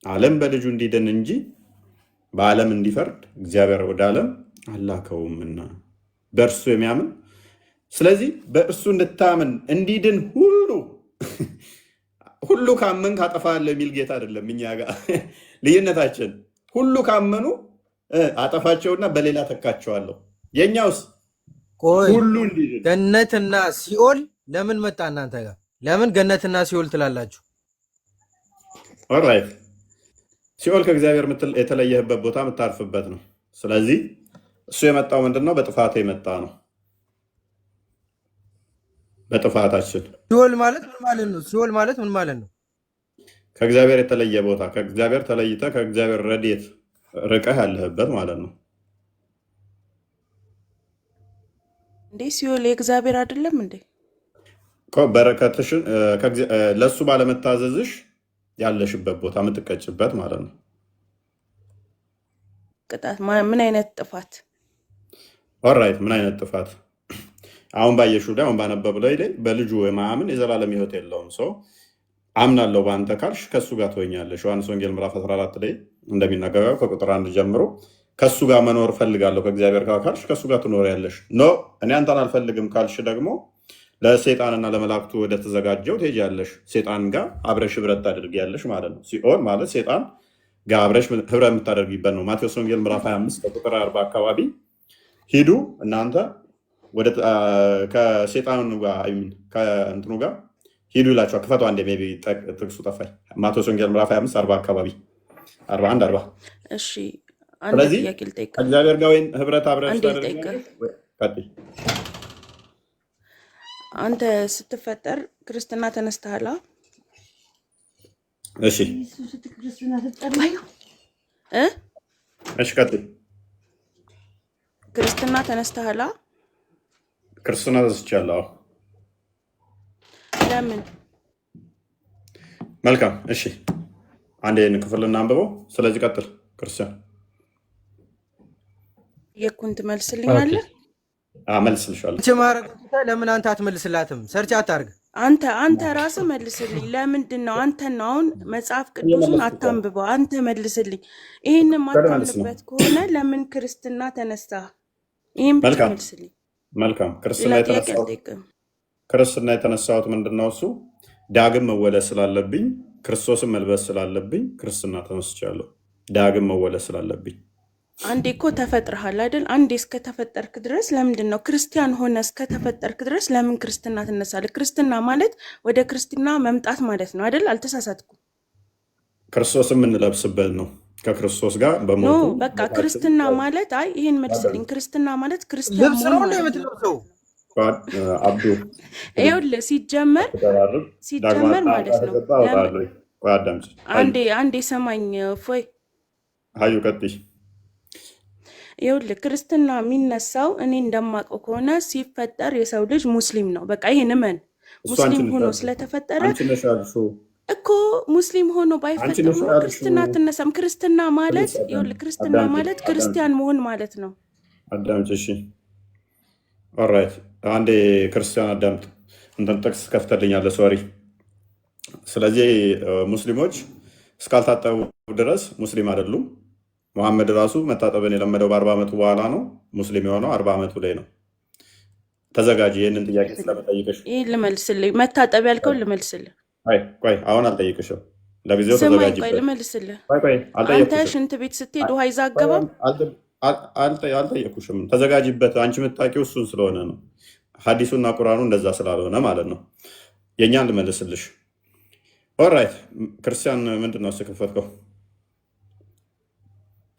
ዓለም በልጁ እንዲድን እንጂ በዓለም እንዲፈርድ እግዚአብሔር ወደ ዓለም አላከውምና በእርሱ የሚያምን ስለዚህ በእርሱ እንድታምን እንዲድን ሁሉ ካመን ካጠፋለሁ የሚል ጌታ አይደለም። እኛ ጋር ልዩነታችን ሁሉ ካመኑ አጠፋቸውና በሌላ ተካቸዋለሁ። የኛውስ ሁሉ እንዲድን።
ገነትና ሲኦል ለምን መጣ እናንተ ጋር? ለምን ገነትና ሲኦል ትላላችሁ?
ኦልራይት ሲኦል ከእግዚአብሔር የተለየህበት ቦታ የምታርፍበት ነው። ስለዚህ እሱ የመጣው ምንድነው? በጥፋት የመጣ ነው። በጥፋታችን
ሲኦል ማለት ምን ማለት ነው? ሲኦል ማለት ምን ማለት ነው?
ከእግዚአብሔር የተለየ ቦታ፣ ከእግዚአብሔር ተለይተህ ከእግዚአብሔር ረድኤት ርቀህ ያለህበት ማለት ነው።
እንዴ ሲኦል የእግዚአብሔር አይደለም እንዴ?
በረከትሽን ለእሱ ባለመታዘዝሽ ያለሽበት ቦታ የምትቀጭበት ማለት ነው።
ቅጣት ምን አይነት ጥፋት?
ኦልራይት ምን አይነት ጥፋት? አሁን ባየሽው ላይ አሁን ባነበብኩት ላይ በልጁ የማያምን የዘላለም ሕይወት የለውም። ሰው አምናለሁ በአንተ ካልሽ ከእሱ ጋር ትሆኛለሽ። ዮሐንስ ወንጌል ምዕራፍ 14 ላይ እንደሚናገረው ከቁጥር 1 ጀምሮ ከእሱ ጋር መኖር ፈልጋለሁ ከእግዚአብሔር ጋር ካልሽ ከእሱ ጋር ትኖሪያለሽ። ኖ እኔ አንተን አልፈልግም ካልሽ ደግሞ ለሴጣንና ለመላእክቱ ወደ ተዘጋጀው ትሄጃለሽ። ሴጣን ጋር አብረሽ ህብረት ታደርጊያለሽ ማለት ነው። ሲኦል ማለት ሴጣን ጋር አብረሽ ህብረት የምታደርጊበት ነው። ማቴዎስ ወንጌል ምዕራፍ 25 ከቁጥር 40 አካባቢ ሂዱ እናንተ ከሴጣኑ ጋር ከእንትኑ ጋር ሂዱ ይላቸዋል። ክፈቱ አንዴ ሜይ ቢ ጥቅሱ ጠፋኝ። ማቴዎስ ወንጌል ምዕራፍ 25 40 አካባቢ 41 40
እሺ አንድ
ስለዚህ
ጥያቄ ልጠይቅ።
ከእግዚአብሔር ጋር ወይም ህብረት አብረን
አንዴ ልጠይቅ። አንተ ስትፈጠር ክርስትና ተነስተሃል?
እሺ ቀጥል።
ክርስትና ተነስተሃል?
ክርስትና ተነስቻለሁ።
ለምን?
መልካም። እሺ አንድ ይህን ክፍል እናንብበው። ስለዚህ ቀጥል ክርስቲያን።
የኩን ትመልስልኛለህ?
መልስልሻለሁ።
ለምን አንተ አትመልስላትም? ሰርች አታርግ።
አንተ ራስህ መልስልኝ። ለምንድን ነው አንተን አሁን መጽሐፍ ቅዱሱን አታንብበው? አንተ መልስልኝ። ይህን ማታምንበት ከሆነ ለምን ክርስትና ተነሳ? ይህን ብቻ መልስልኝ።
መልካም። ክርስትና የተነሳሁት ምንድን ነው? እሱ ዳግም መወለድ ስላለብኝ፣ ክርስቶስን መልበስ ስላለብኝ ክርስትና ተነስቻለሁ። ዳግም መወለድ ስላለብኝ።
አንዴ እኮ ተፈጥረሃል አይደል? አንዴ እስከተፈጠርክ ድረስ ለምንድን ነው ክርስቲያን ሆነ እስከተፈጠርክ ድረስ ለምን ክርስትና ትነሳለህ? ክርስትና ማለት ወደ ክርስትና መምጣት ማለት ነው አይደል? አልተሳሳትኩም።
ክርስቶስን የምንለብስበት ነው። ከክርስቶስ ጋር በሞቱ
በቃ ክርስትና ማለት ይሄን መልስልኝ። ክርስትና ማለት ክርስቲያን
ልብስ ነው የምትለብሰው?
አብዱ
ይኸውልህ ሲጀመር ማለት ነው። አንዴ ሰማኝ ፎይ
ሀዩ ቀጥይ።
ይኸውልህ ክርስትና የሚነሳው እኔ እንደማውቀው ከሆነ ሲፈጠር የሰው ልጅ ሙስሊም ነው። በቃ ይሄን እመን። ሙስሊም ሆኖ ስለተፈጠረ እኮ ሙስሊም ሆኖ ባይፈጠር ክርስትና አትነሳም። ክርስትና ማለት ይኸውልህ ክርስትና ማለት ክርስቲያን መሆን ማለት ነው።
አዳምጪ እሺ። ኦልራይት አንዴ ክርስቲያን አዳምጥ። እንትን ጥቅስ ከፍተልኛለህ። ሶሪ። ስለዚህ ሙስሊሞች እስካልታጠቡ ድረስ ሙስሊም አይደሉም። መሐመድ ራሱ መታጠብን የለመደው በ40 ዓመቱ በኋላ ነው። ሙስሊም የሆነው 40 ዓመቱ ላይ ነው። ተዘጋጅ። ይህንን ጥያቄ ስለመጠይቅሽ
ይህ ልመልስልህ። መታጠብ ያልከው ልመልስልህ።
ቆይ አሁን አልጠይቅሽም። ለጊዜው ተዘጋጅ።
ቆይ ልመልስልህ።
አንተ
ሽንት ቤት ስትሄድ ውሃ ይዘህ አትገባም?
አልጠየኩሽም። ተዘጋጅበት። አንቺ የምታውቂው እሱን ስለሆነ ነው። ሐዲሱና ቁርአኑ እንደዛ ስላልሆነ ማለት ነው። የእኛን ልመልስልሽ። ኦልራይት ክርስቲያን ምንድን ነው የከፈትከው?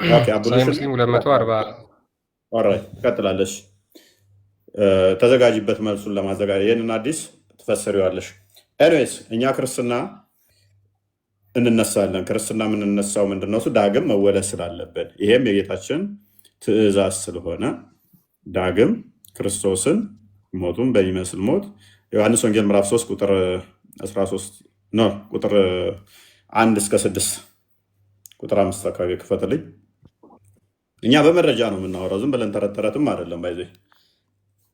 ሙስሊም 240
ኦልራይት ትቀጥላለሽ። ተዘጋጅበት መልሱን ለማዘጋጀት። ይህንን አዲስ ትፈስሪዋለሽ። ኤኒዌይስ እኛ ክርስትና እንነሳለን። ክርስትና የምንነሳው ምንድን ነው? እሱ ዳግም መወለድ ስላለብን፣ ይሄም የጌታችን ትእዛዝ ስለሆነ ዳግም ክርስቶስን ሞቱን በሚመስል ሞት ዮሐንስ ወንጌል ምዕራፍ 3 ቁጥር 13 ነው ቁጥር 1 እስከ 6 ቁጥር 5 አካባቢ ክፈትልኝ። እኛ በመረጃ ነው የምናወራው፣ ዝም ብለን ተረተረትም አይደለም። ባይዘ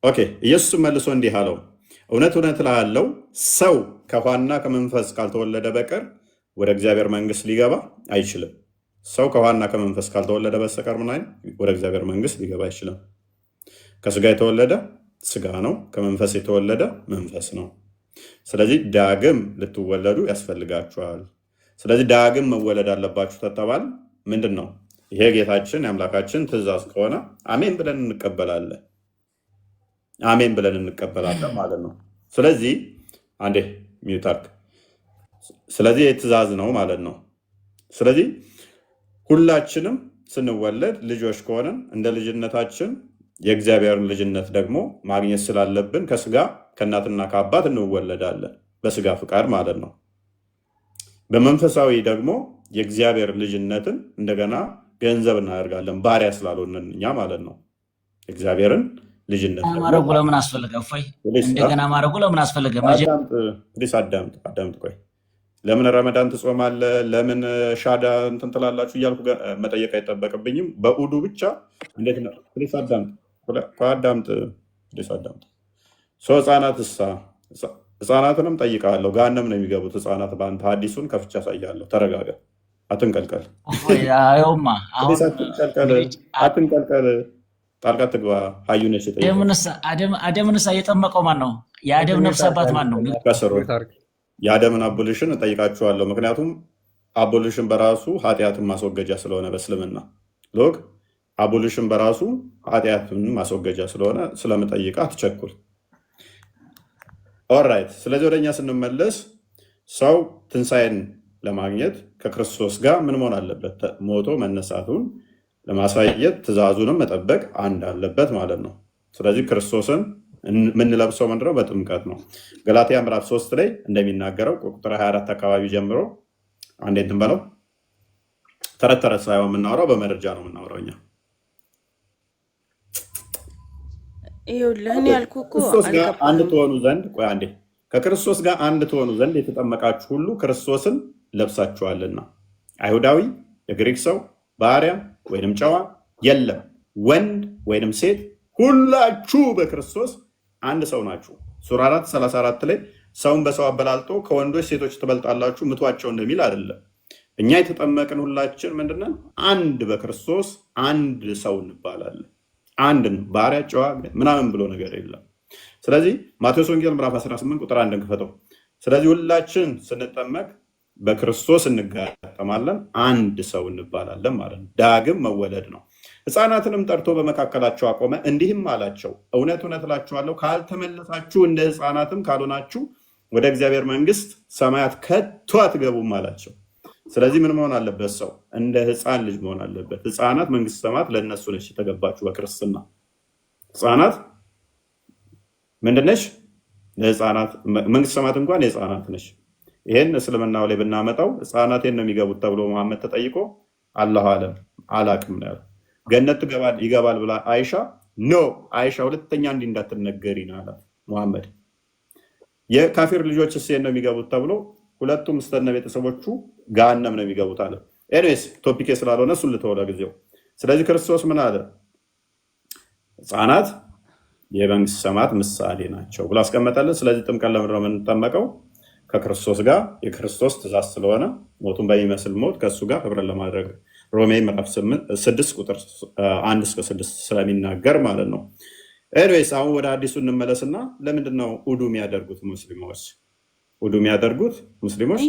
ኦኬ። ኢየሱስ መልሶ እንዲህ አለው፣ እውነት እውነት እልሃለሁ ሰው ከውኃና ከመንፈስ ካልተወለደ በቀር ወደ እግዚአብሔር መንግስት ሊገባ አይችልም። ሰው ከውኃና ከመንፈስ ካልተወለደ በስተቀር ወደ እግዚአብሔር መንግስት ሊገባ አይችልም። ከስጋ የተወለደ ስጋ ነው፣ ከመንፈስ የተወለደ መንፈስ ነው። ስለዚህ ዳግም ልትወለዱ ያስፈልጋችኋል። ስለዚህ ዳግም መወለድ አለባችሁ ተተባል። ምንድን ነው ይሄ? ጌታችን የአምላካችን ትእዛዝ ከሆነ አሜን ብለን እንቀበላለን። አሜን ብለን እንቀበላለን ማለት ነው። ስለዚህ አንዴ ሚዩታርክ። ስለዚህ የትእዛዝ ነው ማለት ነው። ስለዚህ ሁላችንም ስንወለድ ልጆች ከሆነን እንደ ልጅነታችን የእግዚአብሔርን ልጅነት ደግሞ ማግኘት ስላለብን ከስጋ ከእናትና ከአባት እንወለዳለን፣ በስጋ ፍቃድ ማለት ነው። በመንፈሳዊ ደግሞ የእግዚአብሔር ልጅነትን እንደገና ገንዘብ እናደርጋለን፣ ባሪያ ስላልሆንን እኛ ማለት ነው። እግዚአብሔርን ልጅነት
ማድረጉ ለምን አስፈለገ? እፎይ እንደገና ማድረጉ ለምን አስፈለገ?
አዳምጥ ቆይ። ለምን ረመዳን ትጾማለህ? ለምን ሻዳ እንትን ትላላችሁ እያልኩ መጠየቅ አይጠበቅብኝም። በኡዱ ብቻ እንዴት ነው? አዳምጥ። ህፃናትንም ጠይቃለሁ። ገሃነም ነው የሚገቡት ህፃናት በአንተ ሐዲሱን ከፍቻ ያሳያለሁ። ተረጋጋ፣ አትንቀልቀል። አትንቀልቀል፣ ጣልቃ ትግባ። ሀዩነች
አደምንሳ እየጠመቀው ማን ነው? የአደም ነፍስ አባት ማን ነው?
የአደምን አቦሊሽን እጠይቃችኋለሁ። ምክንያቱም አቦሊሽን በራሱ ኃጢአትን ማስወገጃ ስለሆነ በእስልምና ሎግ አቦሊሽን በራሱ ኃጢአትን ማስወገጃ ስለሆነ ስለምጠይቃ አትቸኩል። ኦልራይት። ስለዚህ ወደኛ ስንመለስ ሰው ትንሣኤን ለማግኘት ከክርስቶስ ጋር ምን መሆን አለበት? ሞቶ መነሳቱን ለማሳየት ትእዛዙንም መጠበቅ አንድ አለበት ማለት ነው። ስለዚህ ክርስቶስን የምንለብሰው ምንድነው? በጥምቀት ነው። ገላትያ ምዕራፍ 3 ላይ እንደሚናገረው ቁጥር 24 አካባቢ ጀምሮ አንዴ እንትን በለው። ተረት ተረት ሳይሆን የምናወራው በመረጃ ነው የምናወራው እኛ።
ይኸውልህ እኔ ያልኩህ እኮ
ክርስቶስ ጋር አንድ ትሆኑ ዘንድ ቆይ አንዴ ከክርስቶስ ጋር አንድ ትሆኑ ዘንድ የተጠመቃችሁ ሁሉ ክርስቶስን ለብሳችኋልና፣ አይሁዳዊ፣ የግሪክ ሰው፣ ባሪያ ወይንም ጨዋ የለም፣ ወንድ ወይንም ሴት ሁላችሁ በክርስቶስ አንድ ሰው ናችሁ። ሱራ 4:34 ላይ ሰውን በሰው አበላልጦ ከወንዶች ሴቶች ትበልጣላችሁ ምቷቸው እንደሚል አይደለም። እኛ የተጠመቅን ሁላችን ምንድነን? አንድ በክርስቶስ አንድ ሰው እንባላለን። አንድን ባሪያ ጨዋ ምናምን ብሎ ነገር የለም። ስለዚህ ማቴዎስ ወንጌል ምዕራፍ 18 ቁጥር 1 ክፈተው። ስለዚህ ሁላችን ስንጠመቅ በክርስቶስ እንጋጠማለን፣ አንድ ሰው እንባላለን ማለት ነው። ዳግም መወለድ ነው። ሕፃናትንም ጠርቶ በመካከላቸው አቆመ፣ እንዲህም አላቸው፣ እውነት እውነት እላችኋለሁ ካልተመለሳችሁ እንደ ሕፃናትም ካልሆናችሁ ወደ እግዚአብሔር መንግሥት ሰማያት ከቶ አትገቡም አላቸው። ስለዚህ ምን መሆን አለበት? ሰው እንደ ሕፃን ልጅ መሆን አለበት። ሕፃናት መንግሥተ ሰማያት ለእነሱ ነች የተገባችሁ በክርስትና። ሕፃናት ምንድነች? ለሕፃናት መንግሥተ ሰማያት እንኳን የሕፃናት ነች። ይህን እስልምናው ላይ ብናመጣው ሕፃናቴን ነው የሚገቡት ተብሎ መሐመድ ተጠይቆ አላሁ አለም አላቅም ነው ያለው። ገነት ይገባል ብላ አይሻ ኖ አይሻ ሁለተኛ እንዲህ እንዳትነገሪ ነው አላት መሐመድ። የካፊር ልጆች እሴን ነው የሚገቡት ተብሎ ሁለቱም ስተነ ቤተሰቦቹ ገሃነም ነው የሚገቡት አለ። ኤኒዌይስ ቶፒኬ ስላልሆነ እሱን ልተወው ለጊዜው። ስለዚህ ክርስቶስ ምን አለ? ሕፃናት የመንግስት ሰማያት ምሳሌ ናቸው ብሎ አስቀመጠልን። ስለዚህ ጥምቀት ለምንድን ነው የምንጠመቀው? ከክርስቶስ ጋር የክርስቶስ ትእዛዝ ስለሆነ ሞቱን በሚመስል ሞት ከእሱ ጋር ህብረን ለማድረግ ሮሜ ምዕራፍ 6 ቁጥር 1-6 ስለሚናገር ማለት ነው። ኤኒዌይስ አሁን ወደ አዲሱ እንመለስና ለምንድን ነው ውዱ የሚያደርጉት ሙስሊሞች? ውዱ የሚያደርጉት ሙስሊሞች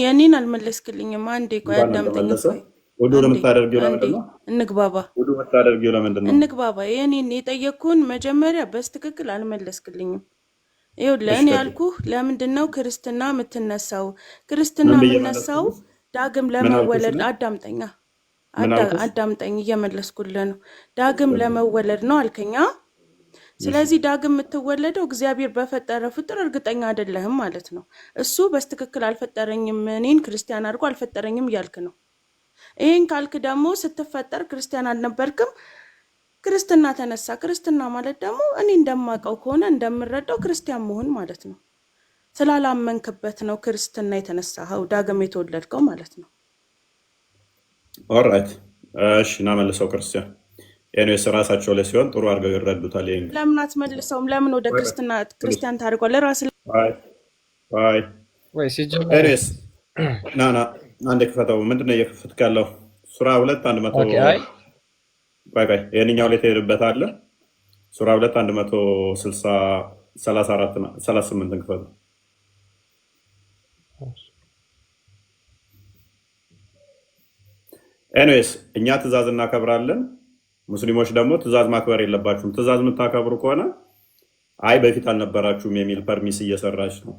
የኔን አልመለስክልኝም። አንዴ ቆይ አዳምጠኝ።
ውዱ ለምታደርጊው ለምንድን ነው?
እንግባባ።
ውዱ የምታደርጊው ለምንድን ነው?
እንግባባ። የኔን የጠየቅኩህን መጀመሪያ በስትክክል አልመለስክልኝም። ይኸውልህ እኔ ያልኩህ ለምንድን ነው ክርስትና የምትነሳው? ክርስትና የምነሳው ዳግም ለመወለድ አዳምጠኝ፣ እየመለስኩልህ ነው። ዳግም ለመወለድ ነው አልከኛ። ስለዚህ ዳግም የምትወለደው እግዚአብሔር በፈጠረ ፍጡር እርግጠኛ አይደለህም ማለት ነው። እሱ በስትክክል አልፈጠረኝም፣ እኔን ክርስቲያን አድርጎ አልፈጠረኝም እያልክ ነው። ይህን ካልክ ደግሞ ስትፈጠር ክርስቲያን አልነበርክም፣ ክርስትና ተነሳ። ክርስትና ማለት ደግሞ እኔ እንደማውቀው ከሆነ እንደምረዳው ክርስቲያን መሆን ማለት ነው። ስላላመንክበት ነው ክርስትና የተነሳኸው፣ ዳግም የተወለድከው ማለት ነው።
ኦራይት እሺ፣ እናመልሰው ክርስቲያን ኤኒዌይስ ራሳቸው ላይ ሲሆን ጥሩ አድርገው ይረዱታል። ይሄን
ለምን አትመልሰውም? ለምን ወደ ክርስቲያን ታድርጓል? ራስህ
ወይ ሲጀምር
ኤኒዌይስ ናና አንድ ክፈተው። ምንድነው እየከፈትክ ያለው? ሱራ 2:100 ቆይ የኛው ላይ ትሄድበታለህ። ሱራ 2:138 ክፈተው። ኤኒዌይስ እኛ ትእዛዝ እናከብራለን። ሙስሊሞች ደግሞ ትእዛዝ ማክበር የለባችሁም። ትእዛዝ የምታከብሩ ከሆነ አይ በፊት አልነበራችሁም የሚል ፐርሚስ እየሰራች ነው።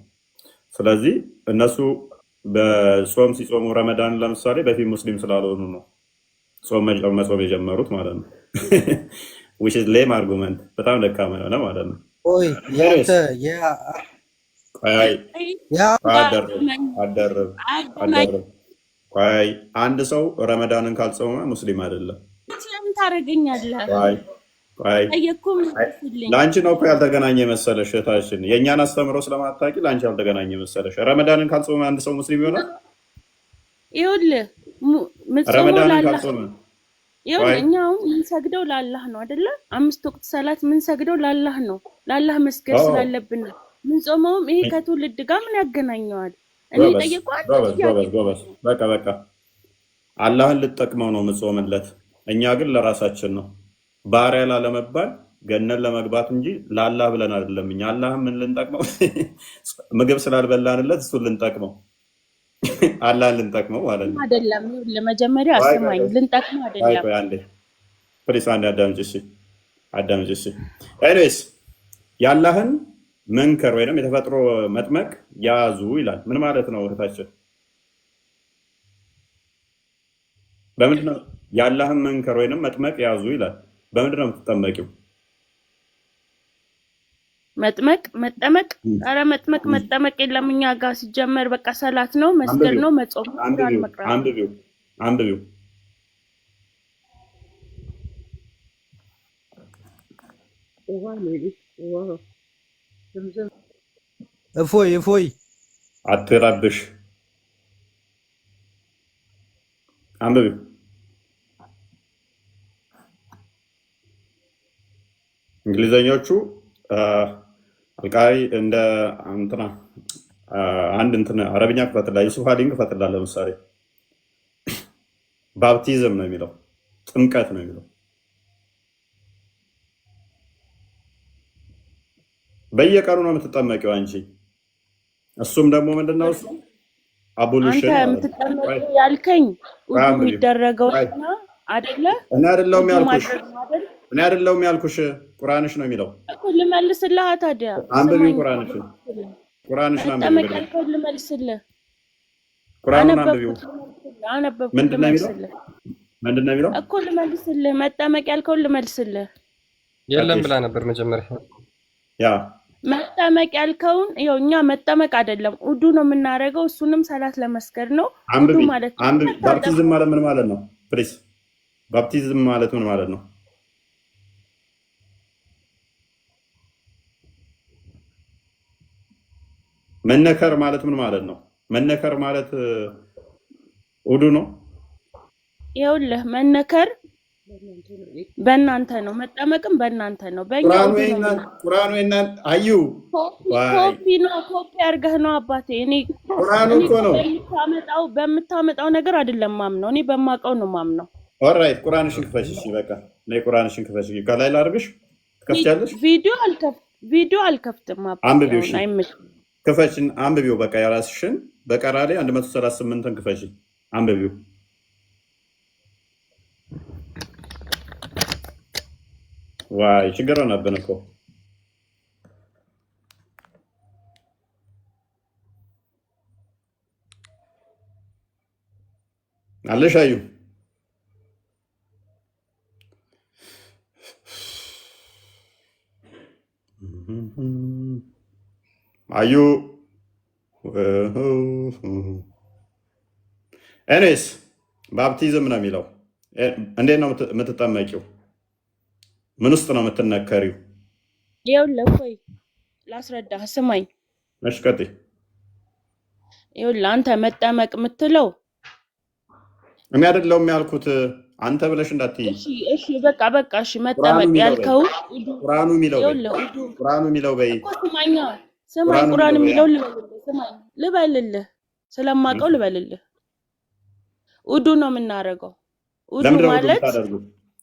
ስለዚህ እነሱ በጾም ሲጾሙ ረመዳን ለምሳሌ በፊት ሙስሊም ስላልሆኑ ነው ጾም መጾም የጀመሩት ማለት ነው። which is lame argument በጣም ደካማ የሆነ ማለት ነው። አንድ ሰው ረመዳንን ካልጾመ ሙስሊም አይደለም።
ለምን ታደርገኛለህ?
ለአንቺ ነው እኮ ያልተገናኘ መሰለሽ እህታችን። የእኛን አስተምሮ ስለማታውቂ ለአንቺ ያልተገናኘ መሰለሽ። ረመዳንን ካልጾመ አንድ ሰው ሙስሊም ይሆናል?
ይኸውልህ
ረመዳንን ካልጾመ
እኛ አሁን የምንሰግደው ለአላህ ነው አይደለ? 5 ወቅት ሰላት የምንሰግደው ለአላህ ነው። ለአላህ መስገድ ስላለብን ነው የምንጾመውም። ይሄ ከትውልድ ጋር ምን ያገናኘዋል? እኔ
ጎበዝ። በቃ አላህን ልጠቅመው ነው የምጾምለት። እኛ ግን ለራሳችን ነው ባሪያ ላለመባል ገነት ለመግባት እንጂ ለአላህ ብለን አይደለም። እኛ አላህን ምን ልንጠቅመው? ምግብ ስላልበላንለት እሱን ልንጠቅመው አላህን ልንጠቅመው ማለት ነው
አይደለም። ለመጀመሪያ አስማኝ ልንጠቅመው አይደለም።
አንዴ ፕሊስ አንዴ አዳምጪ። ኤኒዌይስ የአላህን መንከር ወይም የተፈጥሮ መጥመቅ ያዙ ይላል። ምን ማለት ነው እህታችን? በምንድን ነው የአላህን መንከር ወይንም መጥመቅ ያዙ ይላል። በምንድን ነው የምትጠመቂው?
መጠመቅ ኧረ መጠመቅ የለም እኛ ጋር ሲጀመር በቃ ሰላት ነው፣ መስገድ ነው፣ መጾም ነው፣ ቁርአን መቅራት።
አንብቢው
እፎይ
አትረብሽ። አንብቢው እንግሊዘኞቹ አልቃሪ እንደ እንትና አንድ እንትን አረብኛ ክፈትላ ዩሱፍ ሀዲን ክፈትላ። ለምሳሌ ባፕቲዝም ነው የሚለው፣ ጥምቀት ነው የሚለው። በየቀኑ ነው የምትጠመቂው አንቺ። እሱም ደግሞ ምንድነው እሱ አቦሉሽን
አንተ የምትጠመቂው ያልከኝ ውዱ የሚደረገው አይደለ?
እኔ አይደለሁም ያልኩሽ ቁርአንሽ ነው የሚለው
እኮ። ልመልስልህ ታዲያ
አንብቢው ቁርአንሽን አንብቢው።
ልመልስልህ
ቁርአኑን አንብቢው።
አነበብኩት።
ምንድን ነው የሚለው
እኮ? ልመልስልህ መጠመቅ ያልከውን ልመልስልህ።
የለም ብላ ነበር መጀመሪያ።
ያ
መጠመቅ ያልከውን ይኸው እኛ መጠመቅ አይደለም ውዱ ነው የምናደርገው። እሱንም ሰላት ለመስገድ ነው። ውዱ ማለት
ባፕቲዝም ማለት ምን ማለት ነው? ፕሊዝ ባፕቲዝም ማለት ምን ማለት ነው? መነከር ማለት ምን ማለት ነው? መነከር ማለት ውዱ ነው።
ይኸውልህ መነከር በእናንተ ነው፣ መጠመቅም በእናንተ ነው። በእኛ
ቁርአኑ አዩ
ኮፒ አድርገህ ነው አባቴ። እኔ
ቁርአኑ እኮ ነው
በምታመጣው ነገር አይደለም ማምነው፣ እኔ በማውቀው ነው ማምነው።
ኦልራይት ቁርአንሽን ክፈሽ። እሺ በቃ ነይ ቁርአንሽን ክፈሽ። ከላይ ላድርግሽ? ትከፍቻለሽ?
ቪዲዮ አልከፍትም አባቴ።
አንብቢው፣ እሺ ክፈሽ፣ አንብቢው። በቃ የራስሽን በቀራ ላይ 138ን ክፈሽ፣ አንብቢው። ዋይ ችግር ሆነብን እኮ። አለሽ አዩ? አዩ እኔስ ባፕቲዝም ነው የሚለው። እንዴት ነው የምትጠመቂው? ምን ውስጥ ነው የምትነከሪው?
ይኸውልህ ቆይ ላስረዳህ፣ ስማኝ።
እሺ ቀጥይ።
ይኸውልህ አንተ መጠመቅ የምትለው
እኔ አይደለሁም ያልኩት፣ አንተ ብለሽ እንዳትዪ።
እሺ በቃ እሺ መጠመቅ ያልከው
ቁርአኑ የሚለው በይ።
ስማኝ ቁርአን የሚለው ልበልልህ፣ ስለማውቀው ልበልልህ። ውዱ ነው የምናደርገው። ውዱ ማለት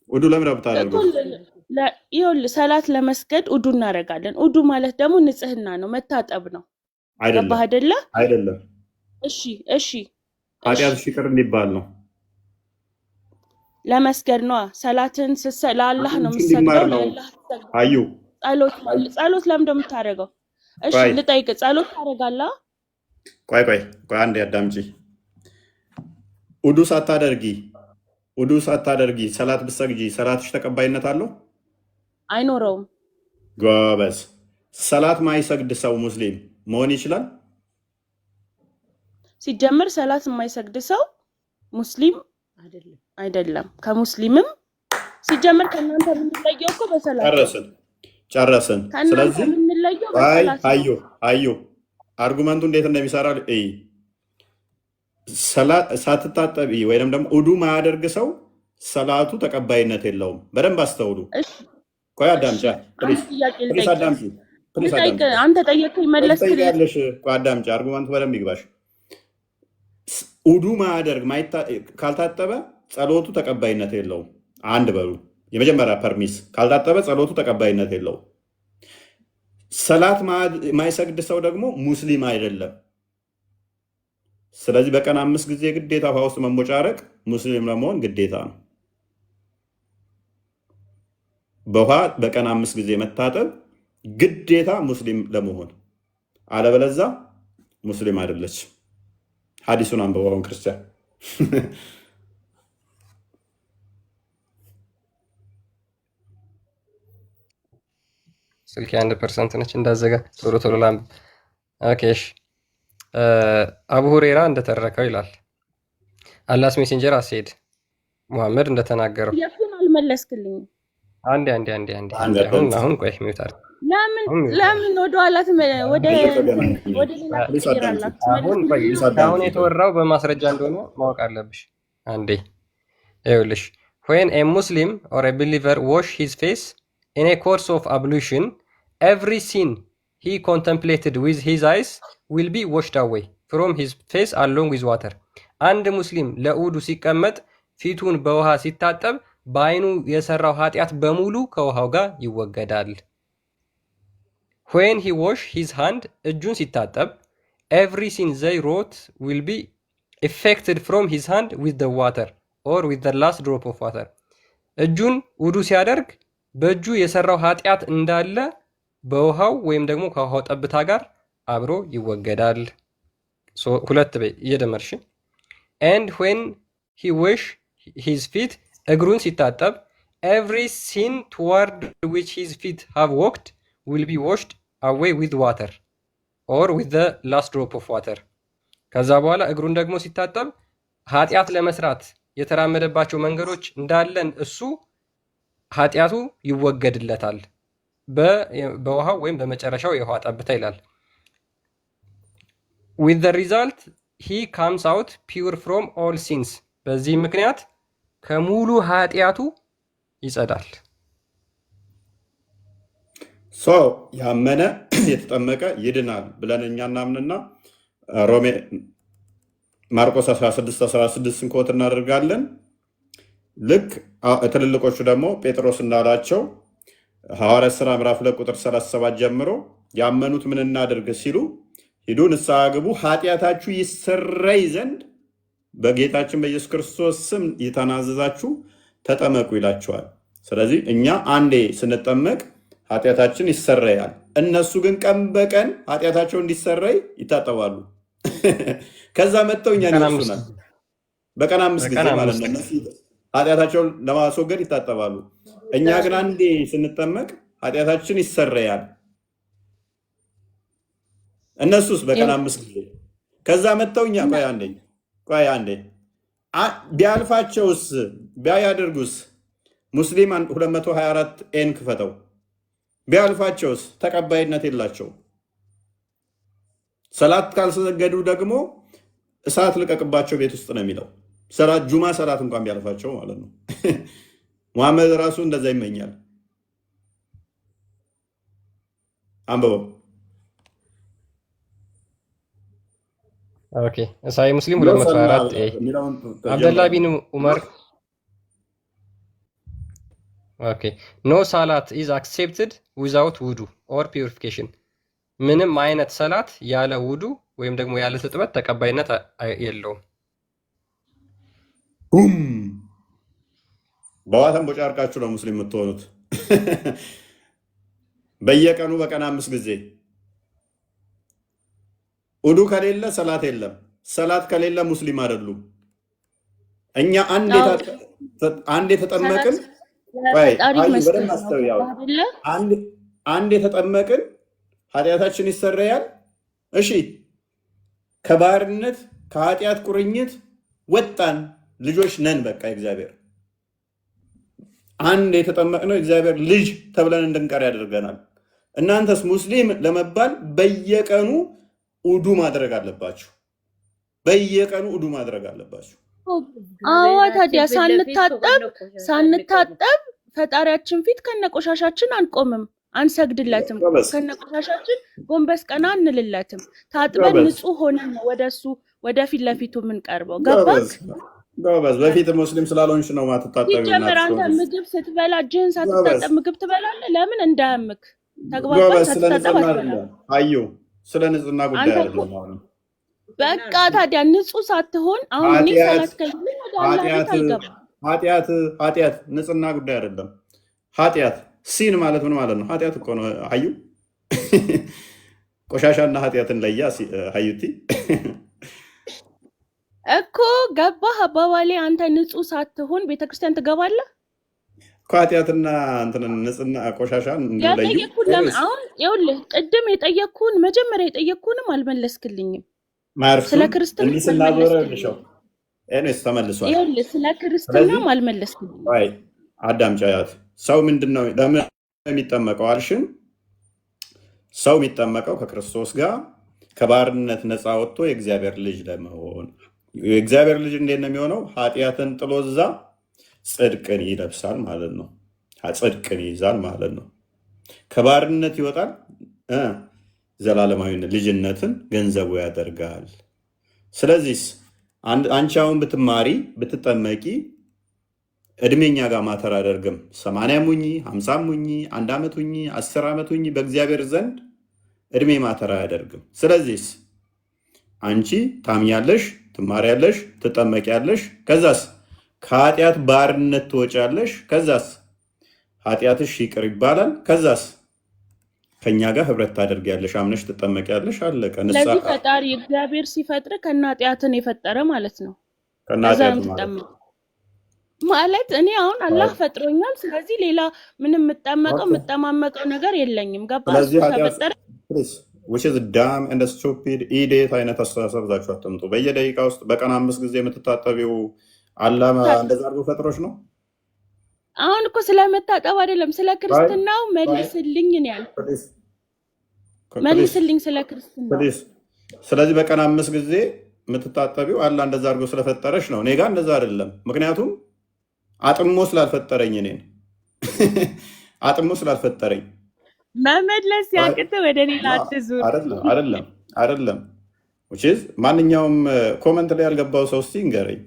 ውዱ ለምን ነው የምታደርገው?
ይኸውልህ ሰላት ለመስገድ ውዱ እናደርጋለን። ውዱ ማለት ደግሞ ንጽህና ነው፣ መታጠብ ነው። ገባህ አይደለ?
አይደለም።
እሺ
ኃጢአትሽ ይቅር እንዲባል ነው።
ለመስገድ ነው። ሰላትን ለአላህ ነው የምትሰግደው።
አዩ
ጸሎት ለምን እንደምታደርገው? እሺ ልጠይቅ፣ ጸሎት ታደርጋለህ?
ቆይ አንዴ አዳምጪ። ውዱ ሳታደርጊ ሰላት ብትሰግጂ ሰላትሽ ተቀባይነት አለው?
አይኖረውም።
ጎበዝ። ሰላት ማይሰግድ ሰው ሙስሊም መሆን ይችላል?
ሲጀምር ሰላት የማይሰግድ ሰው ሙስሊም አይደለም። ከሙስሊምም ሲጀምር ከእናንተ የምንለየው እኮ በሰላት
ጨረስን። ስለዚህ
የምንለየው
አዩ አርጉመንቱ እንዴት እንደሚሰራ ሳትታጠቢ ወይም ደግሞ ውዱ ማያደርግ ሰው ሰላቱ ተቀባይነት የለውም። በደንብ አስተውሉ። ቆይ አዳምጪ፣
አንተ ጠየቅከኝ መለስክልኝ።
አዳምጪ፣ አርጉመንቱ በደንብ ይግባሽ። ውዱ ማያደርግ ካልታጠበ ጸሎቱ ተቀባይነት የለውም። አንድ በሉ። የመጀመሪያ ፐርሚስ ካልታጠበ ጸሎቱ ተቀባይነት የለውም። ሰላት ማይሰግድ ሰው ደግሞ ሙስሊም አይደለም። ስለዚህ በቀን 5 ጊዜ ግዴታ ውሃ ውስጥ መሞጫረቅ ሙስሊም ለመሆን ግዴታ ነው። በውሃ በቀን 5 ጊዜ መታጠብ ግዴታ ሙስሊም ለመሆን፣ አለበለዛ ሙስሊም አይደለች። ሐዲሱን አንብበውን ክርስቲያን
ስልክ 1% ነች እንዳዘጋ ቶሎ ቶሎ ላምብ። ኦኬ እሺ አቡ ሁሬራ እንደተረከው ይላል አላስ ሜሴንጀር አስሄድ ሙሐመድ እንደተናገረው
የቱን አልመለስክልኝም።
አንዴ አሁን ቆይ ሚውት አድርግ።
ለምን ወደ ኋላ ወደ ሌላ ትቀይራላችሁ?
አሁን የተወራው በማስረጃ እንደሆነ ማወቅ አለብሽ። አንዴ ይኸውልሽ when a Muslim or a believer wash his face in a course of ablution, every sin he contemplated with his eyes will be washed away from his face along with water. አንድ ሙስሊም ለኡዱ ሲቀመጥ ፊቱን በውሃ ሲታጠብ በአይኑ የሰራው ኃጢአት በሙሉ ከውሃው ጋር ይወገዳል። when he wash his hand እጁን ሲታጠብ every sin they wrote will be affected from his hand with the water or with the last drop of water. እጁን ውዱ ሲያደርግ በእጁ የሰራው ኃጢአት እንዳለ በውሃው ወይም ደግሞ ከውሃው ጠብታ ጋር አብሮ ይወገዳል። ሁለት በይ እየደመርሽ and when he wash his feet እግሩን ሲታጠብ every sin toward which his feet have walked will be washed away with water or with the last drop of water. ከዛ በኋላ እግሩን ደግሞ ሲታጠብ ኃጢአት ለመስራት የተራመደባቸው መንገዶች እንዳለን እሱ ኃጢአቱ ይወገድለታል በውሃው ወይም በመጨረሻው የውሃ ጠብታ ይላል። with the result he comes out pure from all sins በዚህ ምክንያት ከሙሉ ኃጢአቱ ይጸዳል።
ያመነ የተጠመቀ ይድናል ብለን እኛ እናምንና ሮሜ ማርቆስ 16:16 ኮት እናደርጋለን። ልክ ትልልቆቹ ደግሞ ጴጥሮስ እንዳላቸው ሐዋርያት ሥራ ምዕራፍ 2 ቁጥር 37 ጀምሮ ያመኑት ምን እናድርግ ሲሉ ሂዱ ንስሐ ግቡ ኃጢአታችሁ ይሰረይ ዘንድ በጌታችን በኢየሱስ ክርስቶስ ስም የተናዘዛችሁ ተጠመቁ ይላቸዋል። ስለዚህ እኛ አንዴ ስንጠመቅ ኃጢአታችን ይሰረያል። እነሱ ግን ቀን በቀን ኃጢአታቸው እንዲሰረይ ይታጠባሉ። ከዛ መጥተው እኛን ይወስናል። በቀን 5 ጊዜ ማለት ነው። እነሱ ኃጢአታቸውን ለማስወገድ ይታጠባሉ። እኛ ግን አንዴ ስንጠመቅ ኃጢአታችን ይሰረያል። እነሱስ በቀን 5 ጊዜ። ከዛ መጥተው እኛ ቆይ አንዴ ቢያልፋቸውስ ቢያደርጉስ ሙስሊም 224 ኤን ክፈተው ቢያልፋቸውስ ተቀባይነት የላቸው። ሰላት ካልሰገዱ ደግሞ እሳት ልቀቅባቸው ቤት ውስጥ ነው የሚለው። ሰላት ጁማ ሰላት እንኳን ቢያልፋቸው ማለት ነው። ሙሐመድ ራሱ እንደዛ ይመኛል። አንብበው።
ኦኬ ሳይ ሙስሊም 224 አብደላ ቢን ዑመር ኦኬ ኖ ሳላት ኢዝ አክሴፕትድ ዊዛውት ውዱ ኦር ፒዩሪፊኬሽን ምንም አይነት ሰላት ያለ ውዱ ወይም ደግሞ ያለ ትጥበት ተቀባይነት የለውም።
በዋተን ቦጫርቃችሁ ነው ሙስሊም የምትሆኑት። በየቀኑ በቀን 5 ጊዜ ውዱ ከሌለ ሰላት የለም። ሰላት ከሌለ ሙስሊም አይደሉም። እኛ አንድ የተጠመቅን አንድ የተጠመቅን ኃጢአታችን ይሰረያል። እሺ ከባርነት ከኃጢአት ቁርኝት ወጣን፣ ልጆች ነን። በቃ እግዚአብሔር አንድ የተጠመቅነው እግዚአብሔር ልጅ ተብለን እንድንቀር ያደርገናል። እናንተስ ሙስሊም ለመባል በየቀኑ ውዱ ማድረግ አለባችሁ። በየቀኑ ውዱ ማድረግ አለባችሁ።
አዎ ታዲያ ሳንታጠብ ፈጣሪያችን ፊት ከነቆሻሻችን አንቆምም፣ አንሰግድለትም። ከነቆሻሻችን ጎንበስ ቀና እንልለትም። ታጥበን ንጹህ ሆነን ወደሱ ወደፊት ለፊቱ የምንቀርበው። ገባክ?
ጎበዝ። በፊት ሙስሊም ስላልሆንሽ ነው ማትታጠቢው።
ሲጀመር አንተ ምግብ ስትበላ እጅህን ሳትታጠብ ምግብ ትበላለህ። ለምን? እንዳያምክ። ተግባባን? ሳትታጠብ አትበላም።
አዩ ስለ ንጽህና ጉዳይ አይደለም።
በቃ ታዲያ ንጹህ ሳትሆን አሁን እኔ ሰላት ከልኝ ወደ አላህ ቤት አልገባም።
ኃጢአት ንጽህና ጉዳይ አይደለም። ኃጢአት ሲን ማለት ምን ማለት ነው? ኃጢአት እኮ ነው። አዩ ቆሻሻና ኃጢአትን ለያ አዩቲ
እኮ ገባህ አባባሌ። አንተ ንጹህ ሳትሆን ቤተክርስቲያን ትገባለህ?
ኃጢአትና እንትን ንጽህና ቆሻሻን እንዲለዩ
የጠየኩህን ለምን አሁን ይኸውልህ፣ ቅድም የጠየኩህን መጀመሪያ የጠየኩህንም አልመለስክልኝም። ስለ
ማርፍም
ክርስትና
እንዲህ ስናዞረ
አልመለስክልኝም።
ልሻው ኤኔስ ተመልሷል።
ይኸውልህ ስለ
ስለዚህ
ክርስትናም አልመለስክልኝም።
አይ አዳምጫያት ሰው ምንድነው ለምን የሚጠመቀው አልሽን? ሰው የሚጠመቀው ከክርስቶስ ጋር ከባርነት ነፃ ወጥቶ የእግዚአብሔር ልጅ ለመሆን። የእግዚአብሔር ልጅ እንዴት ነው የሚሆነው? ኃጢአትን ጥሎ እዛ ጽድቅን ይለብሳል ማለት ነው። ጽድቅን ይይዛል ማለት ነው። ከባርነት ይወጣል፣ ዘላለማዊ ልጅነትን ገንዘቡ ያደርጋል። ስለዚህ አንቺ አሁን ብትማሪ ብትጠመቂ እድሜኛ ጋር ማተር አደርግም። 80 ሙኝ 50 ሙኝ 1 ዓመት ሁኝ 10 ዓመት ሁኝ በእግዚአብሔር ዘንድ እድሜ ማተር አያደርግም። ስለዚህ አንቺ ታምኛለሽ፣ ትማሪያለሽ፣ ትጠመቂያለሽ። ከዛስ ከኃጢአት ባርነት ትወጫለሽ። ከዛስ ኃጢአትሽ ይቅር ይባላል። ከዛስ ከኛ ጋር ህብረት ታደርጊያለሽ፣ አምነሽ ትጠመቂያለሽ። አለቀ።
ስለዚህ ፈጣሪ እግዚአብሔር ሲፈጥር ከነ ኃጢአትን የፈጠረ ማለት ነው። ከዛ የምትጠመቅ ማለት እኔ አሁን አላህ ፈጥሮኛል። ስለዚህ ሌላ ምንም የምጠማመቀው ነገር የለኝም። ገባ? እሱ ከፈጠረ
which is dumb and stupid ኢዴት አይነት አስተሳሰብ ዛችሁ አትምጡ። በየደቂቃ ውስጥ በቀን 5 ጊዜ የምትታጠቢው አላማ እንደዛ አድርጎ ፈጥሮሽ ነው።
አሁን እኮ ስለመታጠብ አይደለም፣ ስለ ክርስትናው መልስልኝ ነው ያልኩት። መልስልኝ ስለ ክርስትናው።
ስለዚህ በቀን 5 ጊዜ የምትታጠቢው አላህ እንደዛ አድርጎ ስለፈጠረሽ ነው። እኔ ጋር እንደዛ አይደለም። ምክንያቱም አጥሞ ስላልፈጠረኝ እኔን አጥሞ ስላልፈጠረኝ
መመለስ ያቅት ወደ ሌላ አትዙር።
አይደለም ማንኛውም ኮመንት ላይ ያልገባው ሰው እስቲ ንገረኝ።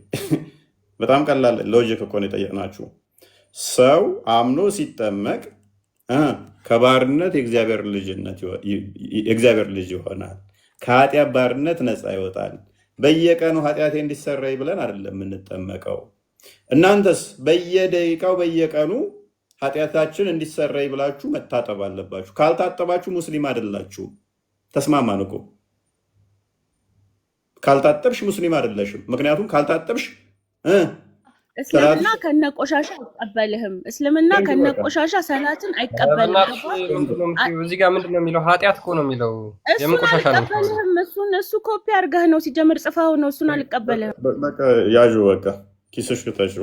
በጣም ቀላል ሎጂክ እኮ ነው የጠየቅናችሁ። ሰው አምኖ ሲጠመቅ ከባርነት የእግዚአብሔር ልጅ ይሆናል። ከኃጢአት ባርነት ነፃ ይወጣል። በየቀኑ ኃጢአቴ እንዲሰራይ ብለን አይደለም የምንጠመቀው። እናንተስ በየደቂቃው በየቀኑ ኃጢአታችን እንዲሰራይ ብላችሁ መታጠብ አለባችሁ። ካልታጠባችሁ ሙስሊም አይደላችሁም። ተስማማን እኮ። ካልታጠብሽ ሙስሊም አይደለሽም። ምክንያቱም ካልታጠብሽ
እስልምና ከነቆሻሻ አይቀበልህም። እስልምና ከነቆሻሻ ሰላትን አይቀበልም።
እዚህ ጋር ምንድን ነው የሚለው? ኃጢአት እኮ ነው የሚለው። የምን ቆሻሻ ነው?
እሱ ኮፒ አድርገህ ነው ሲጀምር ጽፋው ነው። እሱን አልቀበልህም።
በቃ ያዡ በቃ ኪስሽ ክተሽ።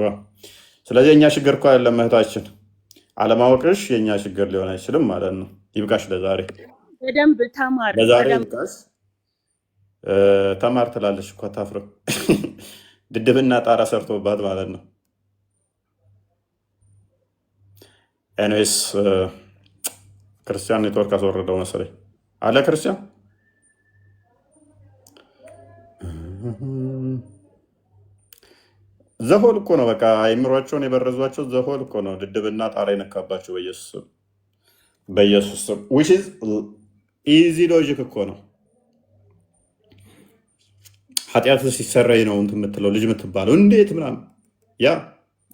ስለዚህ የእኛ ችግር እኮ አይደለም እህታችን፣ አለማወቅሽ የእኛ ችግር ሊሆን አይችልም ማለት ነው። ይብቃሽ ለዛሬ።
በደንብ ተማር።
ለዛሬ ይብቃሽ። ተማር ትላለች እኮ አታፍርም። ድድብና ጣራ ሰርቶባት ማለት ነው። ኤኒዌይስ ክርስቲያን ኔትወርክ አስወረደው መሰለኝ አለ ክርስቲያን ዘሆል እኮ ነው። በቃ አይምሯቸውን የበረዟቸው ዘሆል እኮ ነው። ድድብና ጣራ የነካባቸው በኢየሱስ ስም which is easy logic እኮ ነው። ኃጢአት ሲሰራይ ነው እንትን የምትለው ልጅ የምትባለው እንዴት ምናምን። ያ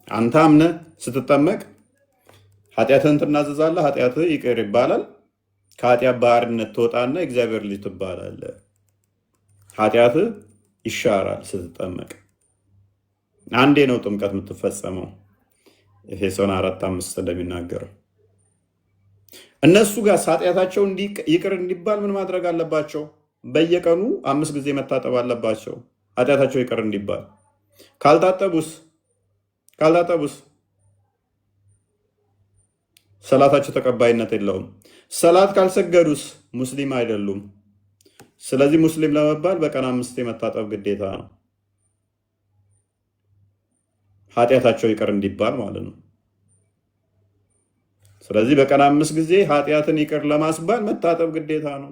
አንተ አምነህ ስትጠመቅ ኃጢአትህን ትናዘዛለህ፣ ኃጢአትህ ይቅር ይባላል። ከኃጢአት ባርነት ትወጣና እግዚአብሔር ልጅ ትባላለህ። ኃጢአትህ ይሻራል ስትጠመቅ። አንዴ ነው ጥምቀት የምትፈጸመው፣ ኤፌሶን 4:5 እንደሚናገረው። እነሱ ጋር ኃጢአታቸው ይቅር እንዲባል ምን ማድረግ አለባቸው? በየቀኑ 5 ጊዜ መታጠብ አለባቸው፣ ኃጢአታቸው ይቅር እንዲባል። ካልታጠቡስ ሰላታቸው ተቀባይነት የለውም። ሰላት ካልሰገዱስ ሙስሊም አይደሉም። ስለዚህ ሙስሊም ለመባል በቀን 5 መታጠብ ግዴታ ነው፣ ኃጢአታቸው ይቅር እንዲባል ማለት ነው። ስለዚህ በቀን 5 ጊዜ ኃጢአትን ይቅር ለማስባል መታጠብ ግዴታ ነው፣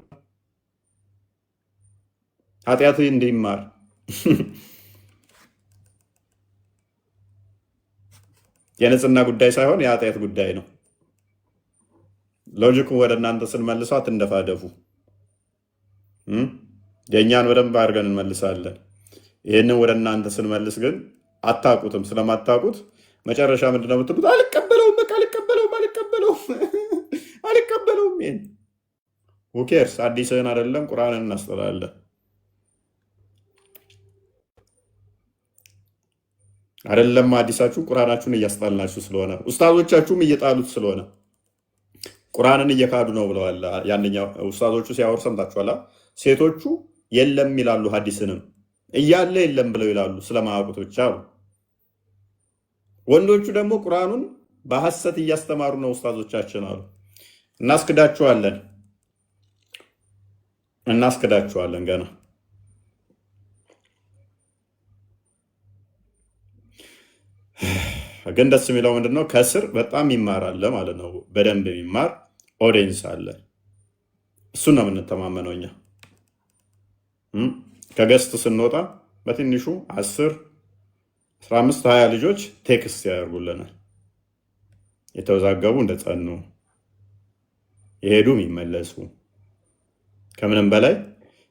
ኃጢአት እንዲማር። የንጽህና ጉዳይ ሳይሆን የኃጢአት ጉዳይ ነው። ሎጂኩን ወደ እናንተ ስንመልሰው አትንደፋደፉ። የእኛን በደንብ አድርገን እንመልሳለን። ይህንን ወደ እናንተ ስንመልስ ግን አታውቁትም። ስለማታውቁት መጨረሻ ምንድነው የምትሉት? አልቀበለውም፣ በቃ አልቀበለውም። ይሄን ውኬርስ አዲስህን አይደለም ቁርአንን እናስጠላለን። አይደለም አዲሳችሁ ቁርአናችሁን እያስጣልናችሁ ስለሆነ ኡስታዞቻችሁም እየጣሉት ስለሆነ ቁርአንን እየካዱ ነው ብለዋል። ያንኛው ኡስታዞቹ ሲያወሩ ሰምታችኋል። ሴቶቹ የለም ይላሉ፣ ሐዲስንም እያለ የለም ብለው ይላሉ ስለማያውቁት ብቻ። ወንዶቹ ደግሞ ቁርአኑን በሐሰት እያስተማሩ ነው ኡስታዞቻችን አሉ። እናስክዳችኋለን ገና። ግን ደስ የሚለው ምንድነው ከስር በጣም ይማራል ማለት ነው። በደንብ የሚማር ኦዲየንስ አለ። እሱን ነው የምንተማመነው እኛ። ከገስት ስንወጣ በትንሹ 10፣ 15፣ 20 ልጆች ቴክስት ያደርጉልናል። የተወዛገቡ እንደጸኑ የሄዱ የሚመለሱ ከምንም በላይ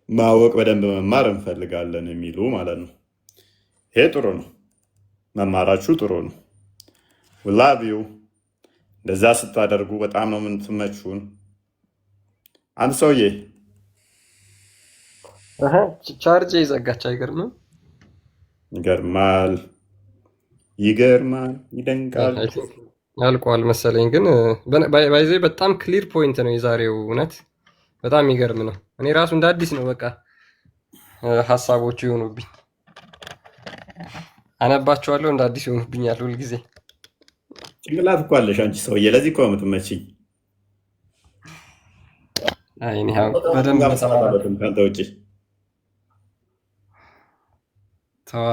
ማወቅ በደንብ መማር እንፈልጋለን የሚሉ ማለት ነው። ይሄ ጥሩ ነው። መማራችሁ ጥሩ ነው። ውላቢው እንደዛ ስታደርጉ በጣም ነው የምትመቹን። አንድ ሰውዬ
ቻርጅ ይዘጋች። አይገርምም?
ይገርማል፣ ይደንቃል።
አልቋል መሰለኝ። ግን ባይዜ በጣም ክሊር ፖይንት ነው የዛሬው። እውነት በጣም የሚገርም ነው። እኔ ራሱ እንደ አዲስ ነው በቃ ሀሳቦቹ ይሆኑብኝ፣ አነባቸዋለሁ እንደ አዲስ ይሆኑብኛል ሁልጊዜ።
ጭንቅላት እኮ አለሽ አንቺ ሰውዬ፣ ለዚህ እኮ የምትመችኝ።
በደንብ
ከአንተ ውጭ
ተዋ።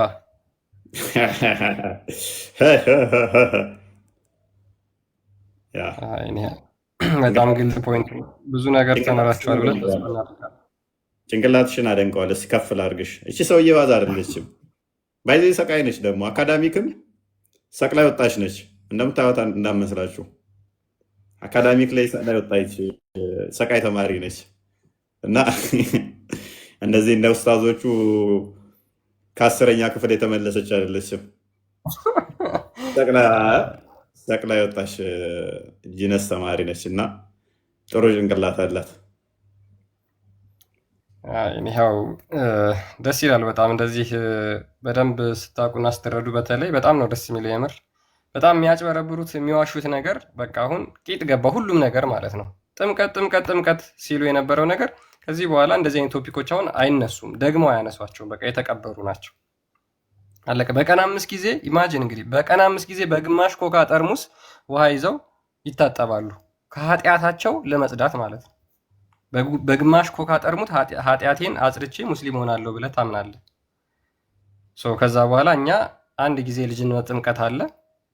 በጣም ግልጽ ፖይንት ነው። ብዙ ነገር ተነራችኋል ብለን
ጭንቅላትሽን አደንቀዋል። እስኪ ከፍ ላድርግሽ። እቺ ሰውዬ ዋዛ አይደለችም። ባይዘ ሰቃይ ነች። ደግሞ አካዳሚክም ሰቅላይ ወጣች ነች። እንደምታወታ እንዳመስላችሁ አካዳሚክ ላይ ሰቅላይ ወጣች ሰቃይ ተማሪ ነች። እና እንደዚህ እንደ ኡስታዞቹ ከ10ኛ ክፍል የተመለሰች አይደለችም። ሰቅላይ ወጣች ጂነስ ተማሪ ነች እና ጥሩ ጭንቅላት አላት።
ይኸው ደስ ይላል በጣም እንደዚህ በደንብ ስታውቁና ስትረዱ በተለይ በጣም ነው ደስ የሚለው። የምር በጣም የሚያጭበረብሩት የሚዋሹት ነገር በቃ አሁን ቂጥ ገባ ሁሉም ነገር ማለት ነው። ጥምቀት ሲሉ የነበረው ነገር ከዚህ በኋላ እንደዚህ አይነት ቶፒኮች አሁን አይነሱም፣ ደግሞ አያነሷቸውም። በቃ የተቀበሩ ናቸው። አለቀ። በቀን 5 ጊዜ ኢማጂን እንግዲህ በቀን 5 ጊዜ በግማሽ ኮካ ጠርሙስ ውሃ ይዘው ይታጠባሉ ከኃጢአታቸው ለመጽዳት ማለት ነው። በግማሽ ኮካ ጠርሙስ ኃጢአቴን አጽድቼ ሙስሊም ሆናለሁ ብለህ ታምናለህ። ከዛ በኋላ እኛ አንድ ጊዜ ልጅነት ጥምቀት አለ።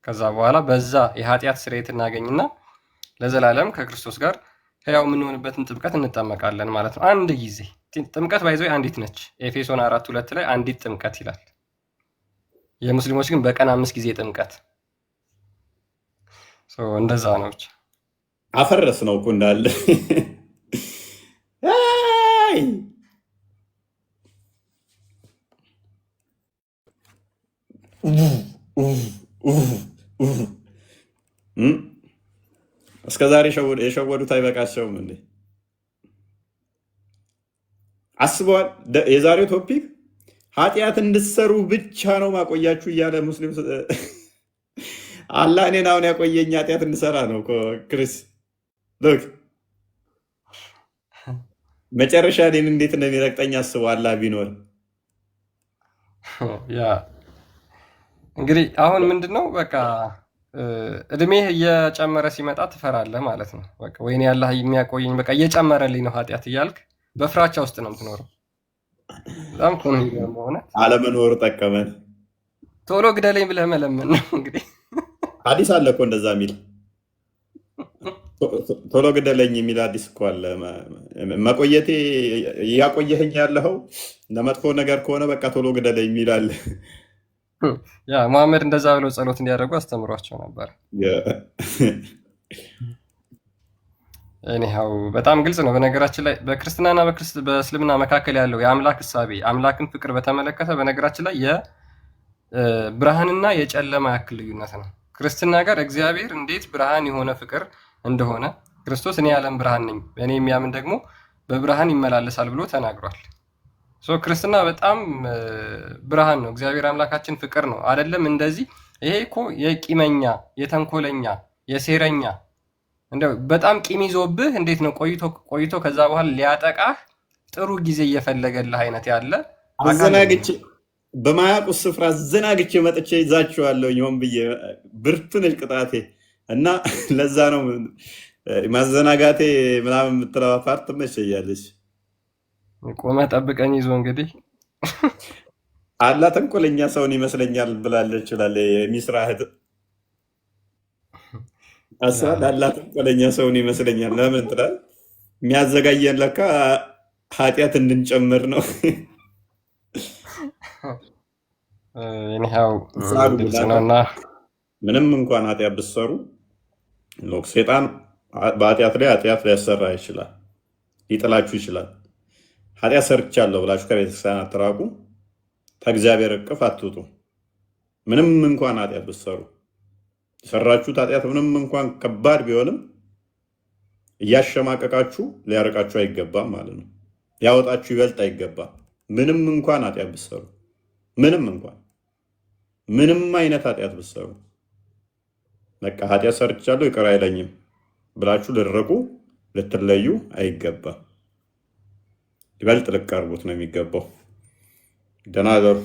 ከዛ በኋላ በዛ የኃጢአት ስርየት እናገኝና ለዘላለም ከክርስቶስ ጋር ሕያው የምንሆንበትን ጥምቀት እንጠመቃለን ማለት ነው። አንድ ጊዜ ጥምቀት ባይዞ አንዲት ነች። ኤፌሶን 4:2 ላይ አንዲት ጥምቀት ይላል። የሙስሊሞች ግን በቀን 5 ጊዜ ጥምቀት። እንደዛ ነው። ብቻ
አፈረስ ነው እኮ እንዳለ እስከ ዛሬ የሸወዱት አይበቃቸውም እንዴ? አስበዋል። የዛሬው ቶፒክ ኃጢአት እንድትሰሩ ብቻ ነው ማቆያችሁ እያለ ሙስሊም አላህ እኔን አሁን ያቆየኝ ኃጢአት እንድሰራ ነው። ክርስ መጨረሻ እኔን እንዴት እንደሚረግጠኝ አስበው። አላህ ቢኖር
ያ እንግዲህ አሁን ምንድነው በቃ እድሜህ እየጨመረ ሲመጣ ትፈራለህ ማለት ነው። በቃ ወይኔ አላህ የሚያቆየኝ በቃ እየጨመረልኝ ነው ኃጢአት እያልክ በፍራቻ ውስጥ ነው የምትኖረው። በጣም እኮ ነው የሚገርመው።
አለመኖር ጠቀመን።
ቶሎ ግደለኝ ብለህ መለመን ነው እንግዲህ።
ሐዲስ አለ እኮ እንደዛ የሚል ቶሎ ግደለኝ የሚል ሐዲስ እኮ አለ። መቆየቴ እያቆየኸኝ ያለኸው ለመጥፎ ነገር ከሆነ በቃ ቶሎ ግደለኝ የሚል አለ።
ያ መሐመድ እንደዛ ብለው ጸሎት እንዲያደርጉ አስተምሯቸው ነበር። እኔው በጣም ግልጽ ነው። በነገራችን ላይ በክርስትናና በእስልምና መካከል ያለው የአምላክ እሳቤ አምላክን ፍቅር በተመለከተ በነገራችን ላይ የብርሃንና የጨለማ ያክል ልዩነት ነው። ክርስትና ጋር እግዚአብሔር እንዴት ብርሃን የሆነ ፍቅር እንደሆነ ክርስቶስ እኔ የዓለም ብርሃን ነኝ፣ በእኔ የሚያምን ደግሞ በብርሃን ይመላለሳል ብሎ ተናግሯል። ክርስትና በጣም ብርሃን ነው። እግዚአብሔር አምላካችን ፍቅር ነው አይደለም? እንደዚህ ይሄ እኮ የቂመኛ የተንኮለኛ የሴረኛ እንደው በጣም ቂም ይዞብህ እንዴት ነው ቆይቶ ከዛ በኋላ ሊያጠቃህ ጥሩ ጊዜ እየፈለገልህ አይነት ያለ
አዘናግቼ በማያውቁት ስፍራ አዘናግቼ መጥቼ ይዛችኋለሁ። ይሁን ብዬ ብርቱ ነች ቅጣቴ እና ለዛ ነው ማዘናጋቴ ምናምን የምትለው ፓርት ትመቸኛለች።
ቆመ ጠብቀኝ ይዞ እንግዲህ
አላ ተንኮለኛ ሰውን ይመስለኛል ብላለች ይችላል የሚስራ እህት አስራ አላ ተንኮለኛ ሰውን ይመስለኛል። ለምን ትላል? የሚያዘጋየን ለካ ኃጢአት እንድንጨምር ነው።
ግልጽ ነውና
ምንም እንኳን ኃጢአት ብትሰሩ ሴጣን በኃጢአት ላይ ኃጢአት ሊያሰራ ይችላል፣ ሊጥላችሁ ይችላል። ኃጢአት ሰርቻለሁ ብላችሁ ከቤተክርስቲያን አትራቁ፣ ከእግዚአብሔር እቅፍ አትውጡ። ምንም እንኳን ኃጢአት ብትሰሩ የሰራችሁት ኃጢአት ምንም እንኳን ከባድ ቢሆንም እያሸማቀቃችሁ ሊያርቃችሁ አይገባም ማለት ነው። ሊያወጣችሁ ይበልጥ አይገባም። ምንም እንኳን ኃጢአት ብትሰሩ ምንም አይነት ኃጢአት ብትሰሩ በቃ ኃጢአት ሰርቻለሁ ይቅር አይለኝም ብላችሁ ልትርቁ ልትለዩ አይገባም። ይበልጥ ልትቀርቡት ነው የሚገባው። ደህና እደሩ።